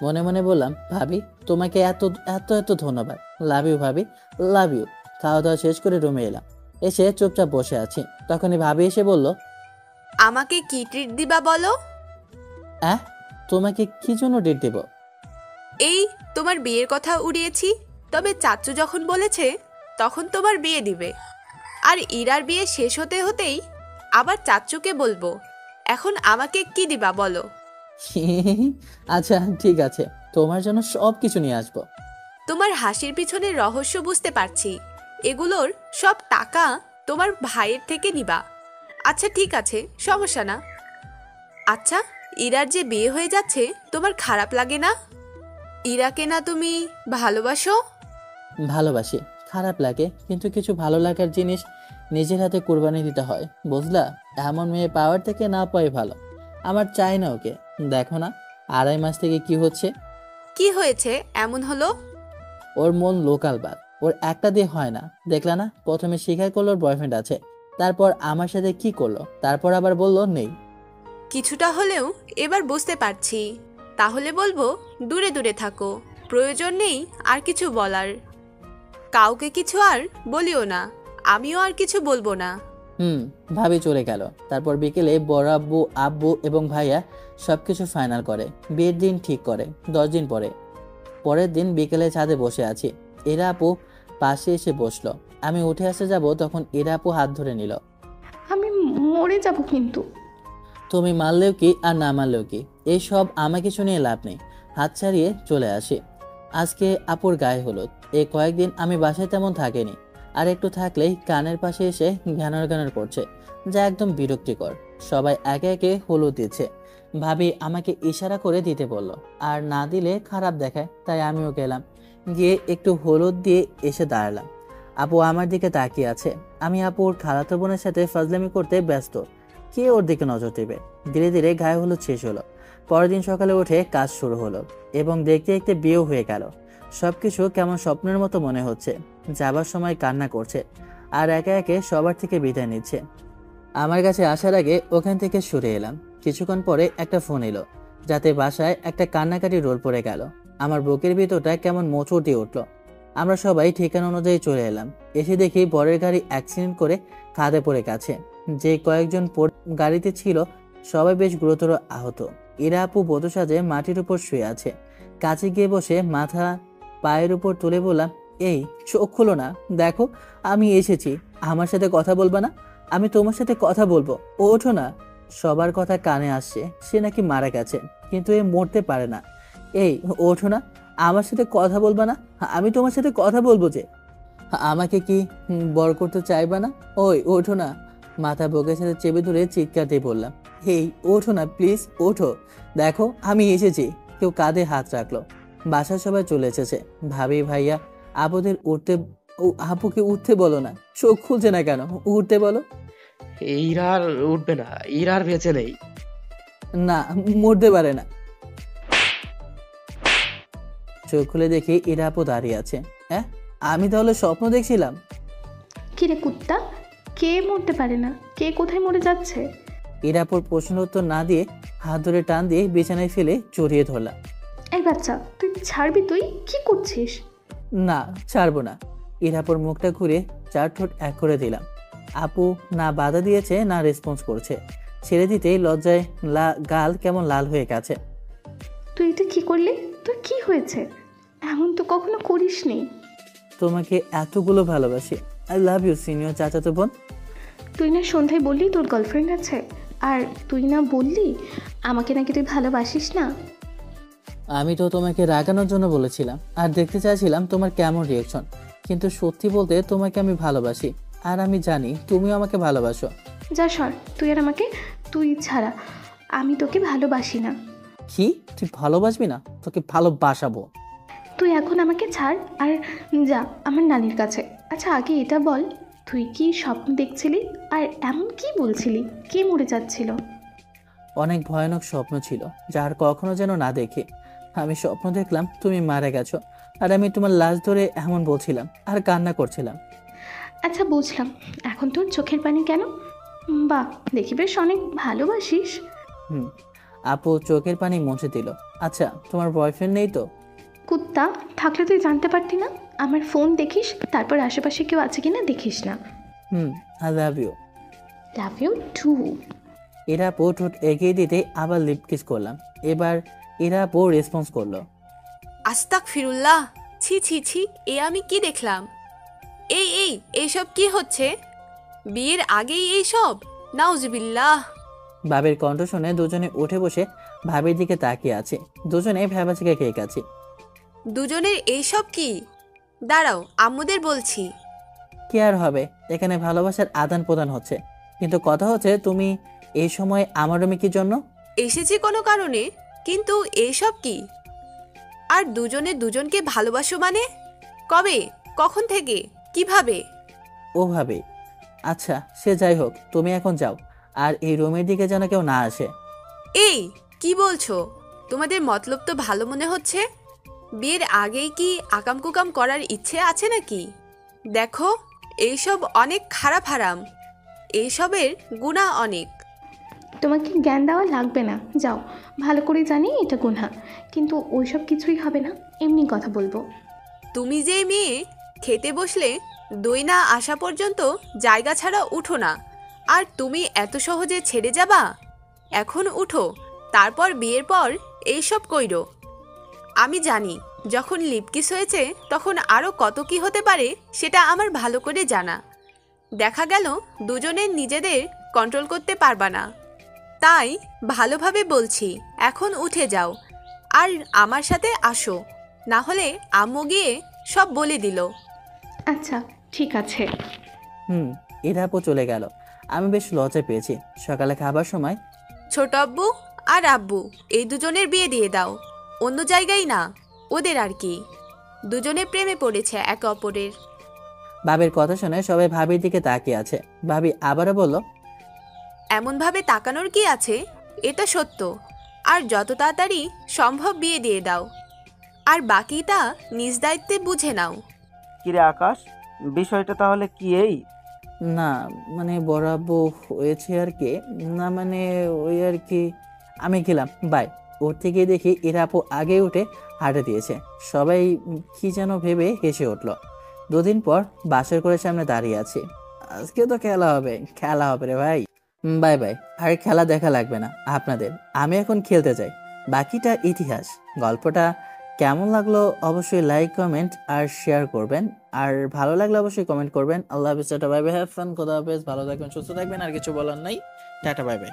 S1: মনে মনে বললাম, ভাবি তোমাকে এত এত এত ধন্যবাদ। লাভ ইউ ভাবি, লাভ ইউ। খাওয়া দাওয়া শেষ করে রুমে এলাম। এসে চুপচাপ বসে আছি, তখনই ভাবি এসে বলল,
S8: আমাকে কি ট্রিট দিবা বলো?
S1: তোমাকে কি জন্য ডেট দেব?
S8: এই তোমার বিয়ের কথা উড়িয়েছি, তবে চাচু যখন বলেছে তখন তোমার বিয়ে দিবে। আর ইরার বিয়ে শেষ হতে হতেই আবার চাচুকে বলবো। এখন আমাকে কি দিবা বলো?
S1: আচ্ছা ঠিক আছে, তোমার জন্য সব কিছু নিয়ে আসবো।
S8: তোমার হাসির পিছনে রহস্য বুঝতে পারছি। এগুলোর সব টাকা তোমার ভাইয়ের থেকে নিবা। আচ্ছা ঠিক আছে, সমস্যা না। আচ্ছা, ইরার যে বিয়ে হয়ে যাচ্ছে তোমার খারাপ লাগে না? ইরাকে না তুমি ভালোবাসো?
S1: ভালোবাসি, খারাপ লাগে, কিন্তু কিছু ভালো লাগার জিনিস নিজের হাতে কোরবানি দিতে হয়, বুঝলা? এমন মেয়ে পাওয়ার থেকে না পাই ভালো। আমার চাই না ওকে। দেখো না 2.5 মাস থেকে কি হচ্ছে।
S8: কি হয়েছে এমন হলো?
S1: ওর মন লোকাল বাদ, ওর একটা দিয়ে হয় না। দেখলা না, প্রথমে স্বীকার করলো ওর বয়ফ্রেন্ড আছে, তারপর আমার সাথে কি করলো, তারপর আবার বললো নেই।
S8: কিছুটা হলেও এবার বুঝতে পারছি। তাহলে বলবো দূরে দূরে থাকো, প্রয়োজন নেই আর কিছু বলার। কাউকে কিছু আর বলিও না, আমিও আর কিছু বলবো না।
S1: ভাবি চলে গেল। তারপর বিকেলে বড় আব্বু আব্বু এবং ভাইয়া সবকিছু ফাইনাল করে বিয়ের দিন ঠিক করে 10 দিন পরে। পরের দিন বিকেলে ছাদে বসে আছি, এরা আপু পাশে এসে বসলো। আমি উঠে আসতে যাব, তখন এরা আপু হাত ধরে নিল।
S6: আমি মরে যাব কিন্তু।
S1: তুমি মারলেও কি আর না মারলেও কি, এইসব আমাকে শুনিয়ে লাভ নেই। হাত ছাড়িয়ে চলে আসি। আজকে আপুর গায়ে হলুদ। এই কয়েকদিন আমি বাসায় তেমন থাকিনি, আর একটু থাকলেই কানের পাশে এসে ঘ্যানর ঘ্যানর করছে, যা একদম বিরক্তিকর। সবাই একে একে হলুদ দিচ্ছে। ভাবি আমাকে ইশারা করে দিতে বলল, আর না দিলে খারাপ দেখায়, তাই আমিও গেলাম। গিয়ে একটু হলুদ দিয়ে এসে দাঁড়ালাম। আপু আমার দিকে তাকিয়ে আছে। আমি আপুর খালাতো বোনের সাথে ফাজলামি করতে ব্যস্ত, কে ওর দিকে নজর দেবে। ধীরে ধীরে গায়ে হলুদ শেষ হলো। পরের দিন সকালে উঠে কাজ শুরু হলো এবং দেখতে দেখতে বিয়েও হয়ে গেল। সবকিছু কেমন স্বপ্নের মতো মনে হচ্ছে। যাবার সময় কান্না করছে আর একে একে সবার থেকে বিদায় নিচ্ছে। আমার কাছে আসার আগে ওখান থেকে সরে এলাম। কিছুক্ষণ পরে একটা ফোন এলো, যাতে বাসায় একটা কান্নাকাটি রোল পড়ে গেল। আমার বুকের ভিতরটা কেমন মোচড় দিয়ে উঠলো। আমরা সবাই ঠিকানা অনুযায়ী চলে এলাম। এসে দেখি বরের গাড়ি অ্যাক্সিডেন্ট করে খাদে পড়ে গেছে। যে কয়েকজন গাড়িতে ছিল সবাই বেশ গুরুতর আহত। এরা আপু বধূ সাজে মাটির উপর শুয়ে আছে, কাছে গিয়ে বসে মাথা পায়ের উপর তুলে বললাম, এই চোখ খুলো না, দেখো আমি এসেছি। আমার সাথে কথা বলবা না? আমি তোমার সাথে কথা বলবো, ওঠো না। সবার কথা কানে আসছে, সে নাকি মারা গেছে, কিন্তু এ মরতে পারে না। এই ওঠো না, আমার সাথে কথা বলবা না? আমি তোমার সাথে কথা বলবো যে। আমাকে কি বর করতে চাইবা না? ওই ওঠো না। মাথা বুকের সাথে চেপে ধরে চিৎকার দিয়ে বললাম, এই ওঠো না প্লিজ, ওঠো, দেখো আমি এসেছি। কেউ কাঁধে হাত রাখলো। বাসার সবাই চলে এসেছে। ভাবি, ভাইয়া, আপুদের আপুকে উঠতে বলো না। চোখ খুলছে না কেন? উঠতে বলো।
S10: ইরা আর উঠবে না, ইরা আর বেঁচে নেই।
S1: না, মরতে পারে না। চোখ খুলে দেখি ইরা আপু দাঁড়িয়ে আছে। হ্যাঁ, আমি তাহলে স্বপ্ন দেখছিলাম?
S6: কিরে কুত্তা, কে মরতে পারে না? কে কোথায় মরে যাচ্ছে?
S1: ইরা আপুর প্রশ্ন উত্তর না দিয়ে হাত ধরে টান দিয়ে বিছানায় ফেলে জড়িয়ে ধরলাম।
S6: এই বাচ্চা, তুই ছাড়বি? তুই কি করছিস?
S1: না, ছাড়বো না। ইরাপুর মুখটা ঘুরে 4 ঠোঁট এক করে দিলাম। আপু না বাধা দিয়েছে না রেসপন্স করছে। ছেড়ে দিতেই লজ্জায় গাল কেমন লাল হয়ে গেছে।
S6: তুই এটা কি করলি? তোর কি হয়েছে? এমন তো কখনো করিসনি।
S1: তোমাকে এতগুলো ভালোবাসি। আই লাভ ইউ সিনিয়র চাচাতো বোন।
S6: তুই না সন্ধ্যায় বললি তোর গার্লফ্রেন্ড আছে, আর তুই না বললি আমাকে নাকি তুই ভালোবাসিস না।
S1: আমি তো তোমাকে রাগানোর জন্য বলেছিলাম, আর দেখতে চাইছিলাম তোমার কেমন রিয়েকশন। কিন্তু সত্যি বলতে তোমাকে আমি ভালোবাসি, আর আমি জানি তুমিও আমাকে ভালোবাসো।
S6: যা সর, তুই আর আমাকে, তুই ছাড়া আমি তোকে ভালোবাসি না।
S1: কি? তুই ভালোবাসবি না? তোকে ভালোবাসাবো।
S6: তুই এখন আমাকে ছাড় আর যা আমার নানির কাছে। আচ্ছা আগে এটা বল, তুই কি স্বপ্ন দেখছিলি? আর এমন কি বলছিলি? কে মরে যাচ্ছিল?
S1: অনেক ভয়ানক স্বপ্ন ছিল, যার কখনো যেন না দেখি। আমি স্বপ্ন দেখলাম তুমি মারা গেছো, আর আমি তোমার লাশ ধরে এমন বলছিলাম আর কান্না করছিলাম।
S6: আচ্ছা বুঝলাম, এখন তোর চোখের পানি কেন? বাহ, দেখি বেশ অনেক ভালোবাসিস।
S1: আপু চোখের পানি মুছে দিল। আচ্ছা, তোমার বয়ফ্রেন্ড নেই তো?
S6: কুত্তা, থাকলে তুই জানতে পারতি না? আমার ফোন দেখিস, তারপর আশেপাশে কেউ আছে কিনা দেখিস না।
S1: I love you.
S6: Love you too.
S1: এরা আপু ঠোঁট এগিয়ে দিতে আবার লিপ কিস করলাম। এবার এরা আপু রেসপন্স করলো।
S8: আস্তাগফিরুল্লাহ, ছি ছি ছি, এ আমি কি দেখলাম? এইসব কি হচ্ছে? বিয়ের আগেই এইসব? নাউজুবিল্লাহ।
S1: ভাবির কণ্ঠ শুনে দুজনে উঠে বসে ভাবির দিকে তাকিয়ে আছে। দুজনে ভ্যাবাচিকে খেয়ে গেছে।
S8: দুজনের এইসব কি? দাঁড়াও, আম্মুদের বলছি।
S1: কি আর হবে, এখানে ভালোবাসার আদান প্রদান হচ্ছে। কিন্তু কথা হচ্ছে, তুমি এই সময় আমার রুমে কি জন্য?
S8: এসেছি কোনো কারণে, কিন্তু এইসব কি? আর দুজনে দুজনকে ভালোবাসো মানে? কবে, কখন থেকে, কিভাবে?
S1: ও ভাবে। আচ্ছা সে যাই হোক, তুমি এখন যাও, আর এই রুমের দিকে যেন কেউ না আসে।
S8: এই কি বলছো? তোমাদের মতলব তো ভালো মনে হচ্ছে। বিয়ের আগেই কি আকাম কুকাম করার ইচ্ছে আছে নাকি? দেখো, এইসব অনেক খারাপ হারাম, এইসবের গুনাহ অনেক।
S6: তোমাকে জ্ঞান দেওয়া লাগবে না, যাও। ভালো করে জানি এটা গুনাহ, কিন্তু ওইসব কিছুই হবে না, এমনি কথা বলবো।
S8: তুমি যে মেয়ে, খেতে বসলে দই না আসা পর্যন্ত জায়গা ছাড়া উঠো না, আর তুমি এত সহজে ছেড়ে যাবা? এখন উঠো, তারপর বিয়ের পর এইসব কইরো। আমি জানি যখন লিপকিস হয়েছে তখন আরও কত কি হতে পারে, সেটা আমার ভালো করে জানা। দেখা গেল দুজনের নিজেদের কন্ট্রোল করতে পারবা না। তাই ভালোভাবে বলছি, এখন উঠে যাও আর আমার সাথে আসো, না হলে আম্মু গিয়ে সব বলে দিল।
S6: আচ্ছা ঠিক আছে।
S1: এরা আপু চলে গেল। আমি বেশ লজ্জা পেয়েছি। সকালে খাবার সময়
S8: ছোট আব্বু আর আব্বু এই দুজনের বিয়ে দিয়ে দাও, অন্য জায়গায় না, ওদের আর কি। দুজনে প্রেমে পড়েছে একে অপরের।
S1: ভাবির কথা শুনে সবাই ভাবির দিকে তাকিয়ে আছে। ভাবি আবারও বলল,
S8: এমনভাবে তাকানোর কি আছে, এটা সত্য। আর যত তাড়াতাড়ি সম্ভব বিয়ে দিয়ে দাও, আর বাকিটা নিজ দায়িত্বে বুঝে নাও।
S11: কিরে আকাশ, বিষয়টা তাহলে কি? এই
S1: না মানে বড় আব্বু হয়েছে আর কি, না মানে ওই আর কি। আমি গেলাম, বাই। উঠতে গিয়ে দেখি এরা আপু আগে উঠে হাঁটে দিয়েছে। সবাই কি যেন ভেবে হেসে উঠল। 2 দিন পর বাসর করে সামনে দাঁড়িয়ে আছি। আজকে তো খেলা হবে, খেলা হবে রে ভাই। বাই বাই, আর খেলা দেখা লাগবে না আপনাদের। আমি এখন খেলতে যাই, বাকিটা ইতিহাস। গল্পটা কেমন লাগলো অবশ্যই লাইক কমেন্ট আর শেয়ার করবেন, আর ভালো লাগলে অবশ্যই কমেন্ট করবেন। আল্লাহ হাফেজ, tata bye bye, have fun, খোদা হাফেজ, ভালো থাকবেন, সুস্থ থাকবেন, আর কিছু বলার নাই, টাটা বাই বাই।